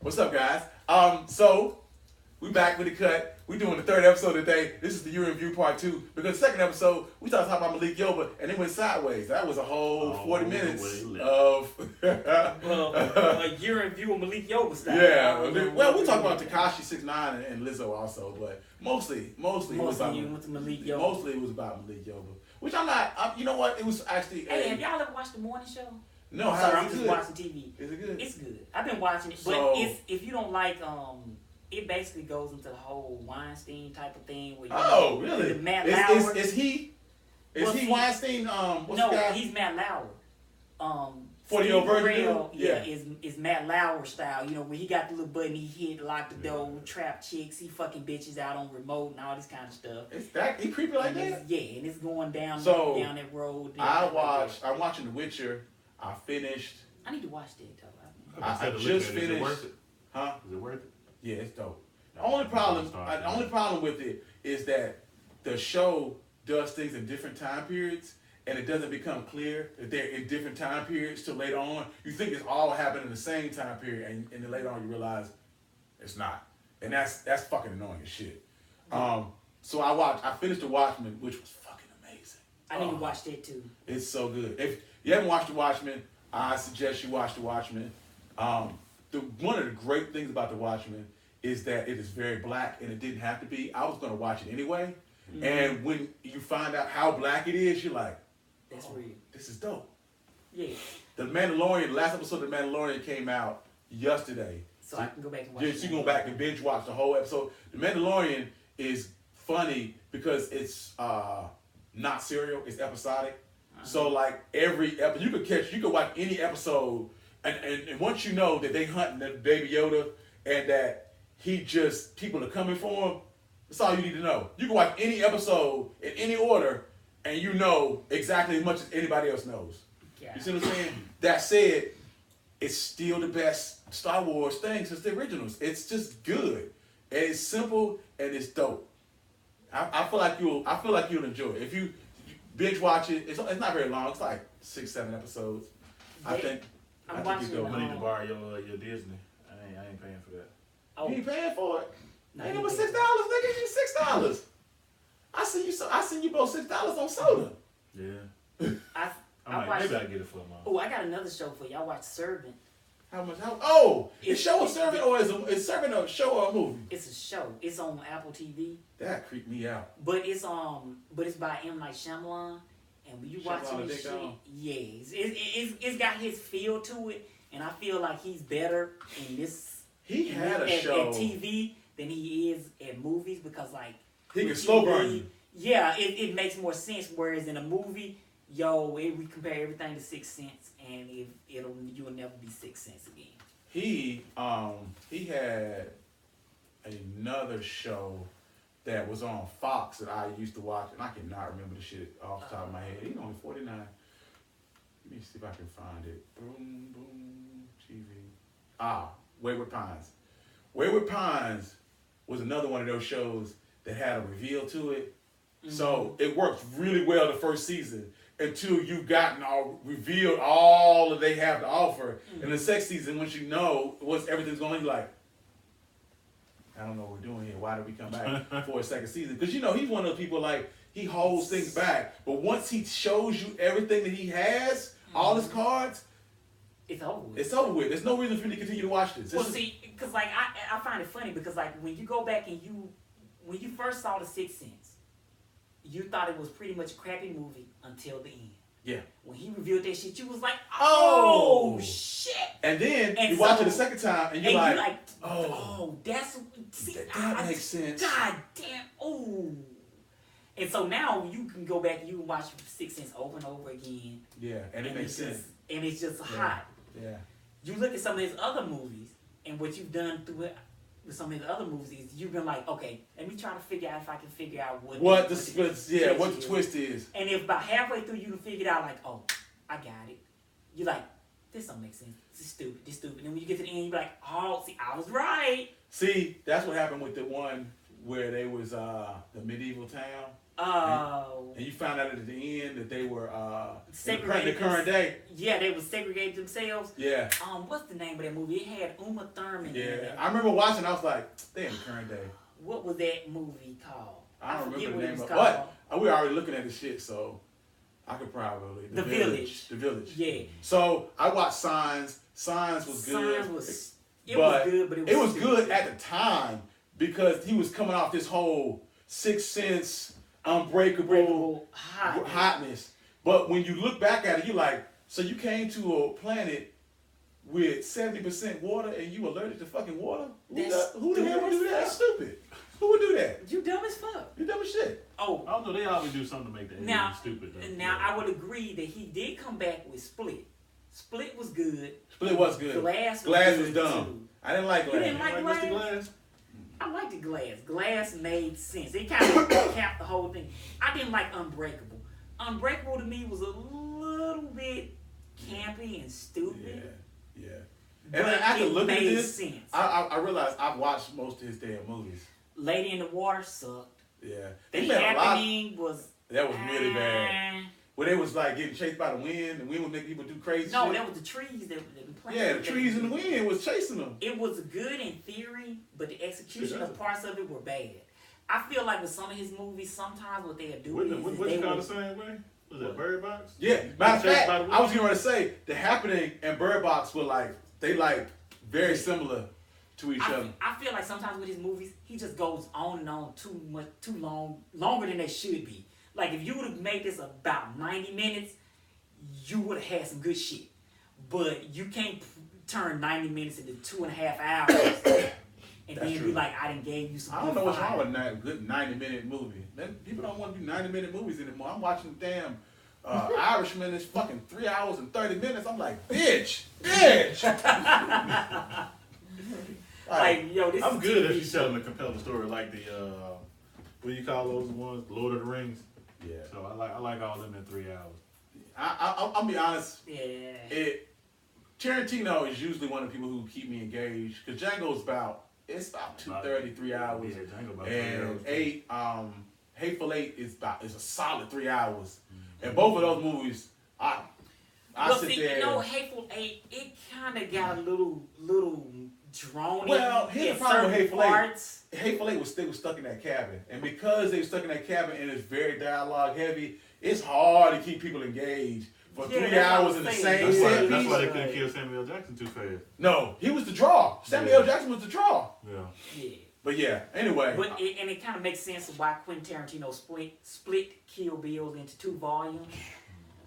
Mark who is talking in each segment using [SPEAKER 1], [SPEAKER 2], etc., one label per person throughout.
[SPEAKER 1] What's up, guys? So we back with the cut. We doing the third episode today. This is the year review part 2. Because the second episode, we started talking about Malik Yoba, and it went sideways. That was a whole 40 minutes of...
[SPEAKER 2] a year review of Malik Yoba style.
[SPEAKER 1] Yeah. Well, we talked about Tekashi 6ix9ine and Lizzo also, but mostly it was about
[SPEAKER 2] Malik Yoba.
[SPEAKER 1] Mostly it was about Malik Yoba, which I'm not. You know what? It was actually.
[SPEAKER 2] Hey, have y'all ever watched the morning show?
[SPEAKER 1] No,
[SPEAKER 2] I'm just watching TV.
[SPEAKER 1] Is it good?
[SPEAKER 2] It's good. I've been watching it, but if you don't like it basically goes into the whole Weinstein type of thing. Where
[SPEAKER 1] really?
[SPEAKER 2] Matt Lauer.
[SPEAKER 1] Is he Weinstein? What's
[SPEAKER 2] no,
[SPEAKER 1] the guy?
[SPEAKER 2] he's Matt Lauer.
[SPEAKER 1] 40-year-old virgin.
[SPEAKER 2] Yeah, is Matt Lauer style. You know, when he got the little button, he hit, locked the door, trap chicks, he fucking bitches out on remote and all this kind of stuff.
[SPEAKER 1] Is that he creepy like that?
[SPEAKER 2] Yeah, and it's going down that road.
[SPEAKER 1] I'm watching The Witcher. I finished.
[SPEAKER 2] I need to watch that though.
[SPEAKER 1] I just finished. Is
[SPEAKER 3] it worth it?
[SPEAKER 1] Huh?
[SPEAKER 3] Is it worth it?
[SPEAKER 1] Yeah, it's dope. The only problem with it is that the show does things in different time periods, and it doesn't become clear that they're in different time periods till later on. You think it's all happening in the same time period, and then later on you realize it's not, and that's fucking annoying as shit. So I finished The Watchmen, which was fucking amazing.
[SPEAKER 2] I need to watch that too.
[SPEAKER 1] It's so good. If you haven't watched The Watchmen, I suggest you watch The Watchmen. One of the great things about The Watchmen is that it is very black, and it didn't have to be. I was going to watch it anyway, and when you find out how black it is, you're like,
[SPEAKER 2] that's real.
[SPEAKER 1] This is dope.
[SPEAKER 2] Yeah.
[SPEAKER 1] The Mandalorian, the last episode of The Mandalorian came out yesterday.
[SPEAKER 2] So I can go back and watch it.
[SPEAKER 1] Yes, you can go back and binge watch the whole episode. The Mandalorian is funny because it's not serial, it's episodic. So like every episode, you could watch any episode, and once you know that they hunting the baby Yoda and that people are coming for him, that's all you need to know. You can watch any episode in any order, and you know exactly as much as anybody else knows. Yeah. You see what I'm saying? That said, it's still the best Star Wars thing since the originals. It's just good, and it's simple, and it's dope. I feel like you'll enjoy it if you binge watch it. It's not very long. It's like 6-7 episodes. I think
[SPEAKER 3] I need to borrow your Disney. I ain't paying for that.
[SPEAKER 1] Oh. You ain't paying for it? Ain't no $6, nigga. You $6. I seen you both $6 on soda.
[SPEAKER 3] Yeah. Maybe I get it for a month.
[SPEAKER 2] Oh, I got another show for you. I watched Servant.
[SPEAKER 1] How much? Is show a Servant or is Servant a show or a movie?
[SPEAKER 2] It's a show. It's on Apple TV.
[SPEAKER 1] That creeped me out.
[SPEAKER 2] But it's by M. Night Shyamalan, and when you watching this shit, it's got his feel to it, and I feel like he's better in this.
[SPEAKER 1] He had a show
[SPEAKER 2] at TV than he is at movies because like
[SPEAKER 1] he can slow burn you.
[SPEAKER 2] Yeah, it makes more sense. Whereas in a movie, we compare everything to 6 Sense, and you will never be 6 Sense again.
[SPEAKER 1] He had another show that was on Fox that I used to watch, and I cannot remember the shit off the top of my head. He's only 49. Let me see if I can find it. Boom, boom, TV. Wayward Pines. Wayward Pines was another one of those shows that had a reveal to it. Mm-hmm. So it worked really well the first season until you've gotten revealed all that they have to offer. Mm-hmm. In the second season, once you know everything's going, you're like, I don't know what we're doing here. Why did we come back for a second season? Because he's one of those people like he holds things back, but once he shows you everything that he has, all his cards,
[SPEAKER 2] it's over with.
[SPEAKER 1] It's over with. There's no reason for me to continue to watch this.
[SPEAKER 2] Well, see, because like I find it funny because like when you go back and when you first saw The Sixth Sense, you thought it was pretty much a crappy movie until the end.
[SPEAKER 1] Yeah. When
[SPEAKER 2] he revealed that shit, you was like, oh shit.
[SPEAKER 1] And then you watch it the second time and you're like,
[SPEAKER 2] oh, that
[SPEAKER 1] makes sense.
[SPEAKER 2] God damn, oh. And so now you can go back and you can watch Sixth Sense over and over again.
[SPEAKER 1] Yeah, and it makes sense.
[SPEAKER 2] And it's just hot.
[SPEAKER 1] Yeah.
[SPEAKER 2] You look at some of his other movies, and what you've done through it with some of his other movies is you've been like, okay, let me try to figure out if I can figure out what the
[SPEAKER 1] twist is.
[SPEAKER 2] And if about halfway through you can figure it out, like, oh, I got it. You're like, this don't make sense. This is stupid. And then when you get to the end, you're like, oh, see, I was right.
[SPEAKER 1] See, that's what happened with the one where they was the medieval town.
[SPEAKER 2] Oh.
[SPEAKER 1] And you found out at the end that they were in the
[SPEAKER 2] Segregated
[SPEAKER 1] current day.
[SPEAKER 2] Yeah, they would segregate themselves.
[SPEAKER 1] Yeah.
[SPEAKER 2] What's the name of that movie? It had Uma Thurman in
[SPEAKER 1] Yeah.
[SPEAKER 2] it.
[SPEAKER 1] I remember watching. I was like, they in the current day.
[SPEAKER 2] What was that movie called?
[SPEAKER 1] I don't remember the
[SPEAKER 2] what it
[SPEAKER 1] name
[SPEAKER 2] was
[SPEAKER 1] of it.
[SPEAKER 2] called.
[SPEAKER 1] But we were already looking at the shit, so I could probably
[SPEAKER 2] The Village.
[SPEAKER 1] The Village.
[SPEAKER 2] Yeah.
[SPEAKER 1] So I watched Signs. Signs was good.
[SPEAKER 2] Signs was good, but
[SPEAKER 1] it was good at the time because he was coming off this whole Sixth Sense, unbreakable hotness. But when you look back at it, you're like, so you came to a planet with 70% water and you allergic to fucking water? Who the hell would do that? That's stupid. Who would do that?
[SPEAKER 2] You dumb as fuck.
[SPEAKER 1] You dumb as shit.
[SPEAKER 2] Oh.
[SPEAKER 3] I don't know, they always do something to make that
[SPEAKER 2] Now,
[SPEAKER 3] stupid. Though.
[SPEAKER 2] Now, I would agree that he did come back with Split. Split was good.
[SPEAKER 1] Split was good.
[SPEAKER 2] Glass
[SPEAKER 1] was dumb.
[SPEAKER 2] Too.
[SPEAKER 1] I didn't like Glass.
[SPEAKER 2] You didn't like Glass?
[SPEAKER 3] Mr. Glass?
[SPEAKER 2] I liked the Glass. Glass made sense. It kind of capped the whole thing. I didn't like Unbreakable. Unbreakable to me was a little bit campy and stupid.
[SPEAKER 1] Yeah. And after looking at this,
[SPEAKER 2] sense.
[SPEAKER 1] I realized I've watched most of his damn movies.
[SPEAKER 2] Lady in the Water sucked.
[SPEAKER 1] Yeah.
[SPEAKER 2] The Happening was...
[SPEAKER 1] That was really bad. Where they was like getting chased by the wind would make people do crazy shit.
[SPEAKER 2] No, that was the trees that were playing.
[SPEAKER 1] Yeah, the trees in the wind was chasing them.
[SPEAKER 2] It was good in theory, but the execution of parts of it were bad. I feel like with some of his movies, sometimes what they'll do is
[SPEAKER 3] what you call the same way? Was that Bird Box?
[SPEAKER 1] Yeah. Matter of fact, I was going to say, The Happening and Bird Box were very similar to each other.
[SPEAKER 2] I feel like sometimes with his movies, he just goes on and on too long, longer than they should be. Like if you would have made this about 90 minutes, you would have had some good shit. But you can't turn 90 minutes into 2.5 hours and then be like, I done gave you some.
[SPEAKER 1] I don't know what's wrong with a good 90-minute movie. People don't want to do 90-minute movies anymore. I'm watching the damn Irishman. It's fucking 3 hours and 30 minutes. I'm like, bitch.
[SPEAKER 2] Like, yo, this
[SPEAKER 3] I'm
[SPEAKER 2] is
[SPEAKER 3] good
[SPEAKER 2] TV
[SPEAKER 3] if you telling a compelling story like the what do you call those ones? Lord of the Rings.
[SPEAKER 1] Yeah.
[SPEAKER 3] So I like all them in 3 hours.
[SPEAKER 1] I'll be honest.
[SPEAKER 2] Yeah.
[SPEAKER 1] Tarantino is usually one of the people who keep me engaged because Django's about 2:30, 3 hours.
[SPEAKER 3] Yeah, Django about
[SPEAKER 1] 3 hours. Hateful Eight is a solid 3 hours. And both of those movies, I sit there.
[SPEAKER 2] Hateful Eight, it kind of got a little drawn.
[SPEAKER 1] Well, here's the problem with Hateful
[SPEAKER 2] parts.
[SPEAKER 1] Eight. Hateful Eight they were stuck in that cabin, and because they were stuck in that cabin and it's very dialogue heavy, it's hard to keep people engaged for 3 hours in the same set piece.
[SPEAKER 3] That's why they couldn't kill Samuel Jackson too fast.
[SPEAKER 1] No, he was the draw. Samuel Jackson was the draw.
[SPEAKER 2] Yeah.
[SPEAKER 1] But yeah, anyway.
[SPEAKER 2] But it kind of makes sense of why Quentin Tarantino split Kill Bill into 2 volumes.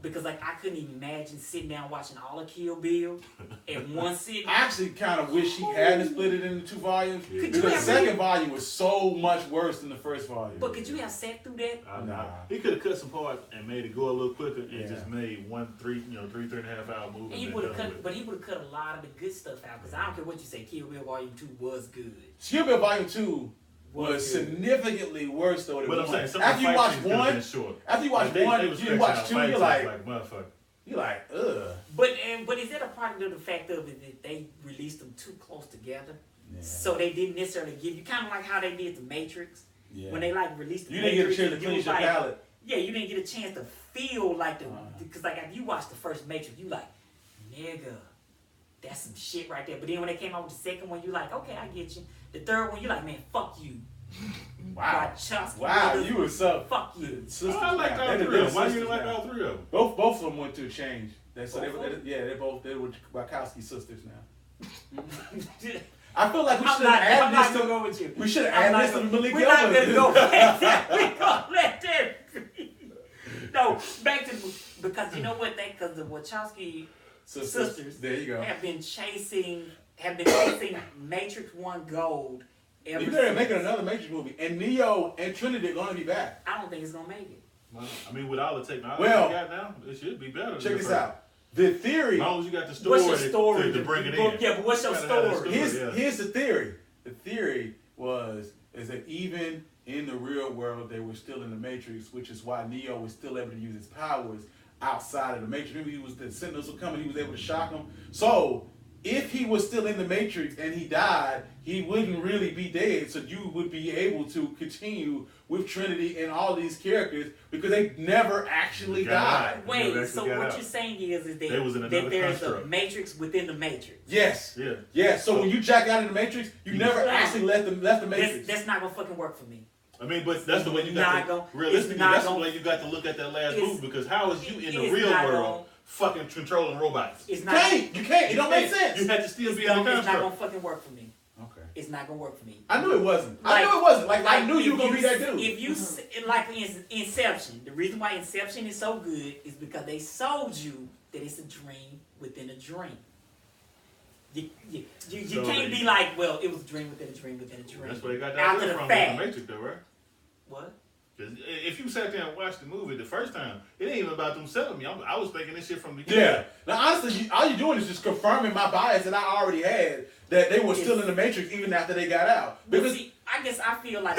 [SPEAKER 2] Because like I couldn't even imagine sitting down watching all of Kill Bill in one sitting.
[SPEAKER 1] I actually kind of wish he hadn't split it into 2 volumes because the second volume was so much worse than the first volume.
[SPEAKER 2] But could you have sat through that?
[SPEAKER 1] Nah.
[SPEAKER 3] He could have cut some parts and made it go a little quicker and just made 3.5 hour movie.
[SPEAKER 2] And he would have cut, but he would have cut a lot of the good stuff out. Because I don't care what you say, Kill Bill Volume 2 was good.
[SPEAKER 1] Kill Bill Volume 2 was significantly worse though than 1.
[SPEAKER 3] I'm saying,
[SPEAKER 1] after you watch 1, you watch 2, you're like
[SPEAKER 3] motherfucker.
[SPEAKER 1] You're like, ugh.
[SPEAKER 2] But is that a part of the fact of it that they released them too close together? Yeah. So they didn't necessarily give you, kind of like how they did the Matrix. Yeah. When they released the Matrix.
[SPEAKER 1] You didn't get a chance to clean your palate.
[SPEAKER 2] Yeah, you didn't get a chance to feel like because like if you watched the first Matrix, you like, nigga, that's some shit right there. But then when they came out with the second one, you like, okay, I get you. The third one, you like, man, fuck you.
[SPEAKER 1] Wow. You were so
[SPEAKER 2] fuck you.
[SPEAKER 3] I like all 3 of them. Why you like all 3 of them?
[SPEAKER 1] Both of them went to a change. They were Wachowski sisters now. I feel like we should have added this to with you. We should have added this to Malik
[SPEAKER 2] We're not gonna go back there. We're gonna let them. No, back to because you know what? Because the Wachowski sisters
[SPEAKER 1] there you go.
[SPEAKER 2] have been chasing Matrix 1 Gold.
[SPEAKER 1] They're making another Matrix movie, and Neo and Trinity are going to be back.
[SPEAKER 2] I don't think it's going to make it.
[SPEAKER 3] Well, I mean, with all the technology we got now, it should be better.
[SPEAKER 1] Check this out. The theory.
[SPEAKER 3] As long as you got the story,
[SPEAKER 2] what's your story
[SPEAKER 3] to bring it in.
[SPEAKER 2] Yeah, but what's your story?
[SPEAKER 1] Here's the theory. The theory is that even in the real world, they were still in the Matrix, which is why Neo was still able to use his powers outside of the Matrix. Remember, the Sentinels were coming, he was able to shock them. So if he was still in the Matrix and he died, he wouldn't really be dead. So you would be able to continue with Trinity and all these characters because they never actually died.
[SPEAKER 2] Wait, so what you're saying is that there's a Matrix within the Matrix?
[SPEAKER 1] Yes.
[SPEAKER 3] Yeah.
[SPEAKER 1] Yeah. So when you jack out of the Matrix, you never actually left the Matrix.
[SPEAKER 2] That's not gonna fucking work for me.
[SPEAKER 3] I mean, but that's the way you got to, realistically, that's the way you got to look at that last movie, because how is you in the real world fucking controlling robots?
[SPEAKER 1] You can't. It don't make sense.
[SPEAKER 3] You had to still be on the construct.
[SPEAKER 2] It's not gonna fucking work for me.
[SPEAKER 1] Okay.
[SPEAKER 2] It's not gonna work for me.
[SPEAKER 1] I knew it wasn't. I knew you were gonna be that dude.
[SPEAKER 2] If you like Inception, the reason why Inception is so good is because they sold you that it's a dream within a dream. You can't be like, well, it was a dream within a dream within a dream.
[SPEAKER 3] That's where they got that from the Matrix, though, right?
[SPEAKER 2] What?
[SPEAKER 3] Because if you sat there and watched the movie the first time, it ain't even about them selling me. I was thinking this shit from the beginning.
[SPEAKER 1] Yeah. Now, honestly, all you're doing is just confirming my bias that I already had, that they were still in the Matrix even after they got out.
[SPEAKER 2] Because see, I guess I feel like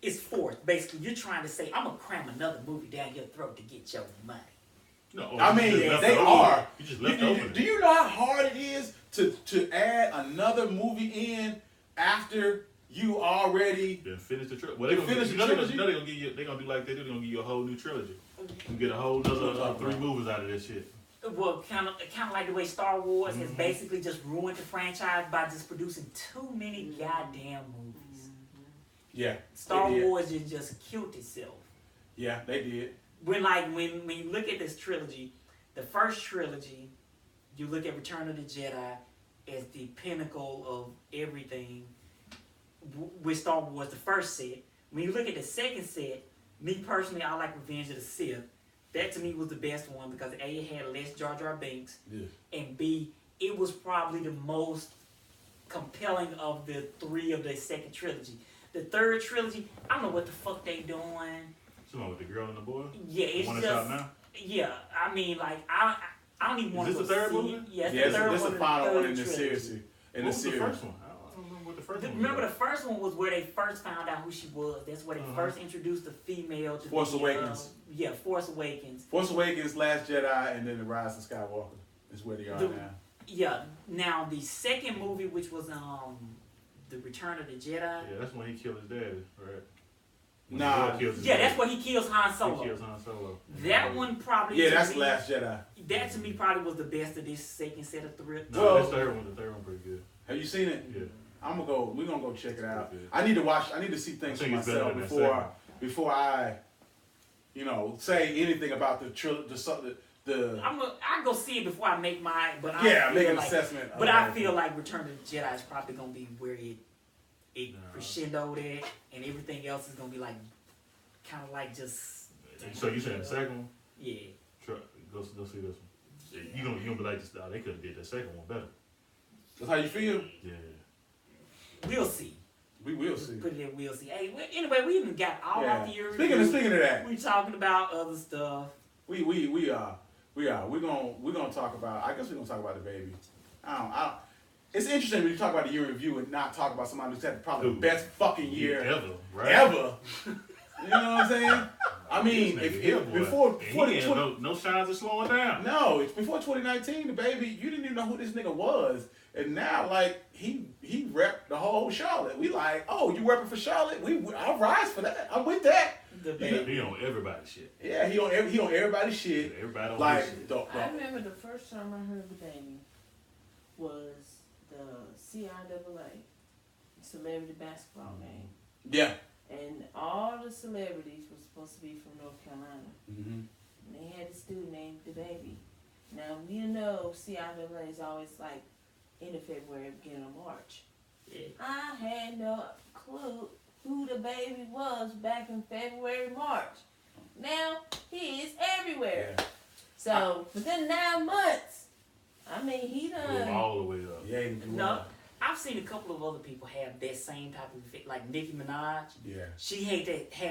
[SPEAKER 2] it's forced. Basically, you're trying to say, I'm going to cram another movie down your throat to get your money.
[SPEAKER 3] No,
[SPEAKER 1] I mean, they are.
[SPEAKER 3] You just left open.
[SPEAKER 1] Do you know how hard it is to add another movie in after you already
[SPEAKER 3] finish the trilogy? Well, they're gonna give you. They're gonna do like they do. They're gonna give you a whole new trilogy. You get a whole other 3 movies out of this shit.
[SPEAKER 2] Well, kind of like the way Star Wars has basically just ruined the franchise by just producing too many goddamn movies.
[SPEAKER 1] Yeah.
[SPEAKER 2] Star Wars just killed itself.
[SPEAKER 1] Yeah, they did.
[SPEAKER 2] When you look at this trilogy, the first trilogy, you look at Return of the Jedi as the pinnacle of everything with Star Wars, the first set. When you look at the second set, me personally, I like Revenge of the Sith. That to me was the best one because A, it had less Jar Jar Binks, and B, it was probably the most compelling of the 3 of the second trilogy. The third trilogy, I don't know what the fuck they doing.
[SPEAKER 3] Something with the girl and the boy?
[SPEAKER 2] Yeah, it's
[SPEAKER 3] one
[SPEAKER 2] just
[SPEAKER 3] out now?
[SPEAKER 2] Yeah. I mean, like I don't even want to.
[SPEAKER 3] Is this the third one?
[SPEAKER 2] Yeah,
[SPEAKER 1] this is the final one in the series.
[SPEAKER 3] What was the first one? I don't remember what the first one was.
[SPEAKER 2] Remember the first one was where they first found out who she was. That's where they first introduced the female to
[SPEAKER 1] Force Awakens.
[SPEAKER 2] Force Awakens.
[SPEAKER 1] Force Awakens, Last Jedi, and then The Rise of Skywalker is where they are now.
[SPEAKER 2] Yeah. Now the second movie, which was The Return of the Jedi.
[SPEAKER 3] Yeah, that's when he killed his dad, right?
[SPEAKER 1] Nah.
[SPEAKER 2] Yeah, that's where he kills Han Solo.
[SPEAKER 3] He kills Han Solo.
[SPEAKER 2] That one probably.
[SPEAKER 1] Yeah, that's Last Jedi.
[SPEAKER 2] That to me probably was the best of this second set of 3.
[SPEAKER 3] No, that's the third one. The third one pretty good.
[SPEAKER 1] Have you seen it?
[SPEAKER 3] Yeah.
[SPEAKER 1] We're gonna go check it out. I need to see things for myself before I, say anything about the trilogy.
[SPEAKER 2] I go see it before I make my. But
[SPEAKER 1] make an assessment.
[SPEAKER 2] But I feel like Return of the Jedi is probably gonna be where it crescendoed at, and everything else is gonna be like, kind of like just.
[SPEAKER 3] So you saying the second one?
[SPEAKER 2] Yeah.
[SPEAKER 3] Go see this one. You gonna be like this? They could have did the second one better.
[SPEAKER 1] That's how you feel?
[SPEAKER 3] Yeah.
[SPEAKER 2] We'll see.
[SPEAKER 1] We will see.
[SPEAKER 2] Put it in, we'll see. Hey, anyway, we even got all our theories.
[SPEAKER 1] Speaking of that,
[SPEAKER 2] we talking about other stuff.
[SPEAKER 1] We are. We're gonna talk about. I guess we're gonna talk about the baby. It's interesting when you talk about the year in review and not talk about somebody who's had probably the best fucking year
[SPEAKER 3] ever, right?
[SPEAKER 1] Ever. You know what I'm saying? I mean, before
[SPEAKER 3] no signs of slowing down.
[SPEAKER 1] No, it's before 2019. The baby, you didn't even know who this nigga was, and now like he repped the whole Charlotte. We like, oh, you repping for Charlotte? I'll rise for that. I'm with that.
[SPEAKER 3] He on everybody's shit.
[SPEAKER 1] Yeah, he on everybody's shit.
[SPEAKER 3] Everybody on
[SPEAKER 1] like,
[SPEAKER 3] shit.
[SPEAKER 4] I remember the first time I heard the baby was the CIAA, Celebrity Basketball game.
[SPEAKER 1] Yeah.
[SPEAKER 4] And all the celebrities were supposed to be from North Carolina.
[SPEAKER 1] Mm-hmm.
[SPEAKER 4] And they had this dude named the baby. Now, CIAA is always like end of February, beginning of March.
[SPEAKER 2] Yeah.
[SPEAKER 4] I had no clue who the baby was back in February, March. Now, he is everywhere.
[SPEAKER 1] Yeah.
[SPEAKER 4] So, within 9 months, I mean, he done.
[SPEAKER 3] All the way up.
[SPEAKER 1] Yeah,
[SPEAKER 2] no. I've seen a couple of other people have that same type of effect, like Nicki Minaj.
[SPEAKER 1] Yeah.
[SPEAKER 2] She had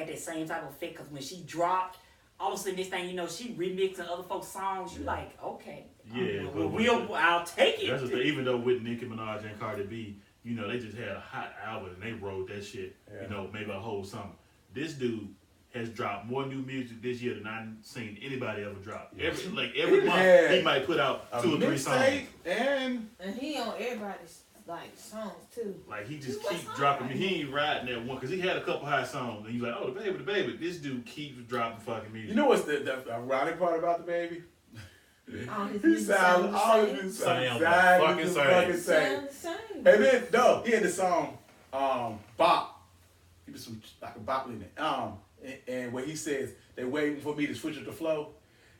[SPEAKER 2] that same type of effect because when she dropped, all of a sudden this thing, she remixing other folks' songs. You like, okay,
[SPEAKER 3] yeah,
[SPEAKER 2] I'll take it.
[SPEAKER 3] That's the thing. Even though with Nicki Minaj and Cardi B, they just had a hot album and they wrote that shit. Yeah. Maybe a whole summer. This dude has dropped more new music this year than I've seen anybody ever drop.
[SPEAKER 1] Yeah.
[SPEAKER 3] Every month he might put out 2 or 3 songs.
[SPEAKER 1] And
[SPEAKER 4] he on everybody's like songs too.
[SPEAKER 3] Like he just keeps dropping. He ain't riding that one because he had a couple hot songs and he's like, oh the baby. This dude keeps dropping fucking music.
[SPEAKER 1] you know what's the ironic part about the baby?
[SPEAKER 4] All his
[SPEAKER 1] He
[SPEAKER 4] music
[SPEAKER 1] sounds all of his
[SPEAKER 3] fucking
[SPEAKER 1] same.
[SPEAKER 4] sound the same.
[SPEAKER 1] And then he had the song Bop. He was some like a bop in it. And where he says they're waiting for me to switch up the flow.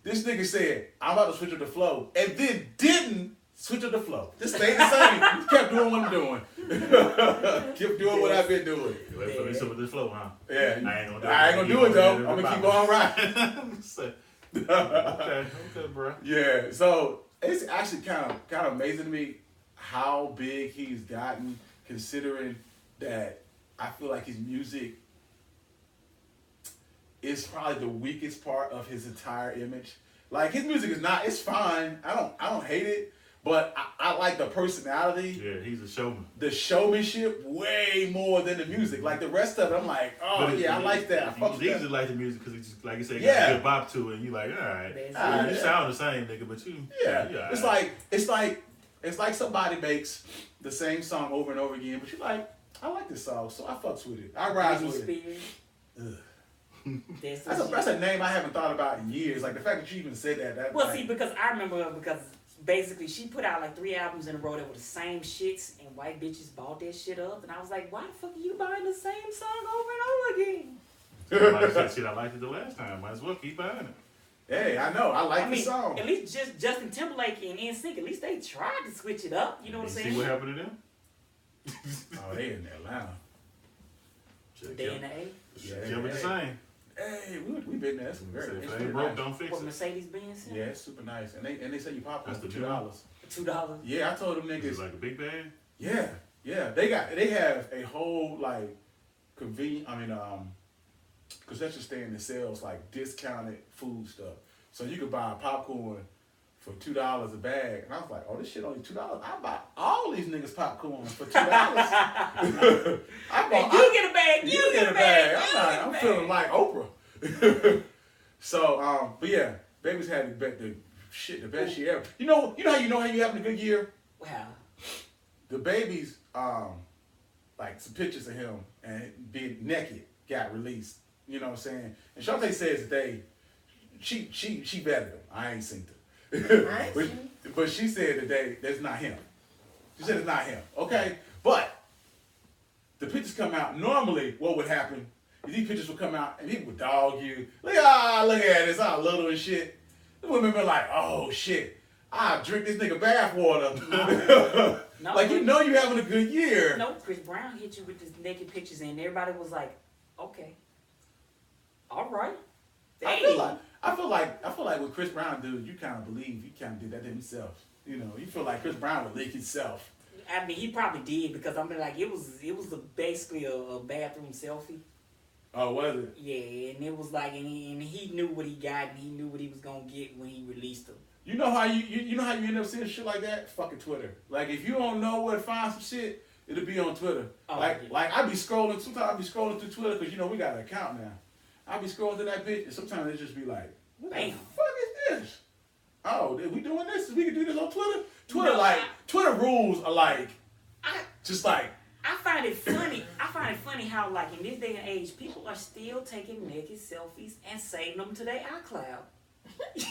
[SPEAKER 1] This nigga said I'm about to switch up the flow, and then didn't switch up the flow. Just stayed the same. Just kept doing what I'm doing. Kept doing what I've been doing.
[SPEAKER 3] Wait for me some of this flow, huh?
[SPEAKER 1] Yeah.
[SPEAKER 3] I ain't gonna do it.
[SPEAKER 1] I ain't gonna do it though. I'm gonna keep on riding.
[SPEAKER 3] Okay, bro.
[SPEAKER 1] Yeah, so it's actually kind of amazing to me how big he's gotten, considering that I feel like his music is probably the weakest part of his entire image. Like his music is not, it's fine. I don't hate it, but I like the personality.
[SPEAKER 3] Yeah, he's a showman.
[SPEAKER 1] The showmanship way more than the music. Like the rest of it, I'm like, oh yeah, I like that. I fuck with
[SPEAKER 3] you
[SPEAKER 1] that.
[SPEAKER 3] usually like the music because it's just, like you said,
[SPEAKER 1] Yeah.
[SPEAKER 3] got a good bop to it, and you like, all right. You sound the same, nigga, but you.
[SPEAKER 1] Yeah,
[SPEAKER 3] you all
[SPEAKER 1] it's
[SPEAKER 3] right.
[SPEAKER 1] it's like somebody makes the same song over and over again, but you're like, I like this song, so I fucks with it. I rise with it. That's a name I haven't thought about in years. Like the fact that you even said that.
[SPEAKER 2] Well,
[SPEAKER 1] like,
[SPEAKER 2] see, because I remember because basically she put out like 3 albums in a row that were the same shits, and white bitches bought that shit up, and I was like, why the fuck are you buying the same song over and over again?
[SPEAKER 3] Somebody said, shit, I liked it the last time. Might as well keep buying it.
[SPEAKER 1] Hey, I know. I like the song.
[SPEAKER 2] At least just Justin Timberlake and NSYNC, at least they tried to switch it up. You know what I'm saying?
[SPEAKER 3] See what happened to them?
[SPEAKER 1] Oh, they in Atlanta.
[SPEAKER 2] Day and the A.
[SPEAKER 3] Yeah, the same.
[SPEAKER 1] Hey, we been there. It's very
[SPEAKER 3] If they broke, don't fix
[SPEAKER 2] What,
[SPEAKER 3] it.
[SPEAKER 2] Mercedes Benz?
[SPEAKER 1] Yeah, it's super nice. And they say you pop
[SPEAKER 3] That's
[SPEAKER 1] for
[SPEAKER 3] the
[SPEAKER 1] $2.
[SPEAKER 2] $2.
[SPEAKER 1] Yeah, I told them
[SPEAKER 3] Is
[SPEAKER 1] niggas.
[SPEAKER 3] it like a big bag?
[SPEAKER 1] Yeah. They have a whole like concession stand that sells like discounted food stuff. So you could buy popcorn for $2 a bag. And I was like, oh, this shit only $2. I buy all these niggas popcorn for $2.
[SPEAKER 2] You get a bag, you get a bag.
[SPEAKER 1] I'm feeling like Oprah. So, but yeah, baby's had the best year ever. You know how you having a good year?
[SPEAKER 2] Wow.
[SPEAKER 1] The baby's like some pictures of him and being naked got released. You know what I'm saying? And Shantae says that she vetted him. I ain't seen it. But she said that that's not him. She said it's not him. Okay? But the pictures come out. Normally, what would happen is these pictures would come out and people would dog you. Look at this, all little and shit. The women be like, oh shit, I drink this nigga bath water.
[SPEAKER 2] No,
[SPEAKER 1] like you know you having a good year.
[SPEAKER 2] No, Chris Brown hit you with his naked pictures and everybody was like, okay. All right.
[SPEAKER 1] I feel like what Chris Brown do, you kind of believe he kind of did that to himself. You know, you feel like Chris Brown would leak himself.
[SPEAKER 2] I mean, he probably did because like it was basically a bathroom selfie.
[SPEAKER 1] Oh, was it?
[SPEAKER 2] Yeah, and it was like, and he knew what he got, and he knew what he was gonna get when he released them.
[SPEAKER 1] You know how you end up seeing shit like that? Fucking Twitter. Like if you don't know where to find some shit, it'll be on Twitter.
[SPEAKER 2] Oh,
[SPEAKER 1] like
[SPEAKER 2] yeah.
[SPEAKER 1] I be scrolling. Sometimes I be scrolling through Twitter because you know we got an account now. I be scrolling through that bitch, and sometimes it just be like, what the fuck is this? Oh, we doing this? We can do this on Twitter? Twitter rules are like,
[SPEAKER 2] I find it funny how, like, in this day and age, people are still taking naked selfies and saving them to their iCloud.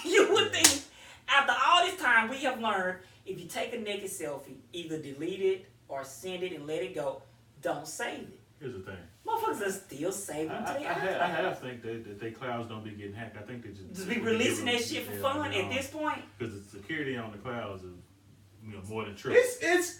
[SPEAKER 2] You would think, after all this time, we have learned, if you take a naked selfie, either delete it or send it and let it go. Don't save it.
[SPEAKER 3] Here's the thing.
[SPEAKER 2] Motherfuckers are still saving them to their iCloud.
[SPEAKER 3] I have think that their clouds don't be getting hacked. I think they just
[SPEAKER 2] be releasing that shit for fun at this point.
[SPEAKER 3] Because the security on the clouds is more than triple.
[SPEAKER 1] It's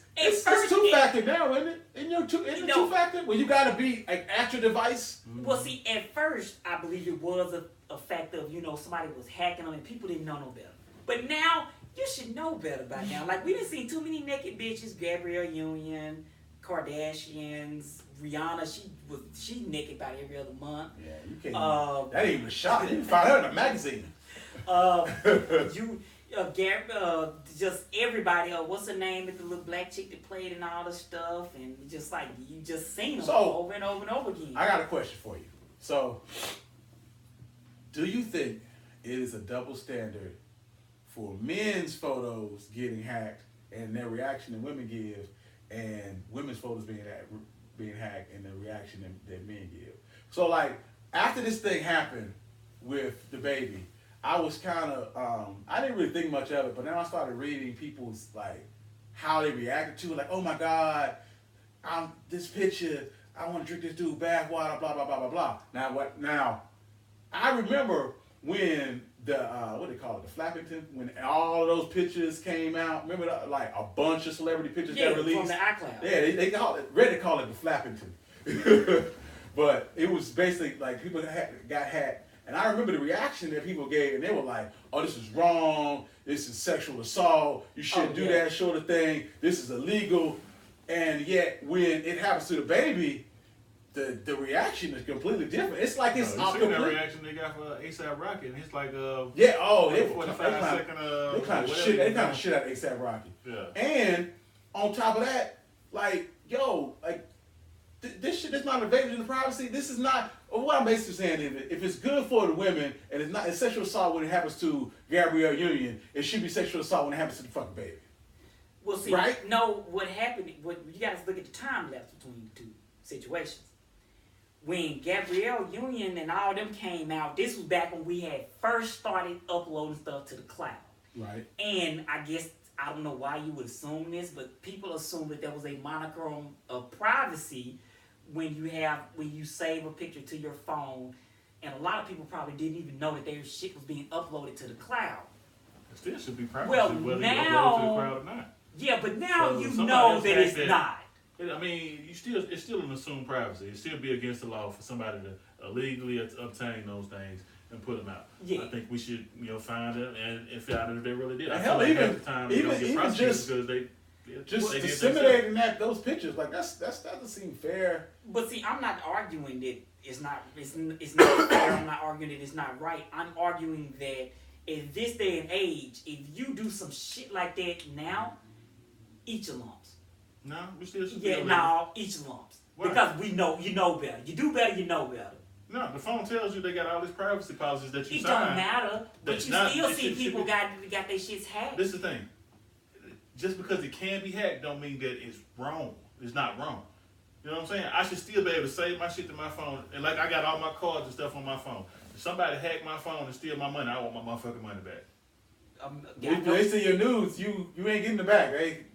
[SPEAKER 1] two-factor now, isn't it? Isn't it two-factor? Well, you gotta be at your device.
[SPEAKER 2] Well, see, at first, I believe it was a factor of, somebody was hacking them and people didn't know no better. But now, you should know better by now. Like, we didn't see too many naked bitches, Gabrielle Union, Kardashians, Rihanna, she naked about every other month.
[SPEAKER 1] Yeah, you can't. That ain't even a shot. You can find her in a magazine.
[SPEAKER 2] Just everybody. What's her name? The little black chick that played and all this stuff, and just like you just seen them over and over and over again.
[SPEAKER 1] I got a question for you. So, do you think it is a double standard for men's photos getting hacked and their reaction that women give, and women's photos being hacked and the reaction that men give? So like after this thing happened with the baby, I was kind of I didn't really think much of it, but then I started reading people's like how they reacted to it, like, oh my God, this picture, I want to drink this dude bath water, blah blah blah blah blah. Now I remember when the what they call it, the Flappington, when all of those pictures came out. Remember like a bunch of celebrity pictures got released
[SPEAKER 2] from the iCloud.
[SPEAKER 1] Yeah, they call it, Reddit call it the Flappington. But it was basically like people got hacked, and I remember the reaction that people gave, and they were like, "Oh, this is wrong. This is sexual assault. You shouldn't do that sort of thing. This is illegal." And yet, when it happens to the baby, the reaction is completely different. It's like it's
[SPEAKER 3] you seen that reaction they got for ASAP Rocky, and it's like
[SPEAKER 1] they
[SPEAKER 3] 45-second
[SPEAKER 1] they kind of shit out ASAP Rocky.
[SPEAKER 3] Yeah.
[SPEAKER 1] And on top of that, like this shit is not invasion of privacy. This is not what I'm basically saying. If it's good for the women and it's sexual assault when it happens to Gabrielle Union, it should be sexual assault when it happens to the fucking baby.
[SPEAKER 2] Well, see,
[SPEAKER 1] right?
[SPEAKER 2] No, what happened? You got to look at the time lapse between the two situations. When Gabrielle Union and all them came out, this was back when we had first started uploading stuff to the cloud.
[SPEAKER 1] Right.
[SPEAKER 2] And I guess, I don't know why you would assume this, but people assume that there was a monochrome of privacy when you save a picture to your phone, and a lot of people probably didn't even know that their shit was being uploaded to the cloud.
[SPEAKER 3] It still should be privacy
[SPEAKER 2] well,
[SPEAKER 3] whether
[SPEAKER 2] now,
[SPEAKER 3] you upload to the cloud or not.
[SPEAKER 2] Yeah, but now
[SPEAKER 3] so
[SPEAKER 2] you know that it's not.
[SPEAKER 3] I mean, it's still an assumed privacy. It still be against the law for somebody to illegally obtain those things and put them out.
[SPEAKER 2] Yeah.
[SPEAKER 3] I think we should, find them and find out if they really did.
[SPEAKER 1] And
[SPEAKER 3] I
[SPEAKER 1] hell,
[SPEAKER 3] feel like
[SPEAKER 1] even
[SPEAKER 3] half the time they don't get prosecuted because they they
[SPEAKER 1] disseminating those pictures, like that doesn't seem fair.
[SPEAKER 2] But see, I'm not arguing that it's not fair. I'm not arguing that it's not right. I'm arguing that in this day and age, if you do some shit like that now, eat your lumps.
[SPEAKER 3] No, we still should.
[SPEAKER 2] Yeah, no, eat your lumps. Why? Because you know better. You do better, you know better.
[SPEAKER 3] No, the phone tells you they got all these privacy policies that you
[SPEAKER 2] sign.
[SPEAKER 3] sign.
[SPEAKER 2] It don't matter, but you still see people got their shits hacked.
[SPEAKER 3] This is the thing. Just because it can be hacked don't mean that it's wrong. It's not wrong. You know what I'm saying? I should still be able to save my shit to my phone. And like I got all my cards and stuff on my phone. If somebody hack my phone and steal my money, I want my motherfucking money back.
[SPEAKER 1] They see your news, you ain't getting it back. They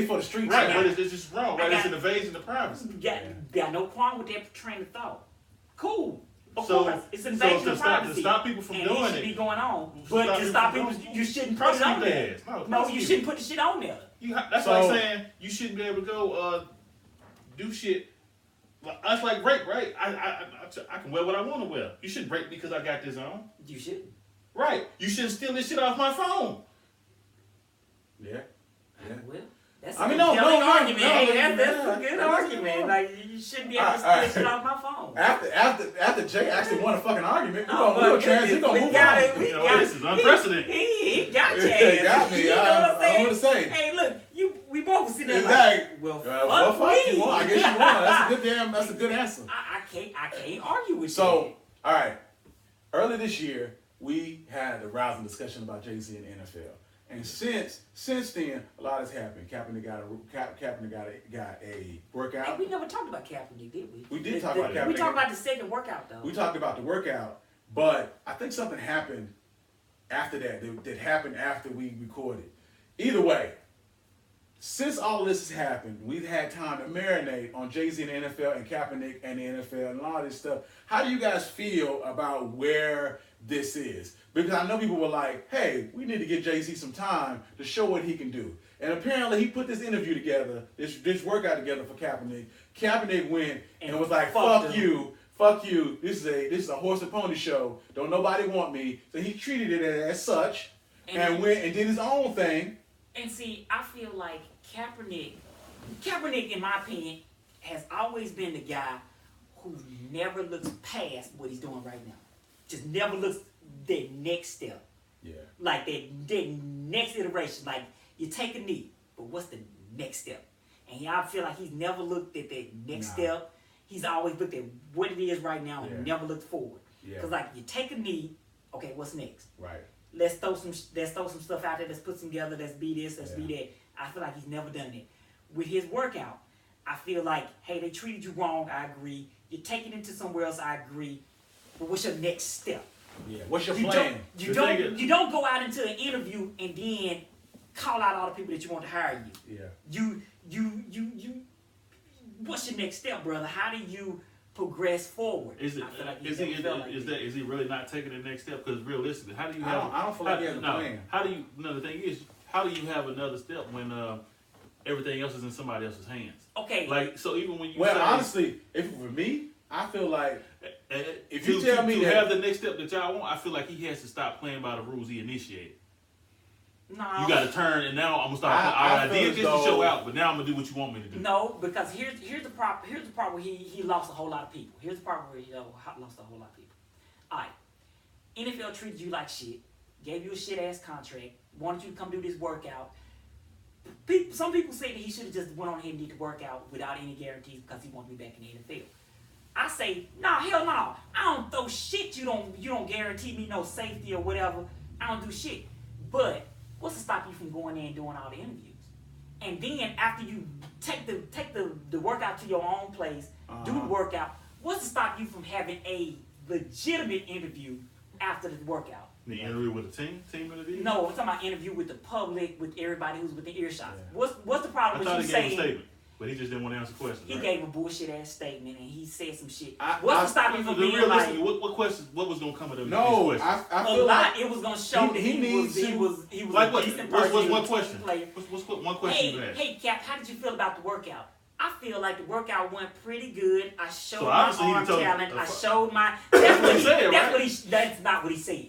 [SPEAKER 1] for the streets.
[SPEAKER 3] Right, but it's just wrong. Right, it's an invasion of privacy.
[SPEAKER 2] Got no qualm with that train of thought. Cool. Of course, it's an invasion of privacy.
[SPEAKER 3] To stop people from doing it,
[SPEAKER 2] should be going on. But to stop people, you shouldn't put it on there. No, you shouldn't put the shit on there.
[SPEAKER 3] That's like saying you shouldn't be able to go do shit. That's like rape, right? I can wear what I want to wear. You shouldn't rape because I got this on.
[SPEAKER 2] You shouldn't.
[SPEAKER 3] Right. You shouldn't steal this shit off my phone.
[SPEAKER 1] Yeah.
[SPEAKER 2] Well, that's
[SPEAKER 1] a
[SPEAKER 2] compelling argument. That's a good argument. Like, you shouldn't be able to steal shit off my phone.
[SPEAKER 1] After Jay actually won a fucking argument, we're gonna move on.
[SPEAKER 3] This is unprecedented.
[SPEAKER 2] He got Jay.
[SPEAKER 1] He got me.
[SPEAKER 2] You know what I'm saying?
[SPEAKER 1] I'm gonna say.
[SPEAKER 2] Hey, look, we both sitting there
[SPEAKER 1] like,
[SPEAKER 2] well,
[SPEAKER 1] fuck you. I guess you won. That's a good answer.
[SPEAKER 2] I can't argue with you.
[SPEAKER 1] So, all right. Earlier this year, we had a rousing discussion about Jay-Z in the NFL. And since then, a lot has happened. Kaepernick got a workout.
[SPEAKER 2] Hey, we never talked about Kaepernick, did we?
[SPEAKER 1] We did talk about Kaepernick.
[SPEAKER 2] We talked about the second workout, though.
[SPEAKER 1] We talked about the workout, but I think something happened after that happened after we recorded. Either way, since all of this has happened, we've had time to marinate on Jay-Z and the NFL and Kaepernick and the NFL and all this stuff. How do you guys feel about where this is? Because I know people were like, hey, we need to give Jay-Z some time to show what he can do. And apparently he put this interview together, this workout together for Kaepernick. Kaepernick went and was like, fuck you, this is a horse and pony show. Don't nobody want me. So he treated it as such and went and did his own thing.
[SPEAKER 2] And see, I feel like Kaepernick, in my opinion, has always been the guy who never looks past what he's doing right now. Just never looks that next step.
[SPEAKER 1] Yeah. Like
[SPEAKER 2] that next iteration. Like, you take a knee, but what's the next step? And I feel like he's never looked at that next step. He's always looked at what it is right now and never looked forward.
[SPEAKER 1] Yeah.
[SPEAKER 2] Because like you take a knee, okay, what's next?
[SPEAKER 1] Right.
[SPEAKER 2] Let's throw some stuff out there. Let's put some together. Let's be this. Let's be that. I feel like he's never done it. With his workout, I feel like, hey, they treated you wrong. I agree. You're taking it to somewhere else. I agree. But what's your next step?
[SPEAKER 1] Yeah. What's your plan?
[SPEAKER 2] You don't go out into an interview and then call out all the people that you want to hire you.
[SPEAKER 1] Yeah.
[SPEAKER 2] You. What's your next step, brother? How do you progress forward?
[SPEAKER 3] Is he really not taking the next step? Because realistically, how do you have?
[SPEAKER 1] I don't feel like he has a plan.
[SPEAKER 3] How do you? No, the thing is, how do you have another step when everything else is in somebody else's hands?
[SPEAKER 2] Okay.
[SPEAKER 3] Like, so even when you
[SPEAKER 1] honestly, if for me, I feel like if you
[SPEAKER 3] to
[SPEAKER 1] tell me
[SPEAKER 3] to
[SPEAKER 1] that
[SPEAKER 3] have the next step that y'all want, I feel like he has to stop playing by the rules he initiated.
[SPEAKER 2] No.
[SPEAKER 3] You got to turn, and now I'm gonna start. I did this to show out, but now I'm gonna do what you want me to do.
[SPEAKER 2] No, because here's the part where he lost a whole lot of people. Here's the part where he lost a whole lot of people. All right, NFL treated you like shit, gave you a shit ass contract, wanted you to come do this workout. Some people say that he should have just went on ahead and did the workout without any guarantees because he wanted to be back in the NFL. I say, nah, hell no. I don't throw shit. You don't guarantee me no safety or whatever. I don't do shit. But what's to stop you from going there and doing all the interviews? And then after you take the workout to your own place, do the workout, what's to stop you from having a legitimate interview after the workout?
[SPEAKER 3] The interview with the team interview?
[SPEAKER 2] No, I'm talking about interview with the public, with everybody who's within earshot.
[SPEAKER 1] Yeah.
[SPEAKER 2] What's the problem with you saying?
[SPEAKER 3] He gave a statement, but he just didn't want to answer questions.
[SPEAKER 2] He gave a bullshit ass statement and he said some shit.
[SPEAKER 1] I
[SPEAKER 2] What's to stop you from being like?
[SPEAKER 3] What questions? What was gonna come of them?
[SPEAKER 1] no,
[SPEAKER 3] questions?
[SPEAKER 1] I
[SPEAKER 2] A
[SPEAKER 1] feel
[SPEAKER 2] lot.
[SPEAKER 1] like
[SPEAKER 2] It was gonna show that he was
[SPEAKER 3] Like
[SPEAKER 2] a
[SPEAKER 3] what?
[SPEAKER 2] decent
[SPEAKER 3] What's
[SPEAKER 2] person. he was
[SPEAKER 3] one
[SPEAKER 2] a
[SPEAKER 3] question?
[SPEAKER 2] team player.
[SPEAKER 3] What's one question you had?
[SPEAKER 2] Hey, Cap, how did you feel about the workout? I feel like the workout went pretty good. I showed
[SPEAKER 3] So
[SPEAKER 2] my
[SPEAKER 3] obviously he
[SPEAKER 2] arm
[SPEAKER 3] told-
[SPEAKER 2] talent. I showed my.
[SPEAKER 3] That's what he said, right?
[SPEAKER 2] That's not what he said.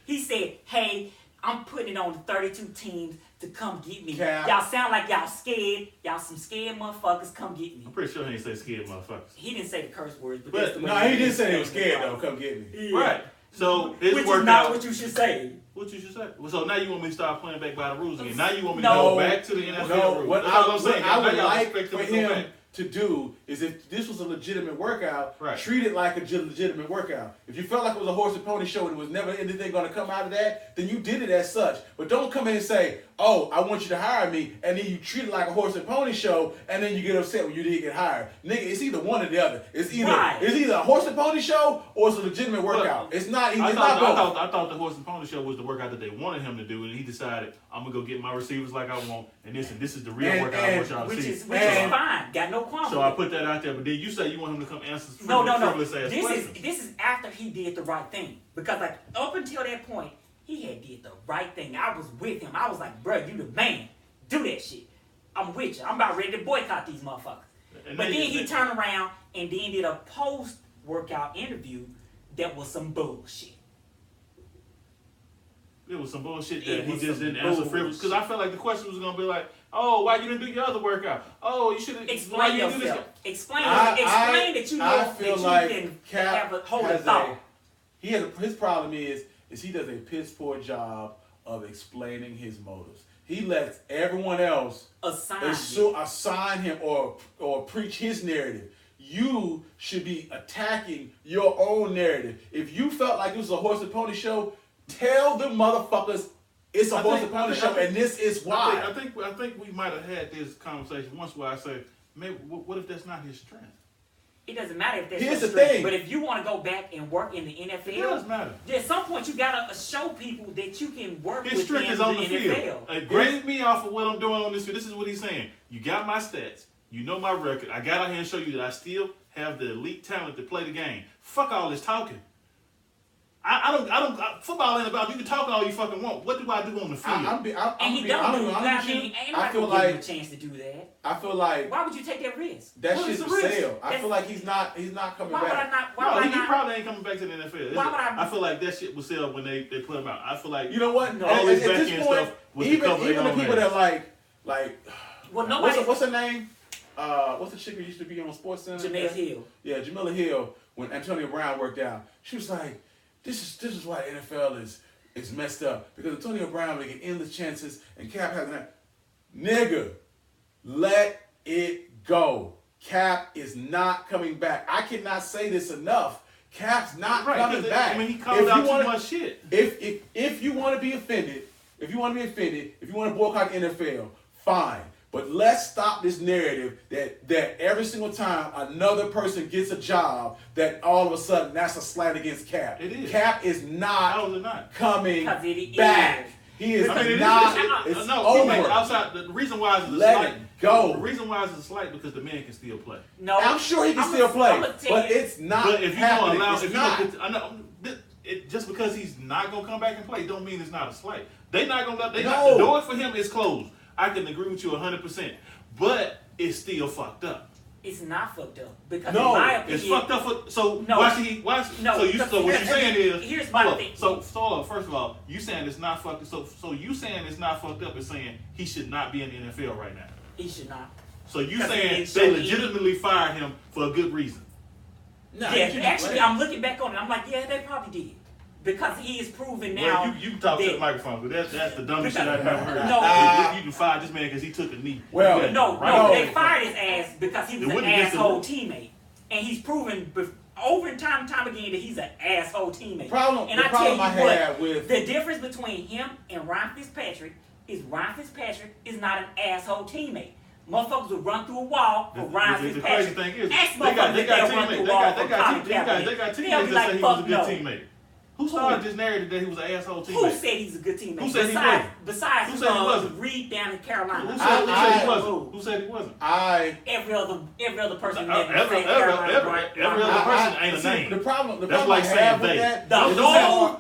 [SPEAKER 2] He said, "Hey, I'm putting it on the 32 teams to come get me.
[SPEAKER 1] Cap.
[SPEAKER 2] Y'all sound like y'all scared. Y'all some scared motherfuckers. Come get me."
[SPEAKER 3] I'm pretty sure he didn't say scared motherfuckers.
[SPEAKER 2] He didn't say the curse words, but
[SPEAKER 3] But-
[SPEAKER 2] that's the way
[SPEAKER 1] no, he did say he was scared
[SPEAKER 2] right.
[SPEAKER 1] though. Come get me.
[SPEAKER 2] Yeah.
[SPEAKER 3] Right. So his
[SPEAKER 2] Which
[SPEAKER 3] workout.
[SPEAKER 2] is not what you should say.
[SPEAKER 3] What you should say? So now you want me to start playing back by the rules again? Now you want me to
[SPEAKER 2] No.
[SPEAKER 3] go back to the NFL
[SPEAKER 1] No,
[SPEAKER 3] rules?
[SPEAKER 1] what
[SPEAKER 3] That's all
[SPEAKER 1] I
[SPEAKER 3] I'm saying.
[SPEAKER 1] would
[SPEAKER 3] Now y'all
[SPEAKER 1] like
[SPEAKER 3] expect
[SPEAKER 1] for
[SPEAKER 3] to go back.
[SPEAKER 1] him to do is if this was a legitimate workout,
[SPEAKER 3] Right.
[SPEAKER 1] treat it like a legitimate workout. If you felt like it was a horse and pony show and there was never anything going to come out of that, then you did it as such. But don't come in and say, "Oh, I want you to hire me," and then you treat it like a horse and pony show, and then you get upset when you didn't get hired. Nigga, it's either one or the other. It's either
[SPEAKER 2] Right.
[SPEAKER 1] a horse and pony show or it's a legitimate workout. It's not. It's
[SPEAKER 3] I
[SPEAKER 1] not both.
[SPEAKER 3] thought the horse and pony show was the workout that they wanted him to do, and he decided I'm gonna go get my receivers like I want, and this is the real workout I want y'all to
[SPEAKER 2] Which
[SPEAKER 3] see.
[SPEAKER 2] is fine. Got no qualms.
[SPEAKER 3] So I put that out there, but then you say you want him to come answer
[SPEAKER 2] No.
[SPEAKER 3] frivolous ass questions.
[SPEAKER 2] This is after he did the right thing. Because like up until that point, he had did the right thing. I was with him. I was like, bro, you the man. Do that shit. I'm with you. I'm about ready to boycott these motherfuckers.
[SPEAKER 3] And
[SPEAKER 2] But then he turned around and then did a post-workout interview that was some bullshit.
[SPEAKER 3] It was some bullshit
[SPEAKER 2] It
[SPEAKER 3] that he
[SPEAKER 2] was
[SPEAKER 3] just
[SPEAKER 2] some
[SPEAKER 3] didn't answer frivolous. Because I felt like the question was gonna be like, "Oh, why you didn't do your other workout? Oh, you should have
[SPEAKER 2] Explain yourself. Explain
[SPEAKER 1] I
[SPEAKER 2] that you know
[SPEAKER 1] feel
[SPEAKER 2] that you
[SPEAKER 1] like
[SPEAKER 2] can
[SPEAKER 1] Cap
[SPEAKER 2] have a hold
[SPEAKER 1] has
[SPEAKER 2] of thought.
[SPEAKER 1] his problem is he does a piss poor job of explaining his motives. He lets everyone else assign him or preach his narrative. You should be attacking your own narrative. If you felt like it was a horse and pony show, tell the motherfuckers it's a horse and pony show, and this is why.
[SPEAKER 3] I think we might have had this conversation once where I said, maybe what if that's not his strength?
[SPEAKER 2] It doesn't matter if that's
[SPEAKER 1] Here's
[SPEAKER 2] your
[SPEAKER 1] the
[SPEAKER 2] strength,
[SPEAKER 1] thing.
[SPEAKER 2] but if you want to go back and work in the NFL,
[SPEAKER 3] It does matter.
[SPEAKER 2] at some point you gotta show people that you can work
[SPEAKER 3] His strength
[SPEAKER 2] within
[SPEAKER 3] is on
[SPEAKER 2] the
[SPEAKER 3] the
[SPEAKER 2] NFL.
[SPEAKER 3] field. Grade me off of what I'm doing on this field. This is what he's saying. You got my stats. You know my record. I got out here and show you that I still have the elite talent to play the game. Fuck all this talking. Football ain't about, you can talk all you fucking want. What do I do on the field?
[SPEAKER 2] And he don't do that. I mean, ain't nobody gonna give him a chance to do that.
[SPEAKER 1] I feel like
[SPEAKER 2] Why would you take that risk?
[SPEAKER 1] that
[SPEAKER 3] What
[SPEAKER 1] shit's
[SPEAKER 3] is
[SPEAKER 1] for
[SPEAKER 3] the risk?
[SPEAKER 1] sale. I feel like he's not coming
[SPEAKER 2] Why would I
[SPEAKER 1] back.
[SPEAKER 2] not? Why
[SPEAKER 3] No,
[SPEAKER 2] would I
[SPEAKER 3] he
[SPEAKER 2] not?
[SPEAKER 3] probably ain't coming back to the NFL.
[SPEAKER 2] Why would I-
[SPEAKER 3] feel like that shit was sell when they put him out. I feel like
[SPEAKER 1] You know what?
[SPEAKER 2] No.
[SPEAKER 1] At
[SPEAKER 3] all this
[SPEAKER 1] this
[SPEAKER 3] back-end
[SPEAKER 1] point,
[SPEAKER 3] stuff was to
[SPEAKER 1] even
[SPEAKER 3] cover their
[SPEAKER 1] the
[SPEAKER 3] own
[SPEAKER 1] people
[SPEAKER 3] ass.
[SPEAKER 1] that like
[SPEAKER 2] Well, nobody.
[SPEAKER 1] what's her name? What's the chick who used to be on SportsCenter?
[SPEAKER 2] Jamel Hill.
[SPEAKER 1] Yeah, Jamila Hill. When Antonio Brown worked out, she was like, "This is why the NFL is messed up because Antonio Brown will get endless chances and Cap has that." Nigga, let it go. Cap is not coming back. I cannot say this enough. Cap's not
[SPEAKER 3] Right,
[SPEAKER 1] coming back.
[SPEAKER 3] I mean, he called out too much shit.
[SPEAKER 1] If you want to be offended, if you want to boycott the NFL, fine. But let's stop this narrative that every single time another person gets a job, that all of a sudden that's a slight against Cap.
[SPEAKER 3] It is.
[SPEAKER 1] Cap is
[SPEAKER 3] How is it not?
[SPEAKER 1] coming
[SPEAKER 2] it
[SPEAKER 1] back.
[SPEAKER 2] is.
[SPEAKER 1] He is
[SPEAKER 3] I mean,
[SPEAKER 1] not. It's over.
[SPEAKER 3] Outside, the reason why it's a
[SPEAKER 1] Let
[SPEAKER 3] slight.
[SPEAKER 1] it go.
[SPEAKER 3] The reason why it's a slight because the man can still play.
[SPEAKER 2] No,
[SPEAKER 1] I'm sure he can still play, but it's not
[SPEAKER 3] But if you
[SPEAKER 1] happening.
[SPEAKER 3] don't allow,
[SPEAKER 1] It's
[SPEAKER 3] if you
[SPEAKER 1] not.
[SPEAKER 3] don't, I know, just because he's not gonna come back and play, don't mean it's not a slight. They not gonna let. The door for him is closed. I can agree with you 100%, but it's still fucked up.
[SPEAKER 2] It's not fucked up because
[SPEAKER 1] No,
[SPEAKER 2] in my opinion,
[SPEAKER 3] It's fucked up. So
[SPEAKER 2] No.
[SPEAKER 3] why should he? Why?
[SPEAKER 2] No,
[SPEAKER 3] So what you're saying is
[SPEAKER 2] here's my
[SPEAKER 3] hold up.
[SPEAKER 2] thing.
[SPEAKER 3] So first of all, you saying it's not fucked. So you saying it's not fucked up is saying he should not be in the NFL right now.
[SPEAKER 2] he should not.
[SPEAKER 3] So you
[SPEAKER 2] 'Cause he
[SPEAKER 3] saying
[SPEAKER 2] didn't show
[SPEAKER 3] they
[SPEAKER 2] any-
[SPEAKER 3] legitimately fired him for a good reason?
[SPEAKER 1] No,
[SPEAKER 2] Yeah,
[SPEAKER 1] you can't
[SPEAKER 2] actually,
[SPEAKER 1] play.
[SPEAKER 2] I'm looking back on it. I'm like, yeah, they probably did because he is proven now.
[SPEAKER 3] Well, you can talk to
[SPEAKER 2] that-
[SPEAKER 3] the microphone, but that's the dumbest shit
[SPEAKER 2] Because-
[SPEAKER 3] I've ever heard.
[SPEAKER 2] No.
[SPEAKER 3] You can fire this man because he took a knee.
[SPEAKER 1] Well,
[SPEAKER 3] Yeah,
[SPEAKER 2] No,
[SPEAKER 3] right.
[SPEAKER 2] no,
[SPEAKER 1] No.
[SPEAKER 2] they fired his ass because he was
[SPEAKER 3] It
[SPEAKER 2] an
[SPEAKER 3] wouldn't against the
[SPEAKER 2] asshole
[SPEAKER 3] rule.
[SPEAKER 2] teammate, and he's proven over and time again that he's an asshole teammate.
[SPEAKER 1] Problem-
[SPEAKER 2] and
[SPEAKER 1] the
[SPEAKER 2] I
[SPEAKER 1] problem
[SPEAKER 2] tell
[SPEAKER 1] I
[SPEAKER 2] you
[SPEAKER 1] had
[SPEAKER 2] what,
[SPEAKER 1] with-
[SPEAKER 2] the difference between him and Ryan Fitzpatrick is not an asshole teammate. Motherfuckers will run through a wall for Ryan
[SPEAKER 3] The
[SPEAKER 2] Fitzpatrick.
[SPEAKER 3] crazy thing is,
[SPEAKER 2] Ask
[SPEAKER 3] they got
[SPEAKER 2] motherfuckers if they'll run
[SPEAKER 3] teammates.
[SPEAKER 2] through a wall for Colin
[SPEAKER 3] They got
[SPEAKER 2] Kaepernick.
[SPEAKER 3] teammates
[SPEAKER 2] They'll
[SPEAKER 3] that
[SPEAKER 2] be
[SPEAKER 3] say
[SPEAKER 2] like,
[SPEAKER 3] he was a
[SPEAKER 2] fuck
[SPEAKER 3] good
[SPEAKER 2] no.
[SPEAKER 3] teammate. Who started this narrative that he was an asshole
[SPEAKER 2] Who
[SPEAKER 3] teammate?
[SPEAKER 2] said he's a good teammate?
[SPEAKER 3] Who said he
[SPEAKER 2] besides,
[SPEAKER 3] wasn't?
[SPEAKER 2] Besides,
[SPEAKER 3] Who said he wasn't?
[SPEAKER 2] Reed down in Carolina.
[SPEAKER 3] Who said he
[SPEAKER 1] I-
[SPEAKER 3] wasn't? Who said he wasn't?
[SPEAKER 2] Every other person
[SPEAKER 3] Every
[SPEAKER 2] that say Carolina.
[SPEAKER 3] other person ain't a
[SPEAKER 1] see,
[SPEAKER 3] name.
[SPEAKER 1] The problem
[SPEAKER 3] That's
[SPEAKER 1] I
[SPEAKER 3] like
[SPEAKER 1] have
[SPEAKER 3] saying
[SPEAKER 1] with
[SPEAKER 3] they.
[SPEAKER 1] that,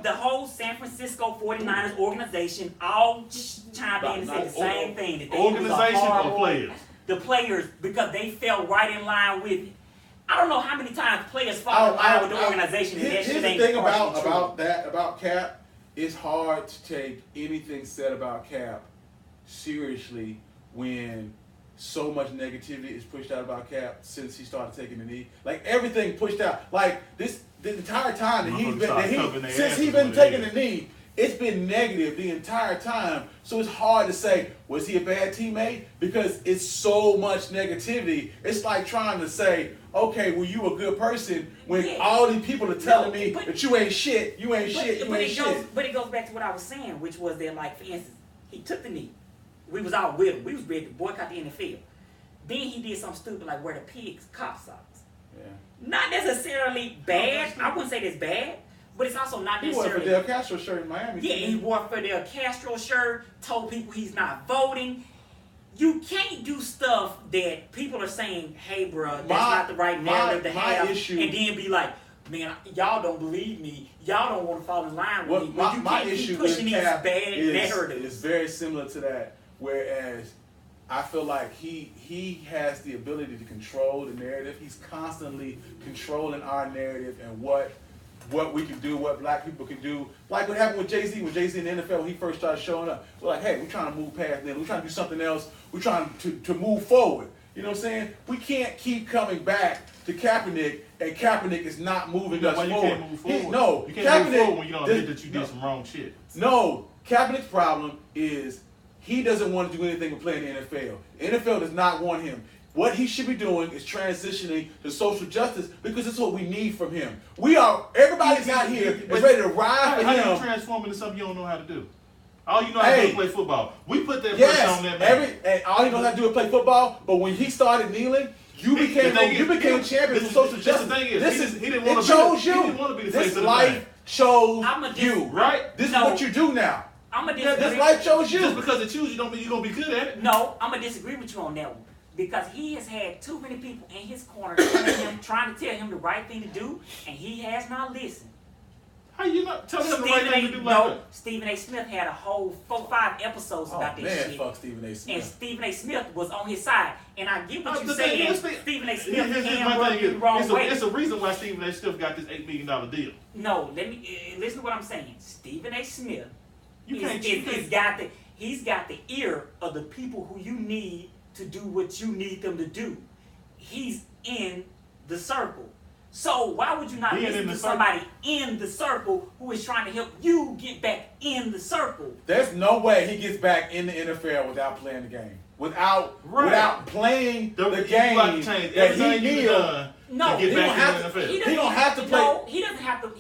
[SPEAKER 2] The whole San Francisco 49ers organization all chimed in and said the same thing. That they was a
[SPEAKER 3] Organization or
[SPEAKER 2] horrible-
[SPEAKER 3] players?
[SPEAKER 2] The players, because they fell right in line with it. I don't know how many times players fall in line with the organization and that
[SPEAKER 1] Here's
[SPEAKER 2] shit
[SPEAKER 1] the
[SPEAKER 2] ain't
[SPEAKER 1] thing
[SPEAKER 2] partially true.
[SPEAKER 1] about Cap. It's hard to take anything said about Cap seriously when so much negativity is pushed out about Cap since he started taking the knee. Like everything pushed out. Like the entire time that since he's been taking the knee, it's been negative the entire time. So it's hard to say, was he a bad teammate? Because it's so much negativity. It's like trying to say, okay, were you a good person when all these people are telling me that you ain't shit, you ain't shit.
[SPEAKER 2] But it goes back to what I was saying, which was that, like, for instance, he took the knee. We was all with him. We was ready to boycott the NFL. Then he did something stupid like wear the pigs cop socks.
[SPEAKER 1] Yeah.
[SPEAKER 2] Not necessarily bad. I wouldn't say that's bad, but it's also not
[SPEAKER 1] He wore a
[SPEAKER 2] necessarily.
[SPEAKER 1] Fidel Castro shirt in Miami.
[SPEAKER 2] Yeah, he wore a Fidel Castro shirt, told people he's not voting. You can't do stuff that people are saying, hey, bro, that's not the right narrative to have, and then be like, man, y'all don't believe me. Y'all don't want to fall in line with me. But you
[SPEAKER 1] My
[SPEAKER 2] can't
[SPEAKER 1] issue
[SPEAKER 2] keep
[SPEAKER 1] with
[SPEAKER 2] pushing these
[SPEAKER 1] Cap
[SPEAKER 2] bad narratives.
[SPEAKER 1] is very similar to that, whereas I feel like he has the ability to control the narrative. He's constantly controlling our narrative and what we can do, what black people can do. Like what happened with Jay-Z, when Jay-Z in the NFL, when he first started showing up. We're like, hey, we're trying to move past them. We're trying to do something else. We're trying to move forward. You know what I'm saying? We can't keep coming back to Kaepernick, and Kaepernick is not moving us
[SPEAKER 3] Why you
[SPEAKER 1] forward.
[SPEAKER 3] can't move forward?
[SPEAKER 1] No,
[SPEAKER 3] You can't move
[SPEAKER 1] Kaepernick-
[SPEAKER 3] forward when you don't admit that you did some wrong shit.
[SPEAKER 1] No, Kaepernick's problem is he doesn't want to do anything but play in the NFL. The NFL does not want him. What he should be doing is transitioning to social justice because it's what we need from him. Everybody's out here is ready to ride for
[SPEAKER 3] How do you
[SPEAKER 1] him.
[SPEAKER 3] transform into something you don't know how to do? All you know how to do is play football. We put that pressure
[SPEAKER 1] Yes,
[SPEAKER 3] on that man.
[SPEAKER 1] and all he knows how to do is play football. But when he started kneeling, you became champion for social justice.
[SPEAKER 3] The thing is, he didn't
[SPEAKER 1] it
[SPEAKER 3] want to
[SPEAKER 1] chose
[SPEAKER 3] be.
[SPEAKER 1] you.
[SPEAKER 3] He didn't want to be the face
[SPEAKER 1] This
[SPEAKER 3] of the
[SPEAKER 1] life
[SPEAKER 3] thing.
[SPEAKER 1] chose
[SPEAKER 2] I'ma
[SPEAKER 1] you,
[SPEAKER 3] right?
[SPEAKER 1] This is
[SPEAKER 2] No.
[SPEAKER 1] what you do now.
[SPEAKER 2] I'm going to
[SPEAKER 1] This
[SPEAKER 2] disagree.
[SPEAKER 1] life chose you.
[SPEAKER 3] Just because it chooses you don't mean you're gonna be good at it.
[SPEAKER 2] No, I'm going to disagree with you on that one. Because he has had too many people in his corner trying to tell him the right thing to do, and he has not listened.
[SPEAKER 3] How you not telling him the right thing to do like that?
[SPEAKER 2] Stephen A. Smith had a whole 4-5 episodes
[SPEAKER 1] Oh
[SPEAKER 2] about this
[SPEAKER 1] man,
[SPEAKER 2] shit.
[SPEAKER 1] fuck Stephen A.
[SPEAKER 2] And
[SPEAKER 1] Smith.
[SPEAKER 2] Stephen A. Smith was on his side. And I get what
[SPEAKER 3] The
[SPEAKER 2] you're
[SPEAKER 3] thing
[SPEAKER 2] saying.
[SPEAKER 3] is,
[SPEAKER 2] Stephen A. Smith
[SPEAKER 3] here's
[SPEAKER 2] can
[SPEAKER 3] my
[SPEAKER 2] rub
[SPEAKER 3] thing
[SPEAKER 2] you the wrong way.
[SPEAKER 3] it's a reason why Stephen A. Smith got this $8 million deal.
[SPEAKER 2] No, let me listen to what I'm saying. Stephen A. Smith
[SPEAKER 3] He's
[SPEAKER 2] he's got the ear of the people who you need to do what you need them to do. He's in the circle. So why would you not
[SPEAKER 3] Being
[SPEAKER 2] listen
[SPEAKER 3] in
[SPEAKER 2] to
[SPEAKER 3] the
[SPEAKER 2] somebody in the circle who is trying to help you get back in the circle?
[SPEAKER 1] There's no way he gets back in the NFL without playing the game. Without playing the game
[SPEAKER 3] You got to change
[SPEAKER 1] that he
[SPEAKER 3] everything you've
[SPEAKER 1] knew.
[SPEAKER 3] done
[SPEAKER 2] No,
[SPEAKER 3] to get
[SPEAKER 1] he
[SPEAKER 3] back
[SPEAKER 1] don't have
[SPEAKER 3] in the NFL.
[SPEAKER 1] He don't have to play.
[SPEAKER 2] No, he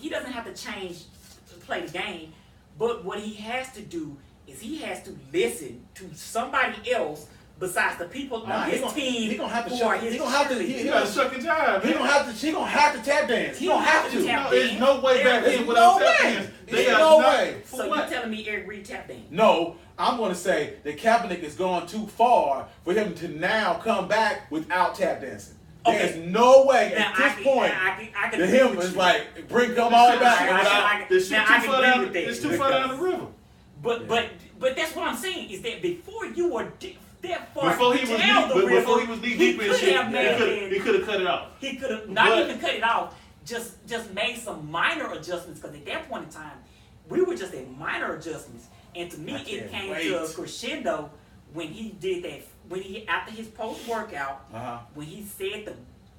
[SPEAKER 2] doesn't have to change to play the game. But what he has to do is he has to listen to somebody else besides the people on his team
[SPEAKER 1] He gonna have to
[SPEAKER 2] who are
[SPEAKER 1] shut.
[SPEAKER 2] his
[SPEAKER 1] He gonna have to.
[SPEAKER 2] cheerleaders.
[SPEAKER 3] He got to shuck his jive.
[SPEAKER 1] He gonna have to. He gonna have to tap dance. He
[SPEAKER 2] He
[SPEAKER 1] gonna
[SPEAKER 2] gonna
[SPEAKER 1] have
[SPEAKER 2] have to
[SPEAKER 1] to.
[SPEAKER 2] tap
[SPEAKER 3] No, there's no way back
[SPEAKER 1] There's
[SPEAKER 3] in without
[SPEAKER 1] no
[SPEAKER 3] tap
[SPEAKER 1] way.
[SPEAKER 3] dance.
[SPEAKER 1] There's
[SPEAKER 3] got
[SPEAKER 1] no
[SPEAKER 3] not-
[SPEAKER 1] way.
[SPEAKER 3] For
[SPEAKER 2] So
[SPEAKER 3] what?
[SPEAKER 2] you're telling me Eric Reed tap dance?
[SPEAKER 1] No, I'm gonna say that Kaepernick is going too far for him to now come back without tap dancing.
[SPEAKER 2] Okay.
[SPEAKER 1] There's no way
[SPEAKER 2] Now,
[SPEAKER 1] at this point
[SPEAKER 2] I can
[SPEAKER 1] that
[SPEAKER 2] agree
[SPEAKER 1] him
[SPEAKER 2] with
[SPEAKER 1] is
[SPEAKER 2] you.
[SPEAKER 1] like come on back.
[SPEAKER 2] I-
[SPEAKER 1] without-
[SPEAKER 3] This shit
[SPEAKER 2] Now,
[SPEAKER 3] too
[SPEAKER 2] I can
[SPEAKER 3] far
[SPEAKER 2] agree
[SPEAKER 3] down.
[SPEAKER 2] with that.
[SPEAKER 3] It's too far down the river.
[SPEAKER 2] But that's what I'm saying is that before you were that far
[SPEAKER 3] Before he was
[SPEAKER 2] down the river,
[SPEAKER 3] before he was knee deep in
[SPEAKER 2] could
[SPEAKER 3] shit,
[SPEAKER 2] have made
[SPEAKER 3] he could have cut it off.
[SPEAKER 2] He could have not
[SPEAKER 3] But-
[SPEAKER 2] even cut it off, just made some minor adjustments because at that point in time, we were just at minor adjustments. And to me,
[SPEAKER 1] I
[SPEAKER 2] it
[SPEAKER 1] can't
[SPEAKER 2] came
[SPEAKER 1] wait.
[SPEAKER 2] to a crescendo when he did that. When he after his post workout,
[SPEAKER 1] Uh-huh.
[SPEAKER 2] when he said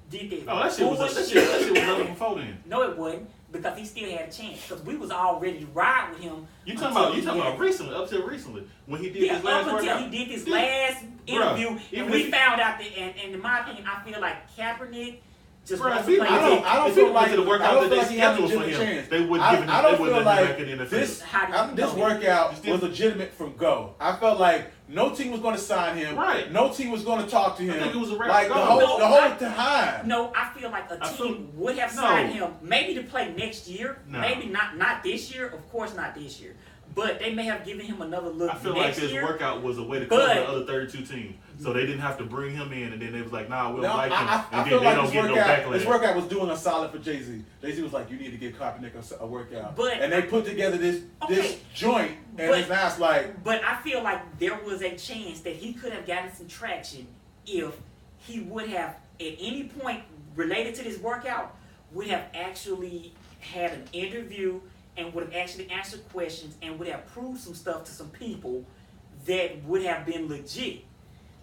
[SPEAKER 2] did that.
[SPEAKER 3] Oh, that shit was nothing before then.
[SPEAKER 2] No, it wasn't because he still had a chance because we was all ready to ride with him.
[SPEAKER 3] You
[SPEAKER 2] until
[SPEAKER 3] talking
[SPEAKER 2] he
[SPEAKER 3] about
[SPEAKER 2] had-
[SPEAKER 3] recently, up till recently, when he did
[SPEAKER 2] Yeah,
[SPEAKER 3] his last
[SPEAKER 2] up until
[SPEAKER 3] workout.
[SPEAKER 2] he did this
[SPEAKER 3] Yeah.
[SPEAKER 2] last interview,
[SPEAKER 3] Bruh, even
[SPEAKER 2] and we
[SPEAKER 3] if-
[SPEAKER 2] found out that, and in my opinion, I feel like Kaepernick just
[SPEAKER 3] Bruh,
[SPEAKER 2] wants
[SPEAKER 3] if
[SPEAKER 2] to
[SPEAKER 3] he-
[SPEAKER 2] play
[SPEAKER 1] I don't.
[SPEAKER 2] Vick.
[SPEAKER 1] I don't
[SPEAKER 3] If
[SPEAKER 1] feel
[SPEAKER 3] he went
[SPEAKER 1] like
[SPEAKER 3] to the workout
[SPEAKER 1] I don't
[SPEAKER 3] that
[SPEAKER 1] feel
[SPEAKER 3] they
[SPEAKER 1] like he has a
[SPEAKER 3] scheduled for
[SPEAKER 1] legitimate
[SPEAKER 3] him,
[SPEAKER 1] chance.
[SPEAKER 3] they wouldn't
[SPEAKER 1] I
[SPEAKER 3] give him-
[SPEAKER 1] don't
[SPEAKER 3] they
[SPEAKER 1] feel
[SPEAKER 3] wouldn't let him
[SPEAKER 1] like
[SPEAKER 3] back in the NFL.
[SPEAKER 1] this.
[SPEAKER 2] How do you
[SPEAKER 1] This
[SPEAKER 2] know?
[SPEAKER 1] workout
[SPEAKER 3] Still-
[SPEAKER 1] was legitimate from go. I felt like no team was going to sign him.
[SPEAKER 3] Right.
[SPEAKER 1] No team was going to talk to him.
[SPEAKER 3] think it was a wrap
[SPEAKER 1] like the
[SPEAKER 3] go.
[SPEAKER 1] whole
[SPEAKER 2] No,
[SPEAKER 1] the whole
[SPEAKER 2] I-
[SPEAKER 1] time.
[SPEAKER 2] No, I feel like a
[SPEAKER 3] I
[SPEAKER 2] team
[SPEAKER 3] feel-
[SPEAKER 2] would have
[SPEAKER 3] no.
[SPEAKER 2] signed him maybe to play next year.
[SPEAKER 3] No.
[SPEAKER 2] Maybe not this year. Of course, not this year. But they may have given him another look
[SPEAKER 3] I feel like
[SPEAKER 2] next
[SPEAKER 3] this
[SPEAKER 2] year.
[SPEAKER 3] workout was a way to cover
[SPEAKER 2] But-
[SPEAKER 3] the other 32 teams, so they didn't have to bring him in, and then they was like, "Nah, we don't
[SPEAKER 1] No,
[SPEAKER 3] like him,"
[SPEAKER 1] I
[SPEAKER 3] and
[SPEAKER 1] feel
[SPEAKER 3] then they
[SPEAKER 1] like
[SPEAKER 3] don't
[SPEAKER 1] this
[SPEAKER 3] get no
[SPEAKER 1] workout, this
[SPEAKER 3] backlash.
[SPEAKER 1] workout was doing a solid for Jay-Z. Jay-Z was like, you need to give Kaepernick a workout.
[SPEAKER 2] But-
[SPEAKER 1] and they put together this
[SPEAKER 2] Okay.
[SPEAKER 1] joint, and
[SPEAKER 2] But-
[SPEAKER 1] it's now it's like,
[SPEAKER 2] But I feel like there was a chance that he could have gotten some traction if he would have, at any point related to this workout, would have actually had an interview and would have actually answered questions and would have proved some stuff to some people that would have been legit.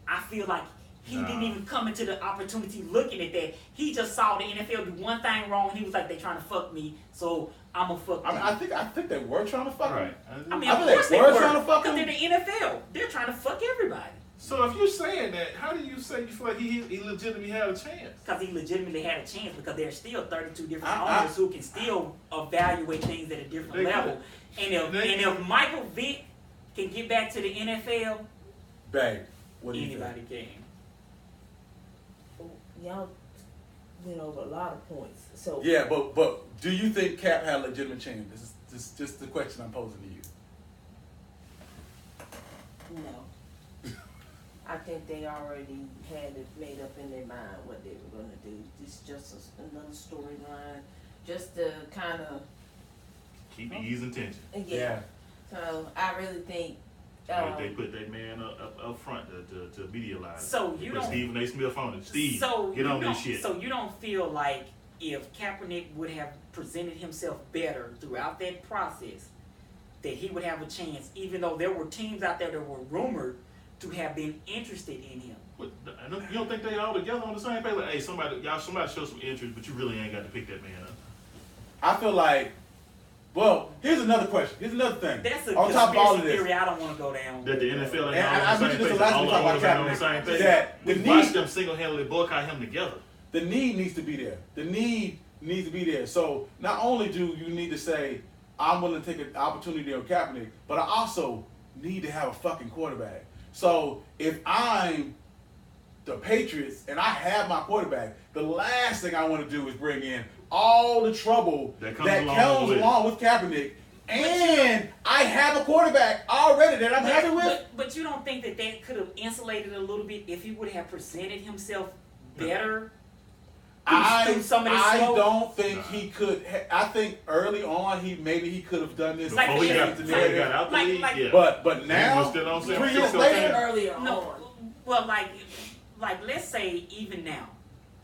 [SPEAKER 2] I feel like he
[SPEAKER 3] Nah.
[SPEAKER 2] didn't even come into the opportunity looking at that. He just saw the NFL do one thing wrong and he was like, they trying to fuck me, so I'm gonna fuck
[SPEAKER 1] I mean,
[SPEAKER 2] them.
[SPEAKER 1] I think they were trying to fuck him.
[SPEAKER 3] Right.
[SPEAKER 2] I mean,
[SPEAKER 1] I
[SPEAKER 2] of
[SPEAKER 1] think they
[SPEAKER 2] course they
[SPEAKER 1] were
[SPEAKER 2] were,
[SPEAKER 1] trying to fuck
[SPEAKER 2] because
[SPEAKER 1] him.
[SPEAKER 2] they're the NFL. They're trying to fuck everybody.
[SPEAKER 3] So if you're saying that, how do you say you feel like he legitimately had a chance?
[SPEAKER 2] Because he legitimately had a chance because there's still 32 different
[SPEAKER 1] I-
[SPEAKER 2] owners who can still evaluate things at a different
[SPEAKER 3] They
[SPEAKER 2] level. And
[SPEAKER 3] They
[SPEAKER 2] if Michael Vick can get back to the NFL,
[SPEAKER 1] Babe, what do you
[SPEAKER 2] anybody
[SPEAKER 1] think?
[SPEAKER 2] can.
[SPEAKER 4] Y'all went over a lot of points. So
[SPEAKER 1] Yeah, but do you think Cap had a legitimate chance? This is just the question I'm posing to you.
[SPEAKER 4] no. I think they already had it made up in their mind what they were gonna do. It's just another storyline, just to kind of
[SPEAKER 3] Keep the ease and tension.
[SPEAKER 4] yeah. So I really think
[SPEAKER 3] They put that man up front to medialize.
[SPEAKER 2] So
[SPEAKER 3] They
[SPEAKER 2] you
[SPEAKER 3] put
[SPEAKER 2] don't-
[SPEAKER 3] Stephen A. Smith on it. Steve,
[SPEAKER 2] So
[SPEAKER 3] get
[SPEAKER 2] you
[SPEAKER 3] on
[SPEAKER 2] don't-
[SPEAKER 3] this shit.
[SPEAKER 2] So you don't feel like if Kaepernick would have presented himself better throughout that process, that he would have a chance, even though there were teams out there that were rumored to have been interested in him.
[SPEAKER 3] But you don't think they all together on the same page? Like, hey, somebody show some interest, but you really ain't got to pick that man up.
[SPEAKER 1] I feel like, well, here's another question. Here's another thing.
[SPEAKER 2] That's a
[SPEAKER 1] on top of all of
[SPEAKER 2] conspiracy
[SPEAKER 1] this,
[SPEAKER 2] theory I don't want to go down.
[SPEAKER 3] That the NFL ain't
[SPEAKER 1] And
[SPEAKER 3] all
[SPEAKER 1] I
[SPEAKER 3] on the same
[SPEAKER 1] mentioned this
[SPEAKER 3] page.
[SPEAKER 1] the last
[SPEAKER 3] All
[SPEAKER 1] time
[SPEAKER 3] the
[SPEAKER 1] we talked
[SPEAKER 3] owners ain't
[SPEAKER 1] about
[SPEAKER 3] on the same
[SPEAKER 1] Kaepernick,
[SPEAKER 3] page.
[SPEAKER 1] that the
[SPEAKER 3] We watched
[SPEAKER 1] need-
[SPEAKER 3] them single-handedly boycott him together.
[SPEAKER 1] the need needs to be there. The need needs to be there. So not only do you need to say, I'm willing to take an opportunity on Kaepernick, but I also need to have a fucking quarterback. So if I'm the Patriots and I have my quarterback, the last thing I want to do is bring in all the trouble
[SPEAKER 3] That
[SPEAKER 1] that
[SPEAKER 3] comes
[SPEAKER 1] comes
[SPEAKER 3] along
[SPEAKER 1] along with Kaepernick, and I have a quarterback already that I'm happy with.
[SPEAKER 2] But you don't think that that could have insulated a little bit if he would have presented himself better? through some of this
[SPEAKER 1] I
[SPEAKER 2] smoke?
[SPEAKER 1] don't think he could. I think early on he could have done this.
[SPEAKER 2] Like-
[SPEAKER 3] Before he got,
[SPEAKER 2] like-
[SPEAKER 3] before he got out the
[SPEAKER 2] like-
[SPEAKER 3] league,
[SPEAKER 2] like-
[SPEAKER 3] yeah.
[SPEAKER 1] But now,
[SPEAKER 3] was still on
[SPEAKER 1] 3
[SPEAKER 3] sale.
[SPEAKER 1] years
[SPEAKER 3] Still
[SPEAKER 1] later,
[SPEAKER 3] on
[SPEAKER 4] earlier
[SPEAKER 2] No,
[SPEAKER 4] on.
[SPEAKER 2] well, like let's say even now,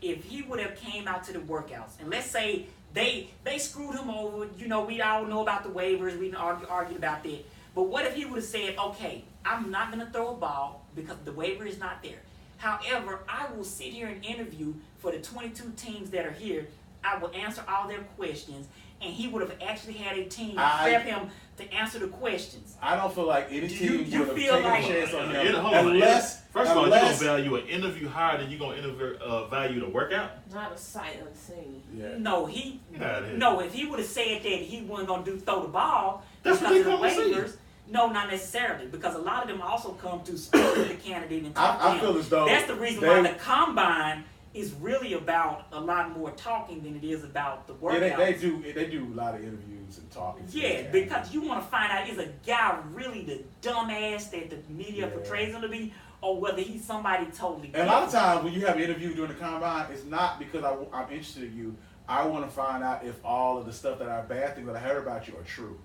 [SPEAKER 2] if he would have came out to the workouts, and let's say they screwed him over, you know, we all know about the waivers, we argued about that. But what if he would have said, okay, I'm not gonna throw a ball because the waiver is not there. However, I will sit here and interview for the 22 teams that are here. I would answer all their questions, and he would have actually had a team
[SPEAKER 1] I-
[SPEAKER 2] prep him to answer the questions.
[SPEAKER 1] I don't feel like any
[SPEAKER 2] Do
[SPEAKER 1] team
[SPEAKER 2] you
[SPEAKER 1] would have
[SPEAKER 2] feel
[SPEAKER 1] taken
[SPEAKER 2] like-
[SPEAKER 1] a chance on him
[SPEAKER 3] Hold on.
[SPEAKER 1] unless.
[SPEAKER 3] First of all, you're gonna
[SPEAKER 1] unless,
[SPEAKER 3] value an interview higher than you're gonna value the workout.
[SPEAKER 4] Not a sight unseen.
[SPEAKER 1] yeah.
[SPEAKER 2] No, he
[SPEAKER 3] Get out of here.
[SPEAKER 2] no. If he would have said that he wasn't gonna throw the ball
[SPEAKER 3] That's
[SPEAKER 2] because
[SPEAKER 3] what
[SPEAKER 2] of the
[SPEAKER 3] they come to
[SPEAKER 2] waivers, no, not necessarily, because a lot of them also come to speak with the candidate and talk to
[SPEAKER 1] I
[SPEAKER 2] him.
[SPEAKER 1] feel as though
[SPEAKER 2] That's the reason why the combine is really about a lot more talking than it is about the
[SPEAKER 1] Yeah,
[SPEAKER 2] workout.
[SPEAKER 1] they do a lot of interviews and talking. to
[SPEAKER 2] Yeah,
[SPEAKER 1] the
[SPEAKER 2] because you want to find out is a guy really the dumbass that the media
[SPEAKER 1] Yeah.
[SPEAKER 2] portrays him to be, or whether he's somebody totally
[SPEAKER 1] And a lot of
[SPEAKER 2] different.
[SPEAKER 1] times when you have an interview during the combine, it's not because I'm interested in you. I want to find out if all of the stuff that are bad things that I heard about you are true.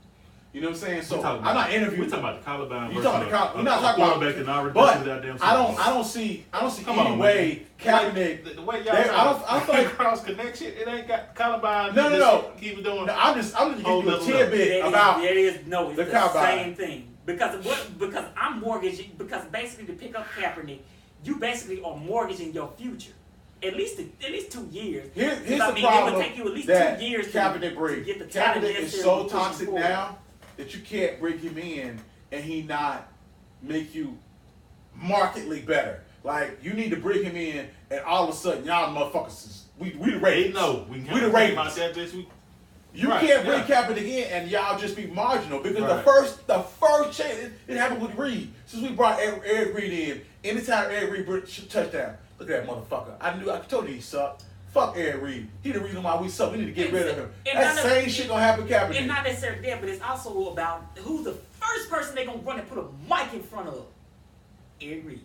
[SPEAKER 1] You know what I'm saying? So I'm not interviewing.
[SPEAKER 3] We're talking about the Columbine
[SPEAKER 1] You
[SPEAKER 3] versus
[SPEAKER 1] talking about
[SPEAKER 3] a
[SPEAKER 1] we're not talking about.
[SPEAKER 3] quarterback that already
[SPEAKER 1] But
[SPEAKER 3] busted that damn
[SPEAKER 1] I don't see
[SPEAKER 3] Come
[SPEAKER 1] any
[SPEAKER 3] on,
[SPEAKER 1] way
[SPEAKER 3] man.
[SPEAKER 1] Kaepernick.
[SPEAKER 3] The way y'all
[SPEAKER 1] They- I don't feel like-
[SPEAKER 3] cross connection, it ain't got Columbine.
[SPEAKER 1] No.
[SPEAKER 3] Just keep doing.
[SPEAKER 1] No, I'm just giving you a
[SPEAKER 3] level up.
[SPEAKER 1] tidbit
[SPEAKER 2] That
[SPEAKER 1] about.
[SPEAKER 2] it's
[SPEAKER 1] the
[SPEAKER 2] the
[SPEAKER 1] combine.
[SPEAKER 2] same thing. Because I'm mortgaging, because basically to pick up Kaepernick, you basically are mortgaging your future. At least 2 years.
[SPEAKER 1] Here's
[SPEAKER 2] I
[SPEAKER 1] the
[SPEAKER 2] mean, it would
[SPEAKER 1] problem
[SPEAKER 2] take you at least
[SPEAKER 1] that
[SPEAKER 2] 2 years
[SPEAKER 1] Kaepernick
[SPEAKER 2] to
[SPEAKER 1] brings.
[SPEAKER 2] get the talent
[SPEAKER 1] Kaepernick is
[SPEAKER 2] necessary
[SPEAKER 1] so
[SPEAKER 2] to push
[SPEAKER 1] toxic
[SPEAKER 2] him forward.
[SPEAKER 1] now that you can't bring him in and he not make you markedly better. Like you need to bring him in and all of a sudden y'all motherfuckers is we the Ravens.
[SPEAKER 3] No,
[SPEAKER 1] we the Ravens.
[SPEAKER 3] That this week.
[SPEAKER 1] You
[SPEAKER 3] Right,
[SPEAKER 1] can't bring
[SPEAKER 3] yeah.
[SPEAKER 1] Kaepernick in and y'all just be marginal because
[SPEAKER 3] Right.
[SPEAKER 1] the first chance it happened with Reed. Since we brought Eric Reed in, anytime Eric Reed touchdown, look at that motherfucker. I told you he sucked. Fuck Eric Reed. He the reason why we suck. We need to get rid of him.
[SPEAKER 2] And
[SPEAKER 1] That
[SPEAKER 2] none of-
[SPEAKER 1] same shit gonna happen with Kaepernick.
[SPEAKER 2] And not necessarily that, but it's also about who's the first person they're gonna run and put a mic in front of. Eric Reed.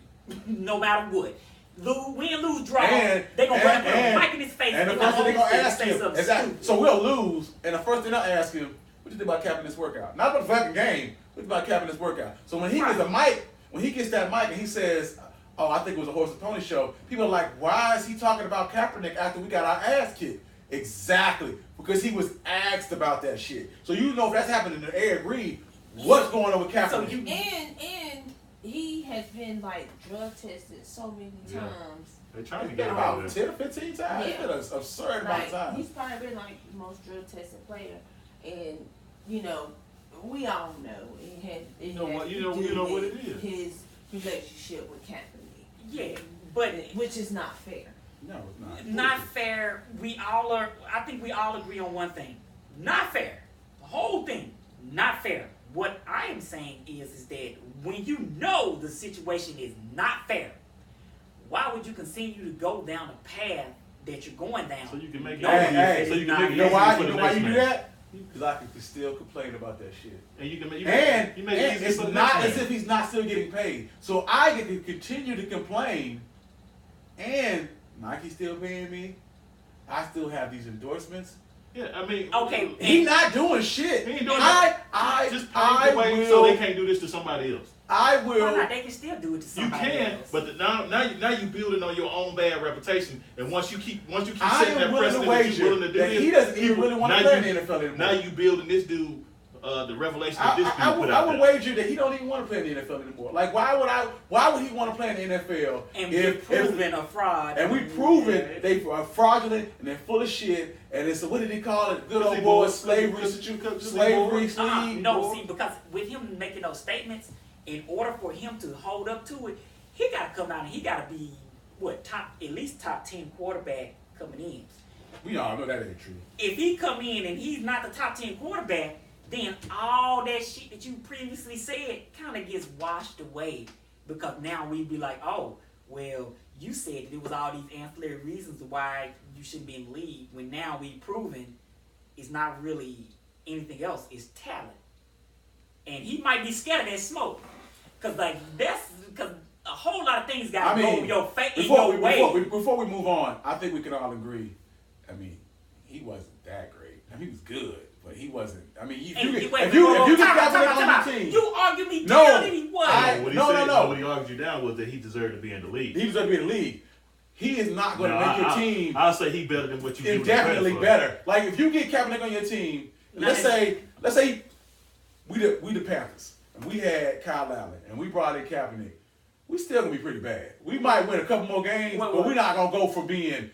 [SPEAKER 2] No matter what. Win, lose, draw. They're gonna run and put a mic in his face.
[SPEAKER 1] And the
[SPEAKER 2] they
[SPEAKER 1] first thing they're gonna
[SPEAKER 2] say
[SPEAKER 1] ask him,
[SPEAKER 2] something
[SPEAKER 1] exactly.
[SPEAKER 2] stupid.
[SPEAKER 1] So we'll lose, and the first thing they'll ask him, what you think about Kaepernick's workout? Not about the fucking game, but about Kaepernick's workout. So when he gets a mic, when he gets that mic and he says, oh, I think it was a horse and pony show, people are like, why is he talking about Kaepernick after we got our ass kicked? Exactly, because he was asked about that shit. So you know if that's happening to Eric Reed, what's going on with Kaepernick?
[SPEAKER 2] So you
[SPEAKER 4] And he has been like drug tested so many
[SPEAKER 3] Yeah.
[SPEAKER 4] times.
[SPEAKER 3] They trying to
[SPEAKER 1] It's
[SPEAKER 3] get
[SPEAKER 1] been
[SPEAKER 3] him out
[SPEAKER 1] about
[SPEAKER 3] of
[SPEAKER 1] 10
[SPEAKER 3] there.
[SPEAKER 1] or 15 times. It's
[SPEAKER 4] Yeah.
[SPEAKER 1] been an absurd amount
[SPEAKER 4] Like
[SPEAKER 1] of times.
[SPEAKER 4] he's probably been like the most drug tested player, and we all know it
[SPEAKER 3] know
[SPEAKER 4] has
[SPEAKER 3] what-
[SPEAKER 4] to
[SPEAKER 3] you know
[SPEAKER 4] do
[SPEAKER 3] what
[SPEAKER 4] with
[SPEAKER 3] it is.
[SPEAKER 4] his relationship with Kaepernick.
[SPEAKER 2] yeah, but
[SPEAKER 4] Which is not fair.
[SPEAKER 1] No, it's not.
[SPEAKER 2] not fair. I think we all agree on one thing. Not fair. The whole thing, not fair. What I am saying is that when you know the situation is not fair, why would you continue to go down the path that you're going down?
[SPEAKER 3] So you can make it.
[SPEAKER 1] Hey,
[SPEAKER 3] so you
[SPEAKER 2] not-
[SPEAKER 3] can make it
[SPEAKER 1] You know
[SPEAKER 3] easy
[SPEAKER 1] why?
[SPEAKER 3] for
[SPEAKER 1] You
[SPEAKER 3] the
[SPEAKER 1] know why
[SPEAKER 3] next
[SPEAKER 1] you do
[SPEAKER 3] man.
[SPEAKER 1] that? Because I can still complain about that shit.
[SPEAKER 3] And you can make
[SPEAKER 1] And
[SPEAKER 3] you make it easy
[SPEAKER 1] it's
[SPEAKER 3] for the
[SPEAKER 1] not
[SPEAKER 3] next
[SPEAKER 1] as
[SPEAKER 3] man.
[SPEAKER 1] if he's not still getting paid. So I get to continue to complain, and Nike's still paying me. I still have these endorsements.
[SPEAKER 3] Yeah, I mean,
[SPEAKER 2] Okay.
[SPEAKER 1] He's not doing shit.
[SPEAKER 3] He ain't doing
[SPEAKER 1] I
[SPEAKER 3] just
[SPEAKER 1] I
[SPEAKER 3] pave the way
[SPEAKER 1] will.
[SPEAKER 3] so they can't do this to somebody else.
[SPEAKER 1] I
[SPEAKER 2] Why
[SPEAKER 1] will.
[SPEAKER 2] not? They can still do it to
[SPEAKER 3] You
[SPEAKER 2] somebody
[SPEAKER 3] can,
[SPEAKER 2] else.
[SPEAKER 3] but now you building on your own bad reputation, and once you keep
[SPEAKER 1] I
[SPEAKER 3] setting
[SPEAKER 1] am
[SPEAKER 3] that
[SPEAKER 1] willing to
[SPEAKER 3] precedent that you're
[SPEAKER 1] wager
[SPEAKER 3] willing to do
[SPEAKER 1] that
[SPEAKER 3] this,
[SPEAKER 1] he doesn't even really want to
[SPEAKER 3] now
[SPEAKER 1] play
[SPEAKER 3] you-
[SPEAKER 1] in the NFL anymore.
[SPEAKER 3] Now you building this dude, the revelation that this dude
[SPEAKER 1] I
[SPEAKER 3] put
[SPEAKER 1] would
[SPEAKER 3] out there.
[SPEAKER 1] wager that he don't even want to play in the NFL anymore. Like, why would he want to play in the NFL
[SPEAKER 2] and we've proven a fraud.
[SPEAKER 1] and we proven they are fraudulent and they're full of shit and it's what did he call it? Good old
[SPEAKER 3] Pussy
[SPEAKER 1] boy
[SPEAKER 3] boys,
[SPEAKER 1] slavery,
[SPEAKER 3] pussy
[SPEAKER 1] slavery,
[SPEAKER 3] boys.
[SPEAKER 2] No, see, because with him making those statements, in order for him to hold up to it, he got to come out and he got to be at least top 10 quarterback coming in.
[SPEAKER 1] We all know that ain't true.
[SPEAKER 2] If he come in and he's not the top 10 quarterback, then all that shit that you previously said kind of gets washed away, because now we'd be like, oh, well, you said that it was all these ancillary reasons why you shouldn't be in the league, when now we've proven it's not really anything else, it's talent. And he might be scared of that smoke, because a whole lot of things got to go your way.
[SPEAKER 1] Before we move on, I think we can all agree. I mean, he wasn't that great. I mean, he was good, but he wasn't. I mean, if you get Kaepernick on your team,
[SPEAKER 2] You argue me
[SPEAKER 1] No,
[SPEAKER 2] down and he was.
[SPEAKER 3] What he
[SPEAKER 1] No,
[SPEAKER 3] said,
[SPEAKER 1] no, no.
[SPEAKER 3] What he argued you down was that he deserved to be in the league.
[SPEAKER 1] he deserves to be in the league. He is not going to
[SPEAKER 3] Now,
[SPEAKER 1] make your team
[SPEAKER 3] I'll say he better than what you give him
[SPEAKER 1] indefinitely
[SPEAKER 3] credit for.
[SPEAKER 1] better. Like if you get Kaepernick on your team, let's say we the Panthers and we had Kyle Allen and we brought in Kaepernick, we still gonna be pretty bad. We might win a couple more games, but we're not gonna go from being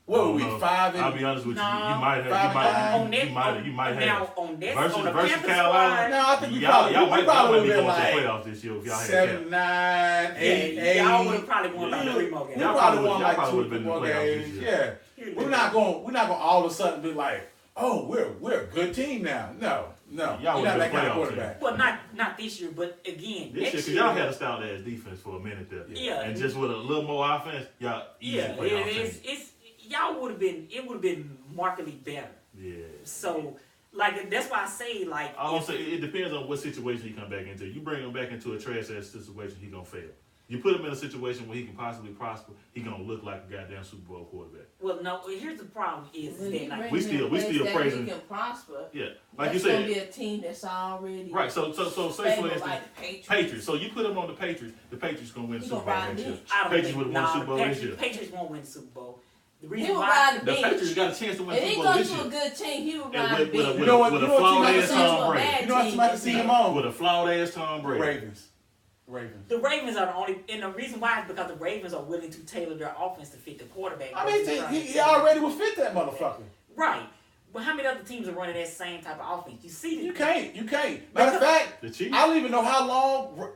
[SPEAKER 1] What were we, 5
[SPEAKER 3] I'll
[SPEAKER 1] and...
[SPEAKER 3] be honest with you.
[SPEAKER 2] No,
[SPEAKER 3] You might have. You might have.
[SPEAKER 2] Now on that,
[SPEAKER 3] Versus
[SPEAKER 2] on the
[SPEAKER 3] Carolina.
[SPEAKER 2] Panthers squad,
[SPEAKER 1] No, I think we
[SPEAKER 3] Y'all might
[SPEAKER 1] probably
[SPEAKER 3] be
[SPEAKER 1] would have
[SPEAKER 3] going
[SPEAKER 1] been
[SPEAKER 3] to the
[SPEAKER 1] like
[SPEAKER 3] playoffs this year if y'all had
[SPEAKER 1] 7, 9, 8,
[SPEAKER 2] y'all would have probably won about 3 more
[SPEAKER 1] We
[SPEAKER 2] games.
[SPEAKER 3] Y'all
[SPEAKER 1] probably
[SPEAKER 3] probably
[SPEAKER 1] won
[SPEAKER 3] y'all
[SPEAKER 1] like
[SPEAKER 3] probably
[SPEAKER 1] 2
[SPEAKER 3] would've been in the
[SPEAKER 1] more
[SPEAKER 3] playoffs this
[SPEAKER 1] games.
[SPEAKER 3] year.
[SPEAKER 1] Yeah. We're not going all of a sudden be like, oh, we're a good team now. No.
[SPEAKER 3] Y'all
[SPEAKER 1] You're
[SPEAKER 3] was
[SPEAKER 1] not
[SPEAKER 3] a
[SPEAKER 1] that kind of
[SPEAKER 3] playoff
[SPEAKER 1] quarterback.
[SPEAKER 2] Well, not this year, but again,
[SPEAKER 3] This year,
[SPEAKER 2] next
[SPEAKER 3] because
[SPEAKER 2] year.
[SPEAKER 3] y'all had a stout ass defense for a minute there.
[SPEAKER 2] Yeah.
[SPEAKER 3] And just with a little more offense, y'all easy
[SPEAKER 2] Yeah,
[SPEAKER 3] playoff team.
[SPEAKER 2] it's y'all would have been. It would have been markedly better.
[SPEAKER 3] Yeah.
[SPEAKER 2] So, like, that's why I say, like,
[SPEAKER 3] I'll say it depends on what situation he come back into. You bring him back into a trash ass situation, he gonna fail. You put him in a situation where he can possibly prosper, he gonna look like a goddamn Super Bowl quarterback.
[SPEAKER 2] well, no. Here's the problem: is
[SPEAKER 4] When
[SPEAKER 2] that
[SPEAKER 4] you
[SPEAKER 2] like
[SPEAKER 3] we
[SPEAKER 4] bring him
[SPEAKER 3] still
[SPEAKER 4] a place that
[SPEAKER 3] praising-
[SPEAKER 4] he can prosper.
[SPEAKER 3] Yeah, like
[SPEAKER 4] That's
[SPEAKER 3] you
[SPEAKER 4] gonna be
[SPEAKER 3] said.
[SPEAKER 4] a team that's already
[SPEAKER 3] Right. So say for
[SPEAKER 4] stable
[SPEAKER 3] instance,
[SPEAKER 4] like the Patriots.
[SPEAKER 3] Patriots. So you put him on the Patriots. The Patriots gonna win the
[SPEAKER 4] He
[SPEAKER 3] Super
[SPEAKER 4] gonna
[SPEAKER 3] Bowl
[SPEAKER 4] ride
[SPEAKER 3] next
[SPEAKER 4] the
[SPEAKER 3] year.
[SPEAKER 4] bench.
[SPEAKER 2] I don't
[SPEAKER 3] Patriots
[SPEAKER 2] think
[SPEAKER 3] would have won the Super Bowl this year.
[SPEAKER 2] Patriots won't win the Super Bowl. The
[SPEAKER 4] He
[SPEAKER 2] reason
[SPEAKER 4] will
[SPEAKER 2] why
[SPEAKER 4] ride the
[SPEAKER 3] The
[SPEAKER 4] bench.
[SPEAKER 3] Patriots got a chance to win
[SPEAKER 4] If
[SPEAKER 3] the
[SPEAKER 4] he
[SPEAKER 3] Super Bowl
[SPEAKER 4] goes
[SPEAKER 3] this
[SPEAKER 4] to a
[SPEAKER 3] year.
[SPEAKER 4] good team, he will
[SPEAKER 3] And
[SPEAKER 4] ride the
[SPEAKER 3] with
[SPEAKER 4] bench.
[SPEAKER 3] a
[SPEAKER 1] You know what
[SPEAKER 3] flawed
[SPEAKER 1] team
[SPEAKER 3] ass
[SPEAKER 1] I
[SPEAKER 3] Tom
[SPEAKER 4] can
[SPEAKER 3] Brady.
[SPEAKER 4] see?
[SPEAKER 1] You know what team I can see him on?
[SPEAKER 3] With a flawed ass Tom Brady.
[SPEAKER 1] Ravens.
[SPEAKER 2] the Ravens are the only, and the reason why is because the Ravens are willing to tailor their offense to fit the quarterback.
[SPEAKER 1] I mean,
[SPEAKER 2] versus trying to
[SPEAKER 1] he
[SPEAKER 2] tailor-
[SPEAKER 1] already will fit that motherfucker.
[SPEAKER 2] right. But how many other teams are running that same type of offense? You see,
[SPEAKER 1] You can't. Matter of fact,
[SPEAKER 3] The Chiefs.
[SPEAKER 1] I don't even know how long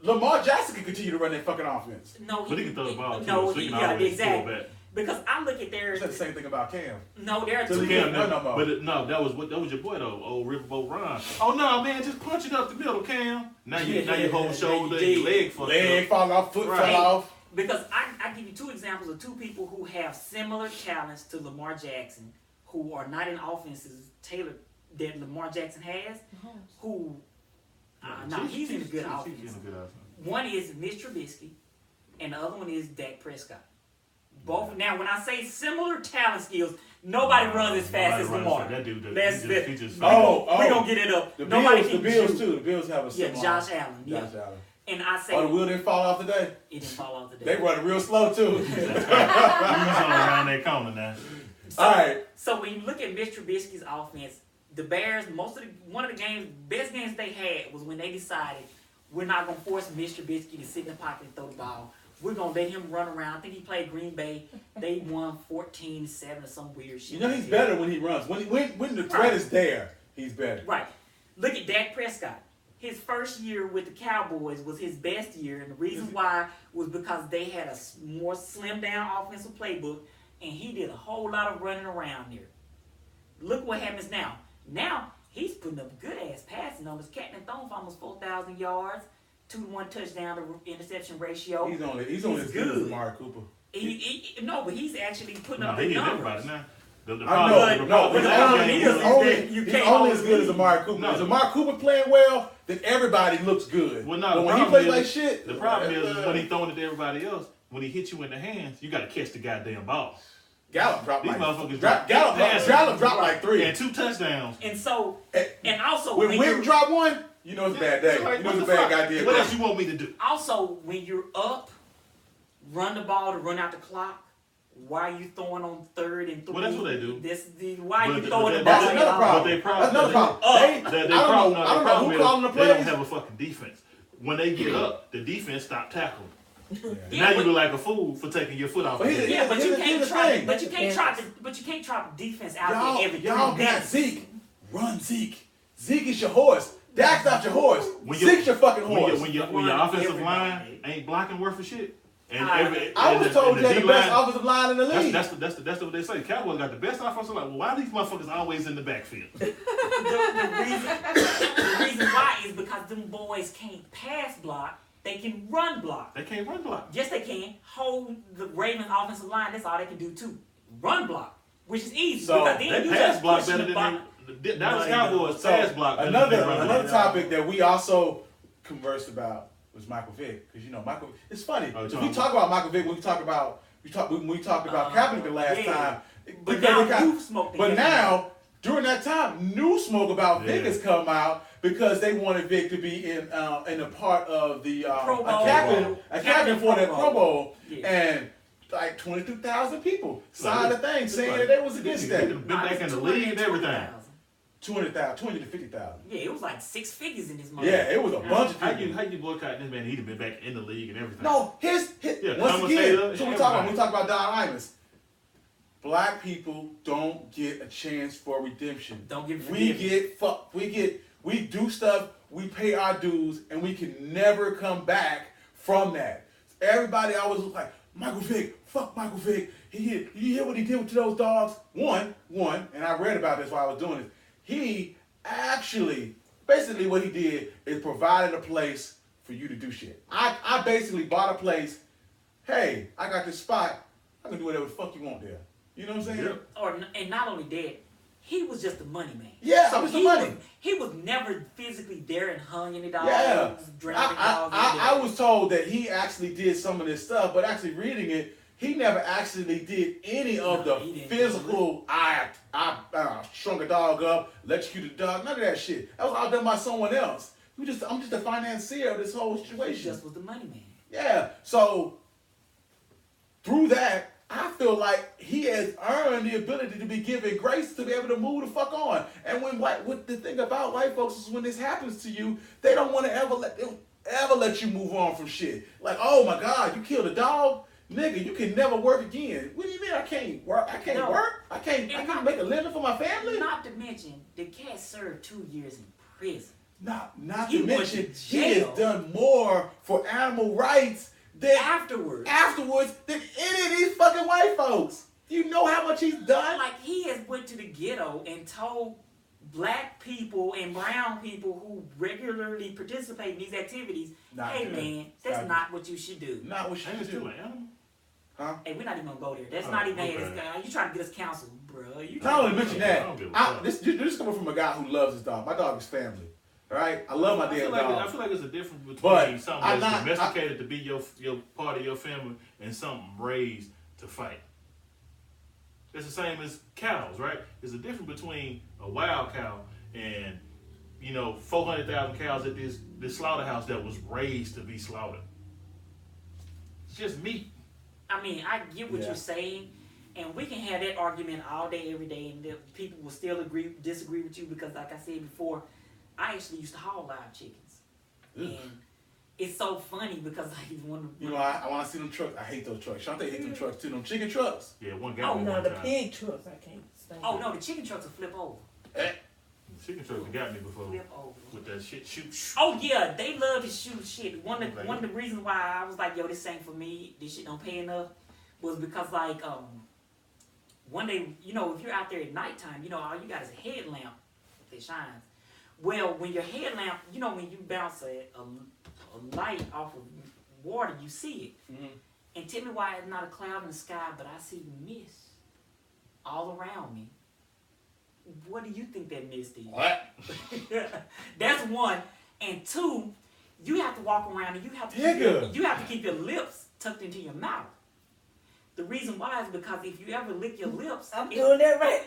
[SPEAKER 1] Lamar Jackson can continue to run that fucking offense.
[SPEAKER 2] No,
[SPEAKER 3] But he can throw the ball too,
[SPEAKER 2] No,
[SPEAKER 3] so he can
[SPEAKER 2] yeah,
[SPEAKER 3] always
[SPEAKER 2] exactly.
[SPEAKER 3] pull back.
[SPEAKER 2] Because I look at their
[SPEAKER 1] It's the same thing about Cam.
[SPEAKER 2] no, there are
[SPEAKER 1] So
[SPEAKER 2] two.
[SPEAKER 1] he
[SPEAKER 3] Cam,
[SPEAKER 1] can't run no more.
[SPEAKER 3] but that was your boy though, old Riverboat Ron. Oh no, man, just punch it up the middle, Cam. Now your whole shoulder,
[SPEAKER 2] you
[SPEAKER 3] and your leg fucked
[SPEAKER 1] Leg
[SPEAKER 3] up.
[SPEAKER 1] fall off, foot
[SPEAKER 3] Right.
[SPEAKER 1] fell off.
[SPEAKER 2] Because I give you two examples of two people who have similar talents to Lamar Jackson, who are not in offenses tailored that Lamar Jackson has. Who, no, he's in a good offense.
[SPEAKER 3] He's in a good offense.
[SPEAKER 2] One is Mitch Trubisky, and the other one is Dak Prescott. Both now, when I say similar talent skills, nobody runs as fast as Lamar.
[SPEAKER 3] That dude,
[SPEAKER 2] That's
[SPEAKER 3] he just
[SPEAKER 2] we gonna get it up.
[SPEAKER 1] The
[SPEAKER 2] Nobody
[SPEAKER 1] Bills,
[SPEAKER 2] can
[SPEAKER 1] the Bills
[SPEAKER 2] shoot.
[SPEAKER 1] too. The Bills have a
[SPEAKER 2] Yeah,
[SPEAKER 1] similar.
[SPEAKER 2] Josh Allen. Yeah,
[SPEAKER 1] Josh Allen.
[SPEAKER 2] and I say
[SPEAKER 1] Oh, the wheel didn't fall off today.
[SPEAKER 2] it didn't fall off today.
[SPEAKER 1] They run real slow too.
[SPEAKER 3] he's on around that corner now.
[SPEAKER 2] So,
[SPEAKER 1] All right.
[SPEAKER 2] So when you look at Mitch Trubisky's offense, the Bears, one of the best games they had was when they decided we're not gonna force Mitch Trubisky to sit in the pocket and throw the ball. We're gonna let him run around. I think he played Green Bay. They won 14-7 or some weird shit.
[SPEAKER 1] You know he's better when he runs. When the threat is there, he's better.
[SPEAKER 2] Right. Look at Dak Prescott. His first year with the Cowboys was his best year, and the reason why was because they had a more slimmed down offensive playbook, and he did a whole lot of running around there. Look what happens now. Now he's putting up good ass passing numbers. Captain thrown for almost 4,000 yards, 2-to-1 touchdown to interception ratio.
[SPEAKER 1] He's only as good as Amari Cooper.
[SPEAKER 2] No, but he's actually putting
[SPEAKER 3] No,
[SPEAKER 2] up
[SPEAKER 3] they
[SPEAKER 2] good
[SPEAKER 3] get
[SPEAKER 2] numbers.
[SPEAKER 3] everybody now.
[SPEAKER 1] I know,
[SPEAKER 3] The
[SPEAKER 1] no,
[SPEAKER 3] problem
[SPEAKER 1] he's
[SPEAKER 3] is that
[SPEAKER 1] only,
[SPEAKER 3] game
[SPEAKER 1] he's
[SPEAKER 3] was-
[SPEAKER 1] only,
[SPEAKER 2] you
[SPEAKER 1] he's
[SPEAKER 2] can't
[SPEAKER 1] only as
[SPEAKER 2] always
[SPEAKER 1] good as
[SPEAKER 2] lead.
[SPEAKER 1] Amari Cooper.
[SPEAKER 3] No.
[SPEAKER 1] If Amari Cooper playing well, then everybody looks good.
[SPEAKER 3] Well, no,
[SPEAKER 1] but
[SPEAKER 3] the
[SPEAKER 1] when he
[SPEAKER 3] problem
[SPEAKER 1] plays
[SPEAKER 3] is-
[SPEAKER 1] like shit,
[SPEAKER 3] The problem is when he throwing it to everybody else, when he hits you in the hands, you got to catch the goddamn ball.
[SPEAKER 1] Gallup dropped
[SPEAKER 3] These
[SPEAKER 1] like
[SPEAKER 3] motherfuckers
[SPEAKER 1] Gallup dropped like 3.
[SPEAKER 3] And 2 touchdowns.
[SPEAKER 2] And so, and also
[SPEAKER 1] When
[SPEAKER 2] when
[SPEAKER 1] Wick
[SPEAKER 2] you're
[SPEAKER 1] dropped one, you know it's a bad day.
[SPEAKER 3] It's like,
[SPEAKER 1] You know
[SPEAKER 3] what
[SPEAKER 1] it's a
[SPEAKER 3] the
[SPEAKER 1] bad
[SPEAKER 3] fuck?
[SPEAKER 1] goddamn
[SPEAKER 3] What
[SPEAKER 1] day.
[SPEAKER 3] else you want me to do?
[SPEAKER 2] also when you're up, run the ball to run out the clock. Why are you throwing on 3rd and 3?
[SPEAKER 3] Well, that's what they do.
[SPEAKER 2] Why are you
[SPEAKER 3] But
[SPEAKER 2] throwing the
[SPEAKER 1] That's
[SPEAKER 2] ball?
[SPEAKER 1] another problem.
[SPEAKER 3] But they problem-
[SPEAKER 1] That's another problem.
[SPEAKER 2] They-
[SPEAKER 1] I don't know who calling the
[SPEAKER 3] They don't
[SPEAKER 1] plays.
[SPEAKER 3] have a fucking defense. When they get up, the defense stop tackling.
[SPEAKER 2] Yeah,
[SPEAKER 3] Now you
[SPEAKER 2] but-
[SPEAKER 3] look like a fool for taking your foot off.
[SPEAKER 1] But
[SPEAKER 3] the
[SPEAKER 1] here's-
[SPEAKER 3] gas.
[SPEAKER 2] Yeah, but you
[SPEAKER 1] Here's
[SPEAKER 2] can't
[SPEAKER 1] the
[SPEAKER 2] try.
[SPEAKER 1] thing.
[SPEAKER 2] But you can't try the defense out
[SPEAKER 1] Y'all,
[SPEAKER 2] there every 3
[SPEAKER 1] y'all got
[SPEAKER 2] minutes.
[SPEAKER 1] Zeke. Run Zeke. Zeke is your horse. Dak's not your horse.
[SPEAKER 3] When
[SPEAKER 1] Zeke's your fucking
[SPEAKER 3] When
[SPEAKER 1] horse.
[SPEAKER 3] your
[SPEAKER 2] Run
[SPEAKER 3] offensive line
[SPEAKER 2] everybody.
[SPEAKER 3] ain't blocking worth of shit. And
[SPEAKER 2] I
[SPEAKER 1] I was told you had the best offensive line in the league.
[SPEAKER 3] That's what they say. Cowboys got the best offensive line. Well, why are these motherfuckers always in the backfield?
[SPEAKER 2] The reason why is because them boys can't pass block. They can run block.
[SPEAKER 3] They can't run block.
[SPEAKER 2] Yes, they can. Hold the Ravens offensive line. That's all they can do too. Run block, which is easy.
[SPEAKER 1] So,
[SPEAKER 2] because then
[SPEAKER 3] They
[SPEAKER 2] you
[SPEAKER 3] pass
[SPEAKER 2] just
[SPEAKER 3] block
[SPEAKER 2] push
[SPEAKER 3] better
[SPEAKER 2] the
[SPEAKER 3] than
[SPEAKER 2] block.
[SPEAKER 3] the Dallas Cowboys
[SPEAKER 1] So,
[SPEAKER 3] pass block better than they run
[SPEAKER 1] another
[SPEAKER 3] block.
[SPEAKER 1] topic that we also conversed about was Michael Vick, because you know Michael. It's funny.
[SPEAKER 3] Oh,
[SPEAKER 1] We talk about Michael Vick when we talked about Kaepernick the last
[SPEAKER 2] yeah.
[SPEAKER 1] time.
[SPEAKER 2] But
[SPEAKER 1] because
[SPEAKER 2] now
[SPEAKER 1] they got-
[SPEAKER 2] you've smoked.
[SPEAKER 1] But now, during that time, new smoke about Vick
[SPEAKER 3] Yeah.
[SPEAKER 1] has come out because they wanted Vick to be in a part of the
[SPEAKER 2] Pro
[SPEAKER 1] a
[SPEAKER 2] Bowl.
[SPEAKER 1] captain for that Pro Bowl,
[SPEAKER 2] Yeah.
[SPEAKER 1] and like 22,000 people signed a thing saying that they was against
[SPEAKER 3] They
[SPEAKER 1] that.
[SPEAKER 3] been back in the league and everything.
[SPEAKER 1] 200,000, 20 to 50,000.
[SPEAKER 2] Yeah, it was like 6 figures in this month.
[SPEAKER 1] Yeah, it was a bunch of
[SPEAKER 3] How
[SPEAKER 1] people.
[SPEAKER 3] you boycott this man? He'd have been back in the league and everything.
[SPEAKER 1] No, his
[SPEAKER 3] Yeah,
[SPEAKER 1] once
[SPEAKER 3] commentator
[SPEAKER 1] again. So
[SPEAKER 3] and
[SPEAKER 1] we talk about
[SPEAKER 3] everybody.
[SPEAKER 1] Don Imus. Black people don't get a chance for redemption.
[SPEAKER 2] Don't get
[SPEAKER 1] We
[SPEAKER 2] forgiven.
[SPEAKER 1] get fucked. We do stuff. We pay our dues, and we can never come back from that. Everybody always look like Michael Vick. Fuck Michael Vick. You hear what he did to those dogs? One, and I read about this while I was doing this. He actually, basically, what he did is provided a place for you to do shit. I basically bought a place. Hey, I got this spot. I can do whatever the fuck you want there. You know what I'm saying?
[SPEAKER 3] Yep.
[SPEAKER 2] And not only that, he was just the money man.
[SPEAKER 1] Yeah, I was the money.
[SPEAKER 2] He was never physically there and hung any dogs,
[SPEAKER 1] Yeah.
[SPEAKER 2] drank the dogs.
[SPEAKER 1] I was told that he actually did some of this stuff, but actually reading it, he never actually did any of
[SPEAKER 2] No, he
[SPEAKER 1] the
[SPEAKER 2] didn't.
[SPEAKER 1] physical, I shrunk a dog up, electrocuted a dog, none of that shit. That was all done by someone else. I'm just a financier of this whole
[SPEAKER 2] He
[SPEAKER 1] situation.
[SPEAKER 2] just was the money man.
[SPEAKER 1] Yeah, so through that, I feel like he has earned the ability to be given grace to be able to move the fuck on. And what the thing about white folks is when this happens to you, they don't want to ever let you move on from shit. Like, oh my God, you killed a dog, nigga, you can never work again. What do you mean I can't work? I can't
[SPEAKER 2] No.
[SPEAKER 1] work. I can't make a living for my family.
[SPEAKER 2] Not to mention, the cat served 2 years in prison.
[SPEAKER 1] Not
[SPEAKER 2] He
[SPEAKER 1] to
[SPEAKER 2] went
[SPEAKER 1] mention
[SPEAKER 2] to
[SPEAKER 1] he has
[SPEAKER 2] jail.
[SPEAKER 1] done more for animal rights than afterwards than any of these fucking white folks. Do you know how much he's done?
[SPEAKER 2] Like, he has went to the ghetto and told black people and brown people who regularly participate in these activities,
[SPEAKER 1] Not
[SPEAKER 2] hey
[SPEAKER 1] good.
[SPEAKER 2] man, that's not what you should do.
[SPEAKER 1] Not what she
[SPEAKER 3] Ain't it still
[SPEAKER 1] do.
[SPEAKER 3] an animal?
[SPEAKER 1] Huh?
[SPEAKER 2] Hey, we're not even gonna go there. That's
[SPEAKER 3] Oh,
[SPEAKER 2] not even.
[SPEAKER 3] okay.
[SPEAKER 2] You trying to get us counsel, bro? You
[SPEAKER 1] Not only mention
[SPEAKER 3] I
[SPEAKER 1] that,
[SPEAKER 3] don't give a fuck.
[SPEAKER 1] this is coming from a guy who loves his dog. My dog is family. All right, I love my
[SPEAKER 3] I feel
[SPEAKER 1] damn
[SPEAKER 3] like
[SPEAKER 1] dog.
[SPEAKER 3] I feel like there's a difference between
[SPEAKER 1] But
[SPEAKER 3] something
[SPEAKER 1] I'm
[SPEAKER 3] that's
[SPEAKER 1] not-
[SPEAKER 3] domesticated to be your part of your family and something raised to fight. It's the same as cows, right? There's a difference between a wild cow and 400,000 cows at this slaughterhouse that was raised to be slaughtered. It's just meat.
[SPEAKER 2] I mean, I get what
[SPEAKER 1] Yeah.
[SPEAKER 2] you're saying, and we can have that argument all day, every day, and people will still disagree with you because, like I said before, I actually used to haul live chickens, and it's so funny because like
[SPEAKER 1] I want to see them trucks. I hate those trucks. Shante hate them trucks too. Them chicken trucks.
[SPEAKER 3] Yeah, one guy.
[SPEAKER 2] Oh,
[SPEAKER 3] one
[SPEAKER 4] No, the
[SPEAKER 3] time.
[SPEAKER 4] pig trucks I can't stand.
[SPEAKER 2] Oh no, the chicken trucks will flip over.
[SPEAKER 3] The chicken truck got me before
[SPEAKER 2] Flip over.
[SPEAKER 3] with that shit. Shoot.
[SPEAKER 2] Oh yeah, they love to shoot shit. One of the reasons why I was like, yo, this ain't for me. This shit don't pay enough, was because like one day, if you're out there at nighttime, all you got is a headlamp that shines. Well, when your headlamp, when you bounce a light off of water, you see it.
[SPEAKER 1] Mhm.
[SPEAKER 2] And tell me why it's not a cloud in the sky, but I see mist all around me. What do you think that mist is?
[SPEAKER 1] What?
[SPEAKER 2] That's one. And two, you have to walk around and you have to
[SPEAKER 1] Nigga.
[SPEAKER 2] you have to keep your lips tucked into your mouth. The reason why is because if you ever lick your lips,
[SPEAKER 4] I'm doing that right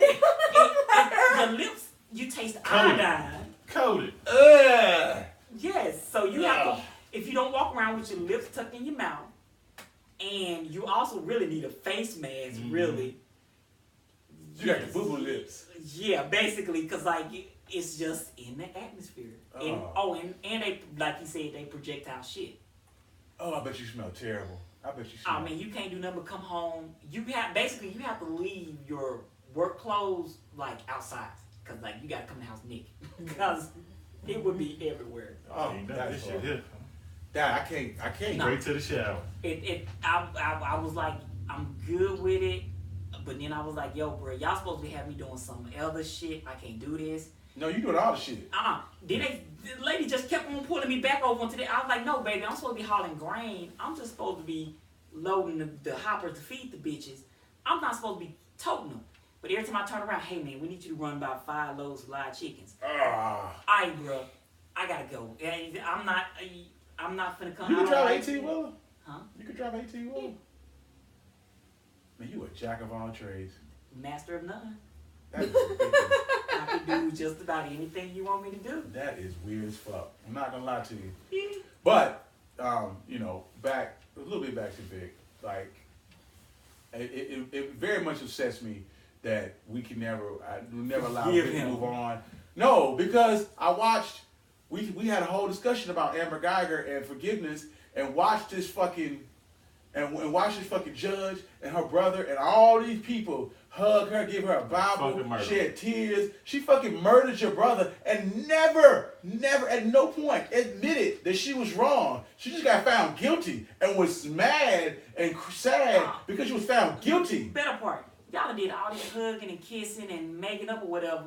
[SPEAKER 4] now.
[SPEAKER 2] your lips, you taste
[SPEAKER 3] Coated.
[SPEAKER 2] iodine.
[SPEAKER 3] Coated.
[SPEAKER 1] Ugh.
[SPEAKER 2] Yes, so you have to, if you don't walk around with your lips tucked in your mouth, and you also really need a face mask, really.
[SPEAKER 1] You got the boo-boo lips.
[SPEAKER 2] Yeah, basically, because like it's just in the atmosphere. And they, like you said, they projectile shit.
[SPEAKER 1] Oh, I bet you smell terrible. I bet you smell.
[SPEAKER 2] I mean, you can't do nothing but come home. You have to leave your work clothes like outside, cause like you gotta come in the house naked, because it would be everywhere.
[SPEAKER 1] Oh,
[SPEAKER 3] Ain't
[SPEAKER 1] that's
[SPEAKER 3] nothing this shit
[SPEAKER 1] horrible.
[SPEAKER 3] here.
[SPEAKER 1] Dad, I can't.
[SPEAKER 2] No.
[SPEAKER 3] Straight to the shower.
[SPEAKER 2] I was like, I'm good with it, but then I was like, yo, bro, y'all supposed to have me doing some other shit. I can't do this.
[SPEAKER 1] No, you doing all the shit.
[SPEAKER 2] Then the lady just kept on pulling me back over into the. I was like, no, baby, I'm supposed to be hauling grain. I'm just supposed to be loading the hoppers to feed the bitches. I'm not supposed to be toting them. But every time I turn around, hey man, we need you to run about 5 loads of live chickens. Alright, bro, I gotta go. I'm not finna come
[SPEAKER 1] You
[SPEAKER 2] out.
[SPEAKER 1] can drive
[SPEAKER 2] all
[SPEAKER 1] 18 wheeler?
[SPEAKER 2] Huh?
[SPEAKER 1] You can drive 18 wheeler?
[SPEAKER 2] Yeah.
[SPEAKER 1] Man, you a jack of all trades.
[SPEAKER 2] Master of none.
[SPEAKER 1] That is ridiculous.
[SPEAKER 2] I can do just about anything you want me to do.
[SPEAKER 1] That is weird as fuck. I'm not gonna lie to you. But back a little bit back to Vick. Like, it very much upsets me that I never allow
[SPEAKER 2] Forgive
[SPEAKER 1] Vick to
[SPEAKER 2] him.
[SPEAKER 1] move on. No, because I watched. We had a whole discussion about Amber Geiger and forgiveness, and watched this fucking and watch this fucking judge and her brother and all these people hug her, give her a Bible, shed tears. She fucking murdered your brother and never at no point admitted that she was wrong. She just got found guilty and was mad and sad because she was found guilty.
[SPEAKER 2] Better part, y'all did all this hugging and kissing and making up or whatever,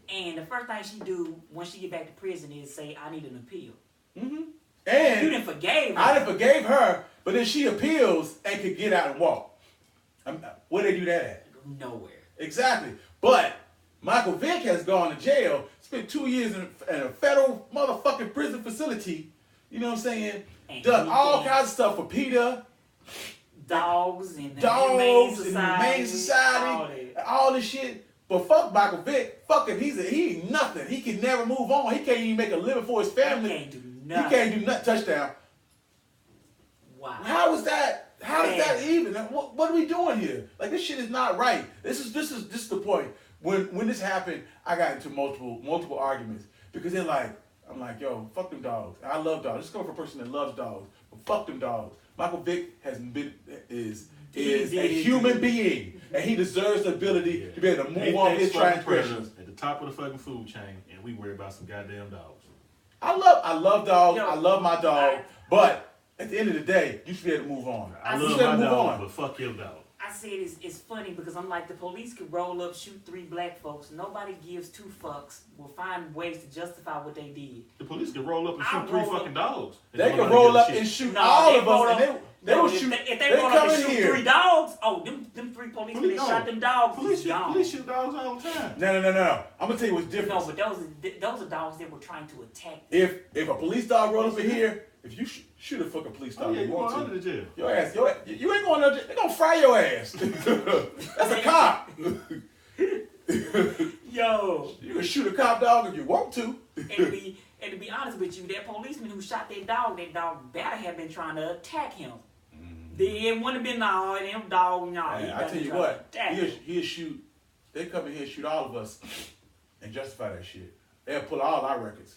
[SPEAKER 2] and the first thing she do when she get back to prison is say, I need an appeal.
[SPEAKER 1] Mm-hmm. And
[SPEAKER 2] you didn't forgave her.
[SPEAKER 1] I didn't forgave her, but then she appeals and could get out and walk. Where they do that at?
[SPEAKER 2] Nowhere.
[SPEAKER 1] Exactly. But Michael Vick has gone to jail, spent 2 years in a federal motherfucking prison facility. You know what I'm saying?
[SPEAKER 2] And
[SPEAKER 1] done all kinds of stuff for PETA.
[SPEAKER 2] Dogs in the Humane
[SPEAKER 1] Society. All this shit. But fuck Michael Vick. Fuck him. He ain't nothing. He can never move on. He can't even make a living for his family.
[SPEAKER 2] He can't do nothing.
[SPEAKER 1] He can't do nothing. Touchdown.
[SPEAKER 2] Wow.
[SPEAKER 1] How is that? How is that even? What are we doing here? Like, this shit is not right. This is the point. When this happened, I got into multiple arguments because they're like, I'm like, yo, fuck them dogs. I love dogs. This is coming from a person that loves dogs. But fuck them dogs. Michael Vick is a human being, and he deserves the ability to be able to move on his transgressions.
[SPEAKER 3] At the top of the fucking food chain, and we worry about some goddamn dogs.
[SPEAKER 1] I love dogs.
[SPEAKER 2] Yo,
[SPEAKER 1] I love my dog, but at the end of the day, you should be able to move on.
[SPEAKER 3] I love my dog, but fuck your dog.
[SPEAKER 2] I said it's funny because I'm like, the police could roll up, shoot 3 black folks. Nobody gives 2 fucks. Will find ways to justify what they did.
[SPEAKER 3] The police could roll up and shoot 3 fucking dogs.
[SPEAKER 1] They could roll up and shoot all of us, and they will shoot.
[SPEAKER 2] If they roll up and shoot 3 dogs, them 3 policemen that shot them dogs.
[SPEAKER 3] Police shoot dogs all the time.
[SPEAKER 1] No. I'm gonna tell you what's different.
[SPEAKER 2] No, but those are dogs that were trying to attack.
[SPEAKER 1] If a police dog rolled up in here, if you shoot a fucking police dog,
[SPEAKER 3] you
[SPEAKER 1] want
[SPEAKER 3] going under
[SPEAKER 1] to.
[SPEAKER 3] the jail.
[SPEAKER 1] Your ass, you ain't going under. They gonna fry your ass. That's a cop.
[SPEAKER 2] Yo,
[SPEAKER 1] you can shoot a cop dog if you want to.
[SPEAKER 2] And to be honest with you, that policeman who shot that dog better have been trying to attack him. It wouldn't have been them dog,
[SPEAKER 1] Hey, I tell you what, he'll shoot. They come in here and shoot all of us and justify that shit. They'll pull all our records.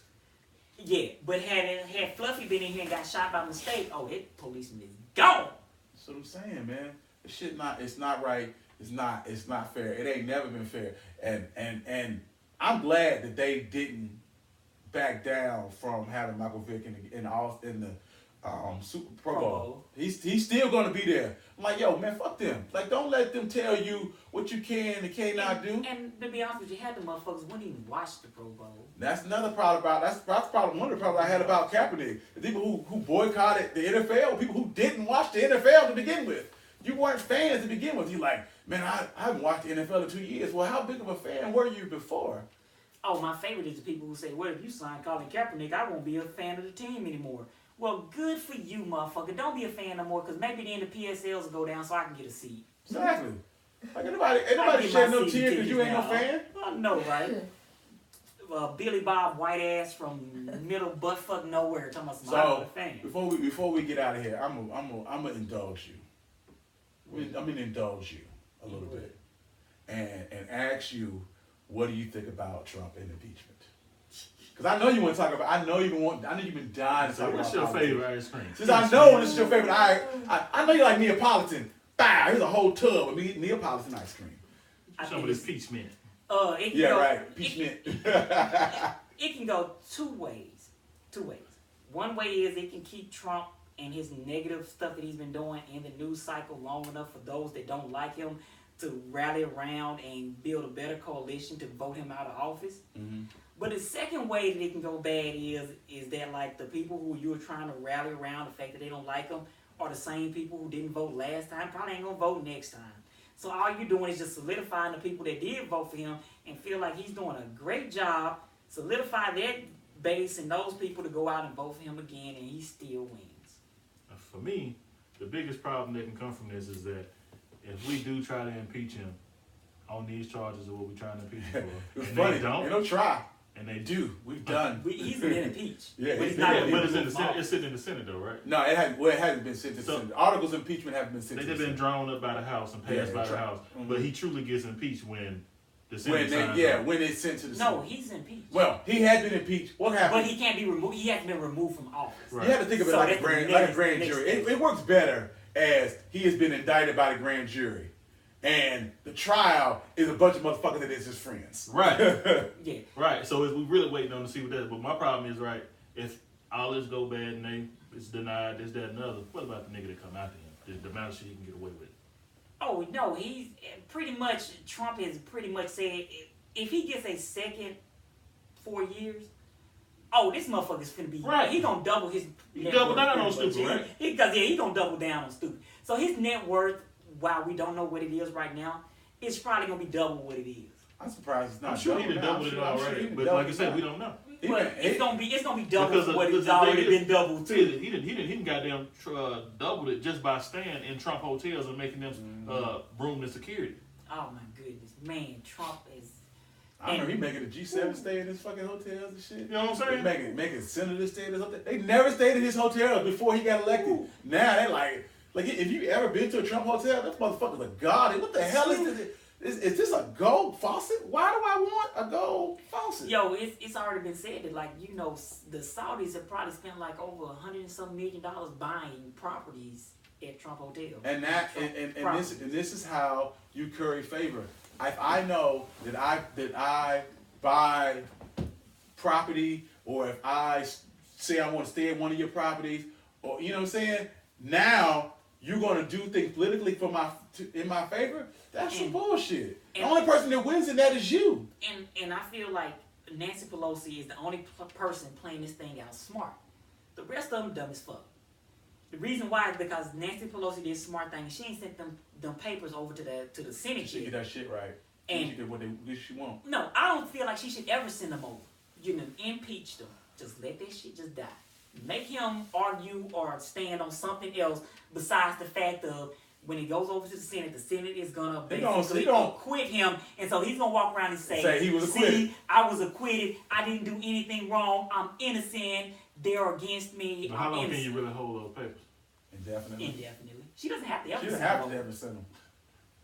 [SPEAKER 2] Yeah, but had Fluffy been in here and got shot by mistake, that policeman is gone.
[SPEAKER 1] That's what I'm saying, man. This shit it's not right. It's not fair. It ain't never been fair. And I'm glad that they didn't back down from having Michael Vick in the Super Pro Bowl. He's still gonna be there. I'm like, yo, man, fuck them. Like, don't let them tell you what you can and cannot do.
[SPEAKER 2] And to be honest with you, half the motherfuckers wouldn't even watch the Pro Bowl.
[SPEAKER 1] That's another problem that's probably one of the problems I had about Kaepernick. The people who boycotted the NFL, people who didn't watch the NFL to begin with. You weren't fans to begin with. You're like, man, I haven't watched the NFL in 2 years. Well, how big of a fan were you before?
[SPEAKER 2] Oh, my favorite is the people who say, well, if you sign Colin Kaepernick, I won't be a fan of the team anymore. Well, good for you, motherfucker. Don't be a fan no more, because maybe then the PSLs will go down so I can get a seat.
[SPEAKER 1] Exactly. Like, ain't nobody shedding no tears because you ain't no fan.
[SPEAKER 2] I know, right? Billy Bob white ass from middle butt fuck nowhere talking about some fan.
[SPEAKER 1] Before we get out of here, I'm gonna indulge you. I'm gonna indulge you a little bit and ask you, what do you think about Trump and impeachment? Because I know you want to talk about. I know you've been dying to talk about.
[SPEAKER 3] What's your favorite ice cream?
[SPEAKER 1] Since I know this is your favorite, I know you like Neapolitan. Bah, here's a whole tub of Neapolitan ice cream.
[SPEAKER 3] Some of this peach mint.
[SPEAKER 1] Peach mint.
[SPEAKER 2] It can go 2 ways. One way is it can keep Trump and his negative stuff that he's been doing in the news cycle long enough for those that don't like him to rally around and build a better coalition to vote him out of office. Mm-hmm. But the second way that it can go bad is that, like, the people who you're trying to rally around, the fact that they don't like him, are the same people who didn't vote last time, probably ain't gonna vote next time. So all you're doing is just solidifying the people that did vote for him and feel like he's doing a great job, solidify that base and those people to go out and vote for him again, and he still wins.
[SPEAKER 3] For me, the biggest problem that can come from this is that if we do try to impeach him on these charges of what we're trying to impeach him for,
[SPEAKER 1] it's
[SPEAKER 3] and
[SPEAKER 1] funny.
[SPEAKER 3] they don't
[SPEAKER 1] try.
[SPEAKER 3] And they
[SPEAKER 1] do. We've done.
[SPEAKER 2] He's been impeached.
[SPEAKER 1] Yeah,
[SPEAKER 2] but it's
[SPEAKER 3] in the Senate. It's sitting in the Senate, though, right?
[SPEAKER 1] No, it hasn't been sent to the Senate. Articles of impeachment haven't been sent to the Senate.
[SPEAKER 3] They've been drawn up by the House and passed by the House. Mm-hmm. But he truly gets impeached when the Senate
[SPEAKER 1] when it's sent to the Senate.
[SPEAKER 2] No, he's impeached.
[SPEAKER 1] Well, he has been impeached. What happened?
[SPEAKER 2] But he can't be removed. He hasn't been removed from office.
[SPEAKER 1] Right. You have to think of it like a grand jury. It works better as he has been indicted by the grand jury. And the trial is a bunch of motherfuckers that is his friends.
[SPEAKER 3] Right.
[SPEAKER 2] Yeah.
[SPEAKER 3] Right. So we really waiting on to see what that is. But my problem is, right, if all this go bad and it's denied, this, that, and the other, what about the nigga that come after him? The amount of shit he can get away with.
[SPEAKER 2] Oh, no, he's pretty much, Trump has pretty much said if he gets a second 4 years, oh, this motherfucker's finna be,
[SPEAKER 3] right.
[SPEAKER 2] He gonna double his
[SPEAKER 3] He
[SPEAKER 2] net
[SPEAKER 3] double
[SPEAKER 2] worth.
[SPEAKER 3] down on stupid, right?
[SPEAKER 2] He gonna double down on stupid. So his net worth, while we don't know what it is right now, it's probably gonna be double what it is.
[SPEAKER 1] I'm surprised it's not.
[SPEAKER 3] I'm sure he done doubled it already, but like I said, we don't know.
[SPEAKER 2] But it's gonna be double what it's already been doubled to.
[SPEAKER 3] He didn't goddamn doubled it just by staying in Trump hotels and making them room and security.
[SPEAKER 2] Oh my goodness, man, Trump is.
[SPEAKER 1] I remember he making the G7 stay in his fucking hotels and shit.
[SPEAKER 3] You know what I'm saying?
[SPEAKER 1] Making senators stay in his hotel. They never stayed in his hotels before he got elected. Ooh. Now they like if you ever been to a Trump hotel, that motherfucker's a god. What the hell is this? Is this a gold faucet? Why do I want a gold faucet?
[SPEAKER 2] Yo, it's already been said that the Saudis have probably spent like over $100 and some million buying properties at Trump hotels.
[SPEAKER 1] And this is how you curry favor. If I know that I buy property, or if I say I want to stay at one of your properties, or you know what I'm saying, now you're gonna do things politically in my favor. That's some bullshit. The only person that wins in that is you.
[SPEAKER 2] And I feel like Nancy Pelosi is the only person playing this thing out smart. The rest of them dumb as fuck. The reason why is because Nancy Pelosi did a smart thing. She ain't sent them papers over to the Senate.
[SPEAKER 1] She get that shit right.
[SPEAKER 2] And
[SPEAKER 1] she did what she want.
[SPEAKER 2] No, I don't feel like she should ever send them over. You know, impeach them. Just let that shit just die. Make him argue or stand on something else besides the fact of when he goes over to the Senate is gonna basically acquit him, and so he's gonna walk around and say he was acquitted. See, I was acquitted. I didn't do anything wrong. I'm innocent. They're against me.
[SPEAKER 3] Now, how long can you really hold those papers?
[SPEAKER 2] Indefinitely. She doesn't have to ever.
[SPEAKER 1] She doesn't have to ever send them.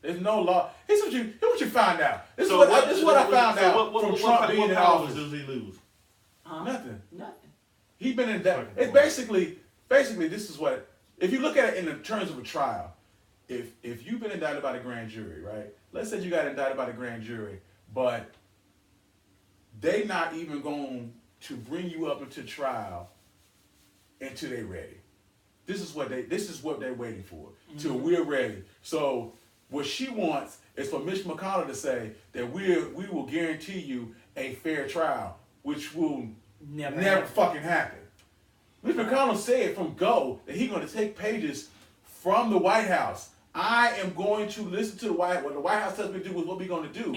[SPEAKER 1] There's no law. Here's what you find out. This is
[SPEAKER 3] so
[SPEAKER 1] what I found out from Trump being in office.
[SPEAKER 3] What does he lose?
[SPEAKER 1] Nothing.
[SPEAKER 2] Nothing.
[SPEAKER 1] He's been in that. It's basically this is what, if you look at it in the terms of a trial, if you've been indicted by the grand jury, right? Let's say you got indicted by the grand jury, but they not even going to bring you up into trial until they're ready. This is what they're waiting for. Till we're ready. So what she wants is for Mitch McConnell to say that we will guarantee you a fair trial, which will never fucking happen. Mitch McConnell said from go that he's going to take pages from the White House. I am going to listen to what the White House tells me to do is what we're going to do.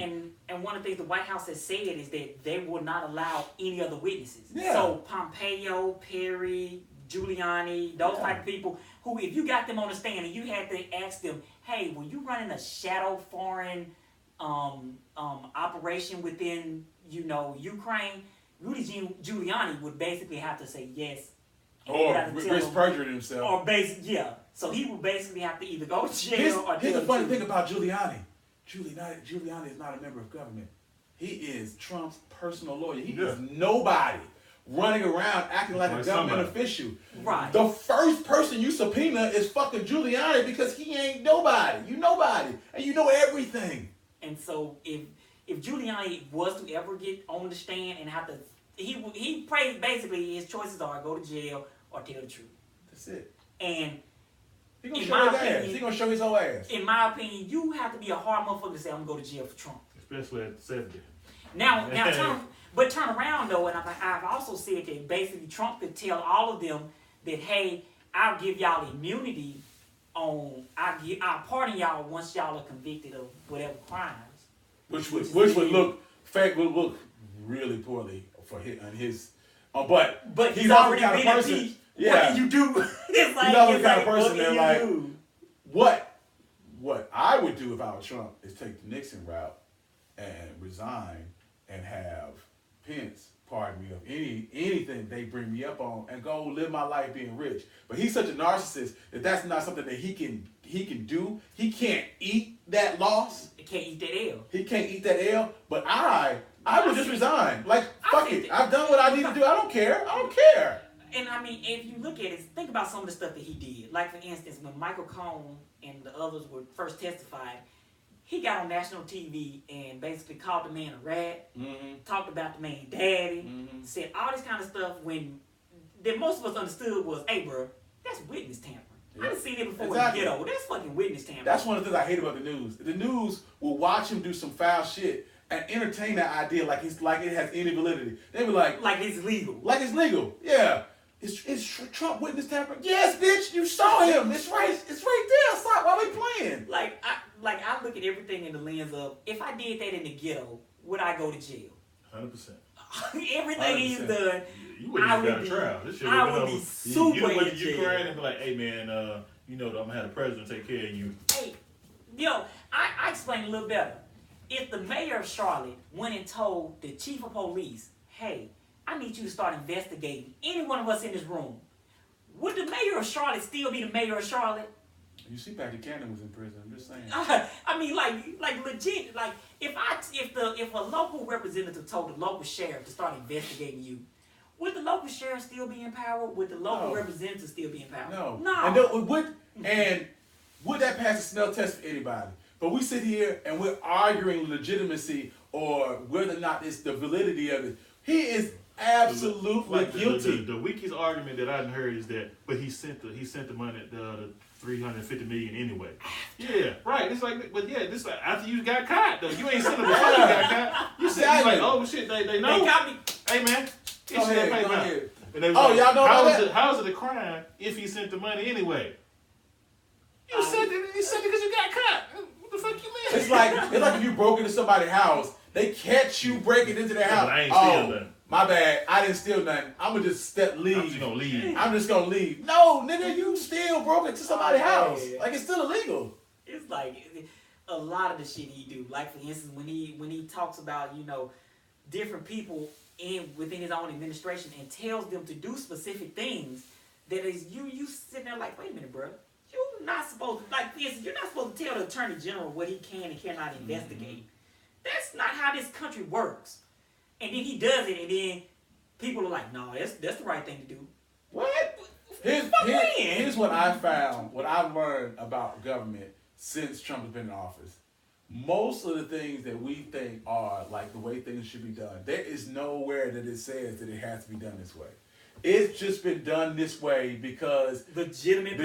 [SPEAKER 2] And one of the things the White House has said is that they will not allow any other witnesses.
[SPEAKER 1] Yeah.
[SPEAKER 2] So Pompeo, Perry, Giuliani, those type of people who, if you got them on the stand and you had to ask them, hey, were you running a shadow foreign operation within, Ukraine? Rudy Giuliani would basically have to say yes.
[SPEAKER 1] Or risk perjured himself.
[SPEAKER 2] Or so he would basically have to either go to jail or
[SPEAKER 1] here's the funny thing about Giuliani. Giuliani is not a member of government. He is Trump's personal lawyer. He is nobody running around acting like a government official.
[SPEAKER 2] Right.
[SPEAKER 1] The first person you subpoena is fucking Giuliani because he ain't nobody. You nobody. And you know everything.
[SPEAKER 2] And so if Giuliani was to ever get on the stand and have to, he prays basically his choices are go to jail or tell the truth.
[SPEAKER 1] That's it.
[SPEAKER 2] And
[SPEAKER 1] he's gonna show his ass. He's gonna show his whole ass.
[SPEAKER 2] In my opinion, you have to be a hard motherfucker to say I'm gonna go to jail for Trump.
[SPEAKER 3] Especially at 70.
[SPEAKER 2] Now turn around though, and I've also said that basically Trump could tell all of them that, hey, I'll give y'all immunity I'll pardon y'all once y'all are convicted of whatever crimes.
[SPEAKER 1] Which would look really poorly for his. But
[SPEAKER 2] he's already been impeached.
[SPEAKER 1] Yeah.
[SPEAKER 2] What do you do?
[SPEAKER 1] He's already the kind of person that like what I would do if I was Trump is take the Nixon route and resign and have Pence pardon me of anything they bring me up on and go live my life being rich. But he's such a narcissist that that's not something that he can do. He can't eat that loss.
[SPEAKER 2] He can't eat that L.
[SPEAKER 1] He can't eat that L. But I would just resign. Like, fuck it. I've done what I need to do. I don't care.
[SPEAKER 2] And I mean, if you look at it, think about some of the stuff that he did. Like, for instance, when Michael Cohen and the others were first testifying, he got on national TV and basically called the man a rat, talked about the man daddy, said all this kind of stuff when that most of us understood was, hey, bro, that's witness tampering. I done seen it before in the ghetto. That's fucking witness tampering.
[SPEAKER 1] That's one of the things I hate about the news. The news will watch him do some foul shit and entertain that idea like it has any validity. They be like
[SPEAKER 2] it's legal.
[SPEAKER 1] Like it's legal. Yeah. Is Trump witness tampering? Yes, bitch. You saw him. It's right there. Stop. Why we playing?
[SPEAKER 2] I look at everything in the lens of, if I did that in the ghetto, would I go to jail?
[SPEAKER 3] 100%.
[SPEAKER 2] Everything he's done,
[SPEAKER 3] You wouldn't
[SPEAKER 2] I
[SPEAKER 3] got a trial. This shit
[SPEAKER 2] I would be super
[SPEAKER 3] you went
[SPEAKER 2] in
[SPEAKER 3] to
[SPEAKER 2] jail.
[SPEAKER 3] Ukraine and be like, hey man, I'm gonna have the president take care of you.
[SPEAKER 2] Hey, I explain a little better. If the mayor of Charlotte went and told the chief of police, hey, I need you to start investigating any one of us in this room, would the mayor of Charlotte still be the mayor of Charlotte?
[SPEAKER 1] You see, Patrick Cannon was in prison. I'm just saying.
[SPEAKER 2] I mean, like legit. Like, if a local representative told the local sheriff to start investigating you, would the local sheriff still be in power? Would the local representative still be in power?
[SPEAKER 1] No. And would that pass a smell test for anybody? But we sit here and we're arguing legitimacy or whether or not it's the validity of it. He is absolutely guilty.
[SPEAKER 3] The weakest argument that I've heard is that, but he sent the money, the $350 million anyway. Yeah, right. It's like, but yeah, this after you got caught though. You ain't sent them before you got caught. You said like, oh shit, they know.
[SPEAKER 2] They got me.
[SPEAKER 3] Hey man,
[SPEAKER 1] Go ahead.
[SPEAKER 3] And they was
[SPEAKER 1] y'all know about that?
[SPEAKER 3] How's it a crime if he sent the money anyway? You said it because you got caught. What the fuck you mean?
[SPEAKER 1] It's like if you broke into somebody's house, they catch you breaking into their house.
[SPEAKER 3] But I ain't steal nothing.
[SPEAKER 1] My leave. I didn't steal nothing. I'ma just leave.
[SPEAKER 3] I'm just gonna leave.
[SPEAKER 1] I'm just gonna leave. No, nigga, you still broke into somebody's house. Like, it's still illegal.
[SPEAKER 2] It's like a lot of the shit he do. Like, for instance, when he talks about, different people within his own administration and tells them to do specific things, that is you sitting there like, wait a minute, bro. You're not supposed to, like, for instance, you're not supposed to tell the Attorney General what he can and cannot investigate. That's not how this country works. And then he does it, and then people are like, no, that's the right thing to do.
[SPEAKER 1] What? Here's what I found, what I've learned about government since Trump has been in office. Most of the things that we think are like the way things should be done, there is nowhere that it says that it has to be done this way. It's just been done this way because
[SPEAKER 2] legitimate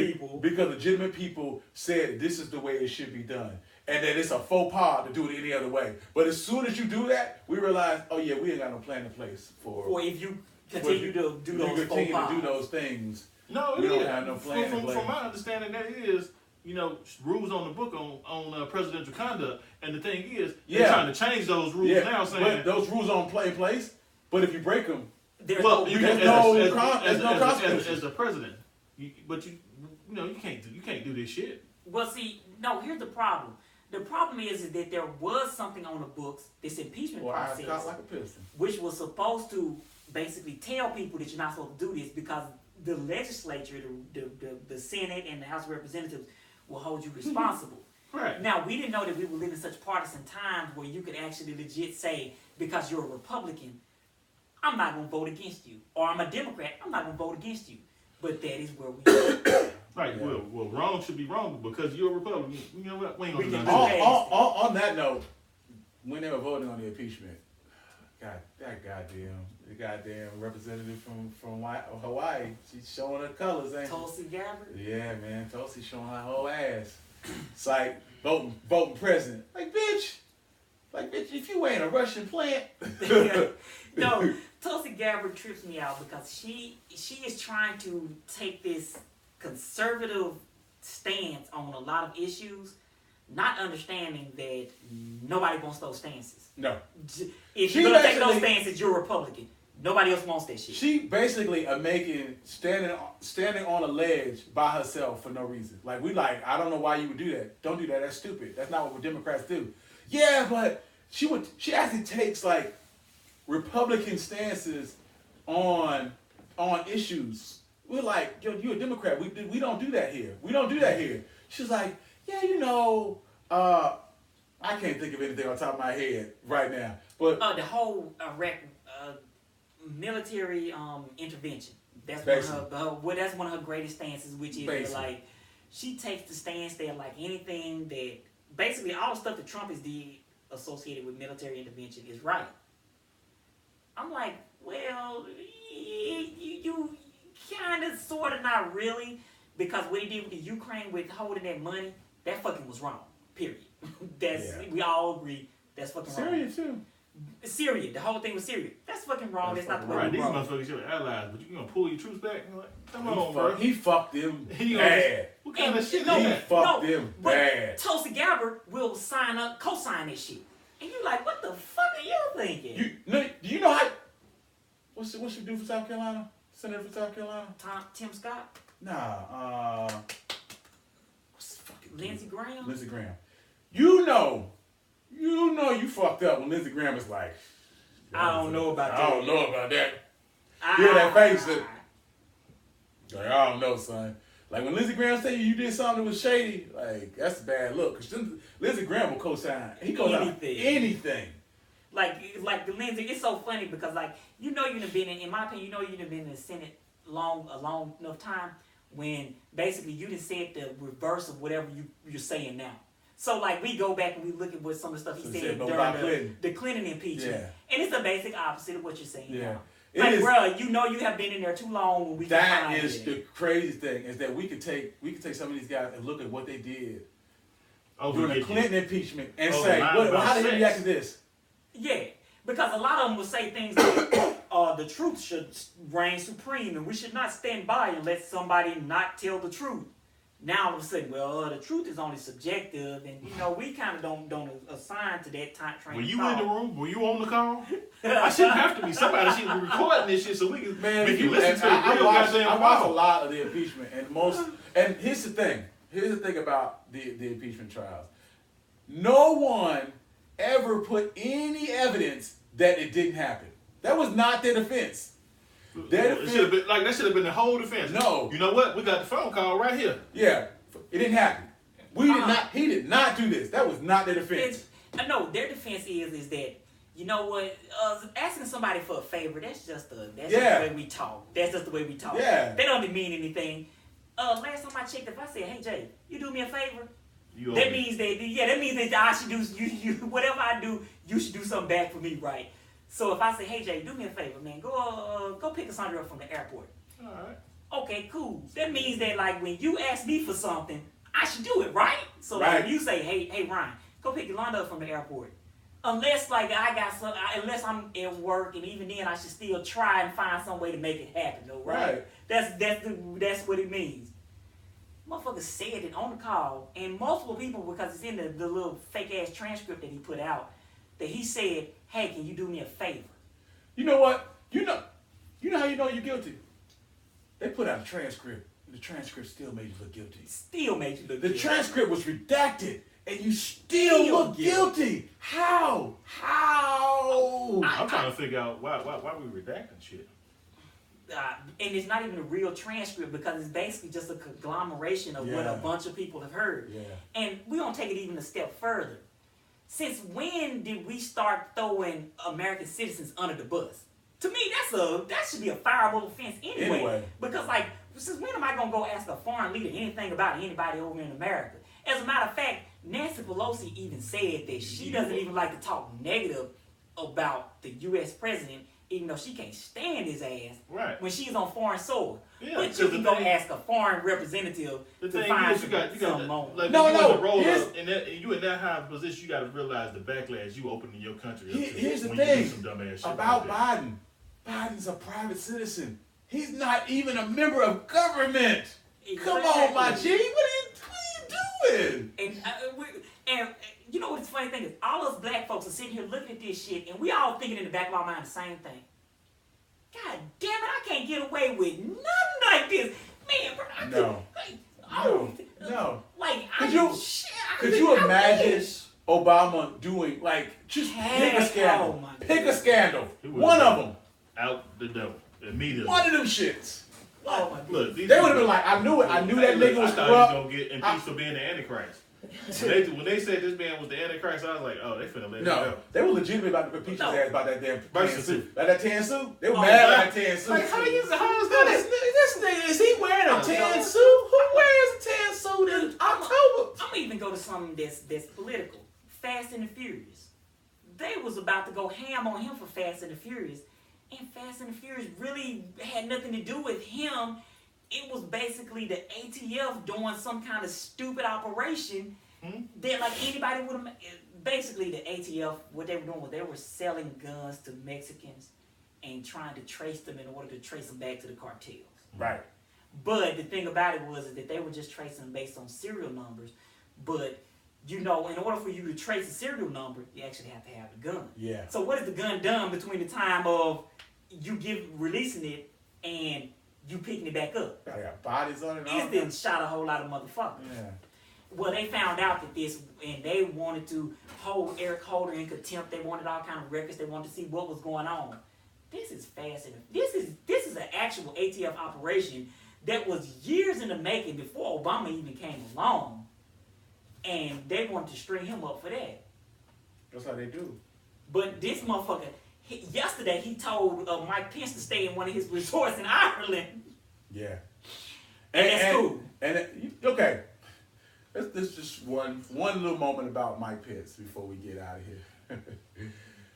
[SPEAKER 1] people said this is the way it should be done. And that it's a faux pas to do it any other way. But as soon as you do that, we realize, oh yeah, we ain't got no plan in place for
[SPEAKER 2] if you continue to do those faux pas.
[SPEAKER 1] To do those things.
[SPEAKER 3] No,
[SPEAKER 1] we don't have no plan in place.
[SPEAKER 3] From my understanding, that is, rules on the book on presidential conduct. And the thing is, they're trying to change those rules now, saying
[SPEAKER 1] but those rules are in place. But if you break them,
[SPEAKER 2] there's
[SPEAKER 1] no consequences.
[SPEAKER 3] As the president, you can't do this shit.
[SPEAKER 2] Well, see, no. Here's the problem. The problem is that there was something on the books, this impeachment process,
[SPEAKER 1] like a piston,
[SPEAKER 2] which was supposed to basically tell people that you're not supposed to do this because the legislature, the Senate and the House of Representatives will hold you responsible.
[SPEAKER 3] Right.
[SPEAKER 2] Now, we didn't know that we were living in such partisan times where you could actually legit say, because you're a Republican, I'm not going to vote against you. Or I'm a Democrat, I'm not going to vote against you. But that is where we are.
[SPEAKER 3] Right, yeah. Well, wrong should be wrong because you're a Republican. You know what? We ain't gonna do that.
[SPEAKER 1] On that note, when they were voting on the impeachment, that goddamn representative from Hawaii, she's showing her colors, ain't she?
[SPEAKER 2] Tulsi Gabbard?
[SPEAKER 1] Yeah, man, Tulsi showing her whole ass. It's like voting president. Like, bitch, if you ain't a Russian plant.
[SPEAKER 2] No, Tulsi Gabbard trips me out because she is trying to take this conservative stance on a lot of issues, not understanding that nobody wants those stances.
[SPEAKER 1] No.
[SPEAKER 2] If you're going to take those stances, you're a Republican. Nobody else wants that shit.
[SPEAKER 1] She basically standing on a ledge by herself for no reason. Like, I don't know why you would do that. Don't do that. That's stupid. That's not what Democrats do. Yeah, but she actually takes like Republican stances on issues. We're like, yo, you're a Democrat. We don't do that here. We don't do that here. She's like, yeah, I can't think of anything on top of my head right now. But
[SPEAKER 2] the whole Iraq military intervention. That's
[SPEAKER 1] Basically.
[SPEAKER 2] that's one of her greatest stances, which is
[SPEAKER 1] Basically.
[SPEAKER 2] like she takes the stance that like anything that basically all the stuff that Trump has did associated with military intervention is right. I'm like, well, you kind of, sort of, not really, because what he did with the Ukraine with holding that money, that fucking was wrong. Period. We all agree that's fucking wrong.
[SPEAKER 1] Syria too.
[SPEAKER 2] Syria, the whole thing was Syria. That's fucking wrong. That's not the way
[SPEAKER 3] Right,
[SPEAKER 2] we
[SPEAKER 3] these
[SPEAKER 2] roll.
[SPEAKER 3] motherfuckers your allies, but you gonna pull your troops back? You're like, come on, bro.
[SPEAKER 1] He fucked them
[SPEAKER 3] He
[SPEAKER 1] bad.
[SPEAKER 3] What kind of shit is
[SPEAKER 2] no,
[SPEAKER 1] He
[SPEAKER 3] that?
[SPEAKER 1] fucked
[SPEAKER 2] no,
[SPEAKER 1] them
[SPEAKER 2] but
[SPEAKER 1] bad.
[SPEAKER 2] Tulsi Gabbard will co-sign this shit. And you're like, what the fuck are you thinking?
[SPEAKER 1] Do you know how? What's she do for South Carolina? Senator for South Carolina?
[SPEAKER 2] Tim Scott?
[SPEAKER 1] Nah. What's the fucking
[SPEAKER 2] Lindsey Graham?
[SPEAKER 1] Lindsey Graham. You know you fucked up when Lindsey Graham is like,
[SPEAKER 2] I don't know about that.
[SPEAKER 1] I don't know about that. Hear that face? Like, I don't know, son. Like when Lindsey Graham say you did something that was shady, like that's a bad look. Cause Lindsey Graham will co-sign. He co-sign anything.
[SPEAKER 2] Like the Lindsey, it's so funny because like you've been in my opinion, you've been in the Senate a long enough time when basically you done said the reverse of whatever you're saying now. So like we go back and we look at what some of the stuff he said during the Clinton impeachment, and it's the basic opposite of what you're saying now. Like, bro, you have been in there too long. When we
[SPEAKER 1] that is the crazy thing is that we could take some of these guys and look at what they did during the Clinton impeachment and say, how did he react to this?
[SPEAKER 2] Yeah, because a lot of them will say things like, the truth should reign supreme, and we should not stand by and let somebody not tell the truth. Now all of a sudden, the truth is only subjective, and we kind of don't assign to that time train.
[SPEAKER 3] Were you in the room? Were you on the call? I shouldn't have to be. Somebody should be recording this shit so we can.
[SPEAKER 1] Man,
[SPEAKER 3] if you listen to
[SPEAKER 1] I
[SPEAKER 3] I
[SPEAKER 1] watch a lot of the impeachment, and here's the thing. Here's the thing about the impeachment trials. No one ever put any evidence that it didn't happen. That was not their defense.
[SPEAKER 3] It should have been like that. Should have been the whole defense.
[SPEAKER 1] No.
[SPEAKER 3] You know what? We got the phone call right here.
[SPEAKER 1] Yeah, it didn't happen. We did not. He did not do this. That was not their defense.
[SPEAKER 2] I know their defense is that you know what? Asking somebody for a favor, that's just the way we talk. That's just the way we talk.
[SPEAKER 1] Yeah.
[SPEAKER 2] They don't mean anything. Last time I checked, if I said, "Hey Jay, you do me a favor," that means that I should do you whatever I do, you should do something back for me, right? So if I say, "Hey Jay, do me a favor, man, go pick Cassandra up from the airport."
[SPEAKER 3] All right.
[SPEAKER 2] Okay, cool. That means that like when you ask me for something, I should do it, right? So
[SPEAKER 1] right.
[SPEAKER 2] Like if you say, "Hey Ryan, go pick Yolanda up from the airport," unless like unless I'm at work, and even then I should still try and find some way to make it happen, though, right? That's what it means. Motherfucker said it on the call, and multiple people, because it's in the little fake ass transcript that he put out, that he said, "Hey, can you do me a favor?"
[SPEAKER 1] You know what? You know how you know you're guilty? They put out a transcript. The transcript still made you look guilty.
[SPEAKER 2] Still made you look
[SPEAKER 1] The
[SPEAKER 2] guilty.
[SPEAKER 1] transcript was redacted, and you still look guilty. How?
[SPEAKER 3] I'm trying to figure out why we redacting shit.
[SPEAKER 2] And it's not even a real transcript because it's basically just a conglomeration of what a bunch of people have heard.
[SPEAKER 1] Yeah.
[SPEAKER 2] And we're going to take it even a step further. Since when did we start throwing American citizens under the bus? To me, that should be a fireable offense anyway. Because, like, since when am I going to go ask a foreign leader anything about anybody over in America? As a matter of fact, Nancy Pelosi even said that she doesn't even like to talk negative about the U.S. president, even though she can't stand his ass when she's on foreign soil.
[SPEAKER 3] Yeah,
[SPEAKER 2] but you can go ask a foreign representative to find some moment.
[SPEAKER 3] Like, you in that high position, you got to realize the backlash you opening your country up to.
[SPEAKER 1] Here's the
[SPEAKER 3] when
[SPEAKER 1] thing
[SPEAKER 3] you do some dumb ass shit
[SPEAKER 1] about
[SPEAKER 3] like
[SPEAKER 1] Biden. Biden's a private citizen. He's not even a member of government. Exactly. Come on, my G. What are you doing?
[SPEAKER 2] And you know what the funny thing is? All us black folks are sitting here looking at this shit, and we all thinking in the back of our mind the same thing. God damn it, I can't get away with nothing like this. Man, bro,
[SPEAKER 1] No.
[SPEAKER 2] Like,
[SPEAKER 1] could you imagine Obama doing, like, just pick a scandal. Pick a scandal. One of them.
[SPEAKER 3] Out the devil. Immediately.
[SPEAKER 1] One of them shits.
[SPEAKER 2] Oh my God.
[SPEAKER 3] Look,
[SPEAKER 1] they would have been like, I knew it. I knew that nigga was
[SPEAKER 3] corrupt. I thought he was going to get impeached for being the Antichrist. When they said this man was the Antichrist, I was like, oh, they finna let him
[SPEAKER 1] No,
[SPEAKER 3] go.
[SPEAKER 1] they were legitimately about to impeach his ass about that damn tan
[SPEAKER 3] Versus
[SPEAKER 1] suit. Like that tan suit? They were
[SPEAKER 2] Oh,
[SPEAKER 1] mad
[SPEAKER 2] yeah.
[SPEAKER 1] about that tan suit.
[SPEAKER 3] Like, how is
[SPEAKER 1] No,
[SPEAKER 3] that?
[SPEAKER 1] this nigga, is he wearing a tan suit? Who wears a tan suit in October?
[SPEAKER 2] I'm gonna even go to something that's political. Fast and the Furious. They was about to go ham on him for Fast and the Furious. And Fast and the Furious really had nothing to do with him. It was basically the ATF doing some kind of stupid operation that like anybody would have. Basically, the ATF, what they were doing was they were selling guns to Mexicans and trying to trace them in order to trace them back to the cartels.
[SPEAKER 1] Right.
[SPEAKER 2] But the thing about it was that they were just tracing them based on serial numbers. But, you know, in order for you to trace a serial number, you actually have to have the gun.
[SPEAKER 1] Yeah.
[SPEAKER 2] So what has the gun done between the time of you releasing it and you picking it back up?
[SPEAKER 1] I got bodies on it and all
[SPEAKER 2] It's then shot a whole lot of motherfuckers.
[SPEAKER 1] Yeah.
[SPEAKER 2] Well, they found out that this, and they wanted to hold Eric Holder in contempt. They wanted all kind of records. They wanted to see what was going on. This is fast, and this is an actual ATF operation that was years in the making before Obama even came along, and they wanted to string him up for that.
[SPEAKER 1] That's how they do.
[SPEAKER 2] But this motherfucker, yesterday he told Mike Pence to stay in one of his resorts in Ireland.
[SPEAKER 1] Yeah.
[SPEAKER 2] And that's cool.
[SPEAKER 1] Okay. This is just one little moment about Mike Pence before we get out of here.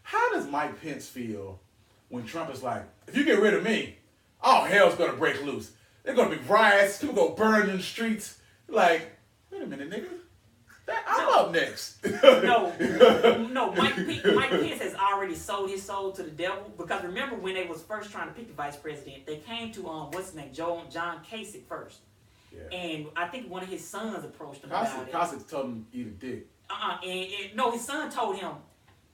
[SPEAKER 1] How does Mike Pence feel when Trump is like, if you get rid of me, all hell's gonna break loose. There's gonna be riots, people go burn in the streets. Like, wait a minute, nigga. I'm up next.
[SPEAKER 2] No, Mike Pence has already sold his soul to the devil, because remember when they was first trying to pick the vice president, they came to what's his name, John Kasich first.
[SPEAKER 1] Yeah.
[SPEAKER 2] And I think one of his sons approached him about it.
[SPEAKER 1] Kasich told him to eat a dick.
[SPEAKER 2] No, his son told him,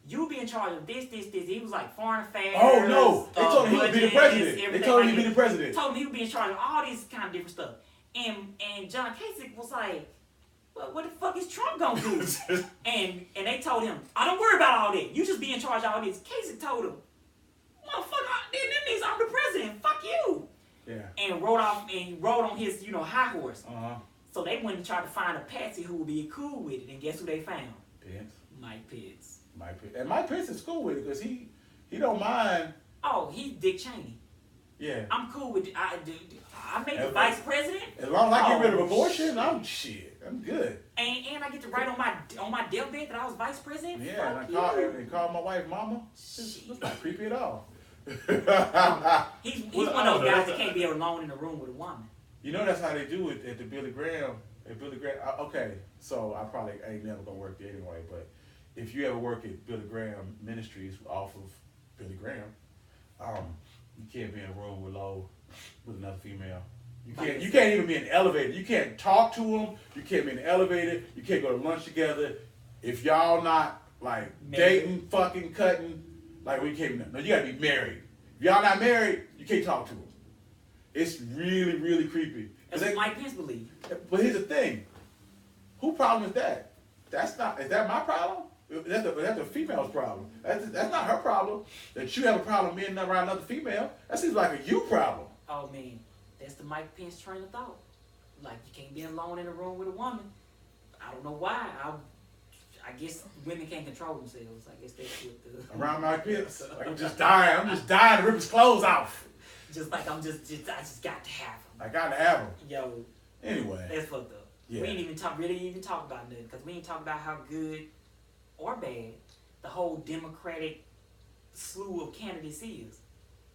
[SPEAKER 2] "You be in charge of this." He was like foreign affairs.
[SPEAKER 1] Oh no! They told him he would be the
[SPEAKER 2] budgets,
[SPEAKER 1] president. They
[SPEAKER 2] everything
[SPEAKER 1] told him
[SPEAKER 2] like
[SPEAKER 1] he'd be the president.
[SPEAKER 2] Told him he would be in charge of all these kind of different stuff. And John Kasich was like, "Well, what the fuck is Trump gonna do?" and they told him, "I don't worry about all that. You just be in charge of all this." Kasich told him, "Motherfucker, that means I'm the president. Fuck you."
[SPEAKER 1] Yeah.
[SPEAKER 2] And rode on his, high horse.
[SPEAKER 1] Uh-huh.
[SPEAKER 2] So they went and tried to find a patsy who would be cool with it, and guess who they found?
[SPEAKER 1] Pence.
[SPEAKER 2] Mike Pence.
[SPEAKER 1] And Mike Pence is cool with it because he don't mind.
[SPEAKER 2] Oh, he's Dick Cheney.
[SPEAKER 1] Yeah.
[SPEAKER 2] I'm cool with it. I make the vice president.
[SPEAKER 1] As long as I get rid of abortion, I'm good.
[SPEAKER 2] And I get to write on my deathbed that I was vice president.
[SPEAKER 1] Yeah,
[SPEAKER 2] Fuck
[SPEAKER 1] and call my wife mama. It's not creepy at all.
[SPEAKER 2] He's one of those guys that can't be alone in a room with a woman.
[SPEAKER 1] You know that's how they do it at the Billy Graham. Okay, so I probably ain't never gonna work there anyway. But if you ever work at Billy Graham Ministries off of Billy Graham, you can't be in a room with another female. You can't even be in the elevator. You can't talk to them. You can't be in the elevator. You can't go to lunch together. If y'all not like dating, fucking, cutting, like we can't. No, you gotta be married. If y'all not married, you can't talk to them. It's really, really creepy.
[SPEAKER 2] That's what Mike Pence believes.
[SPEAKER 1] But here's the thing. Whose problem is that? Is that my problem? That's the female's problem. That's not her problem. That you have a problem being around another female. That seems like a you problem.
[SPEAKER 2] Oh man, that's the Mike Pence train of thought. Like you can't be alone in a room with a woman. I don't know why. I guess women can't control themselves. I guess that's what the
[SPEAKER 1] around Mike Pence. Like I'm just dying to rip his clothes off.
[SPEAKER 2] Just like I just got to have him.
[SPEAKER 1] I gotta have him.
[SPEAKER 2] Yo.
[SPEAKER 1] Anyway.
[SPEAKER 2] That's fucked up.
[SPEAKER 1] Yeah.
[SPEAKER 2] We ain't even talk about nothing, because we ain't talk about how good or bad the whole Democratic slew of candidates is.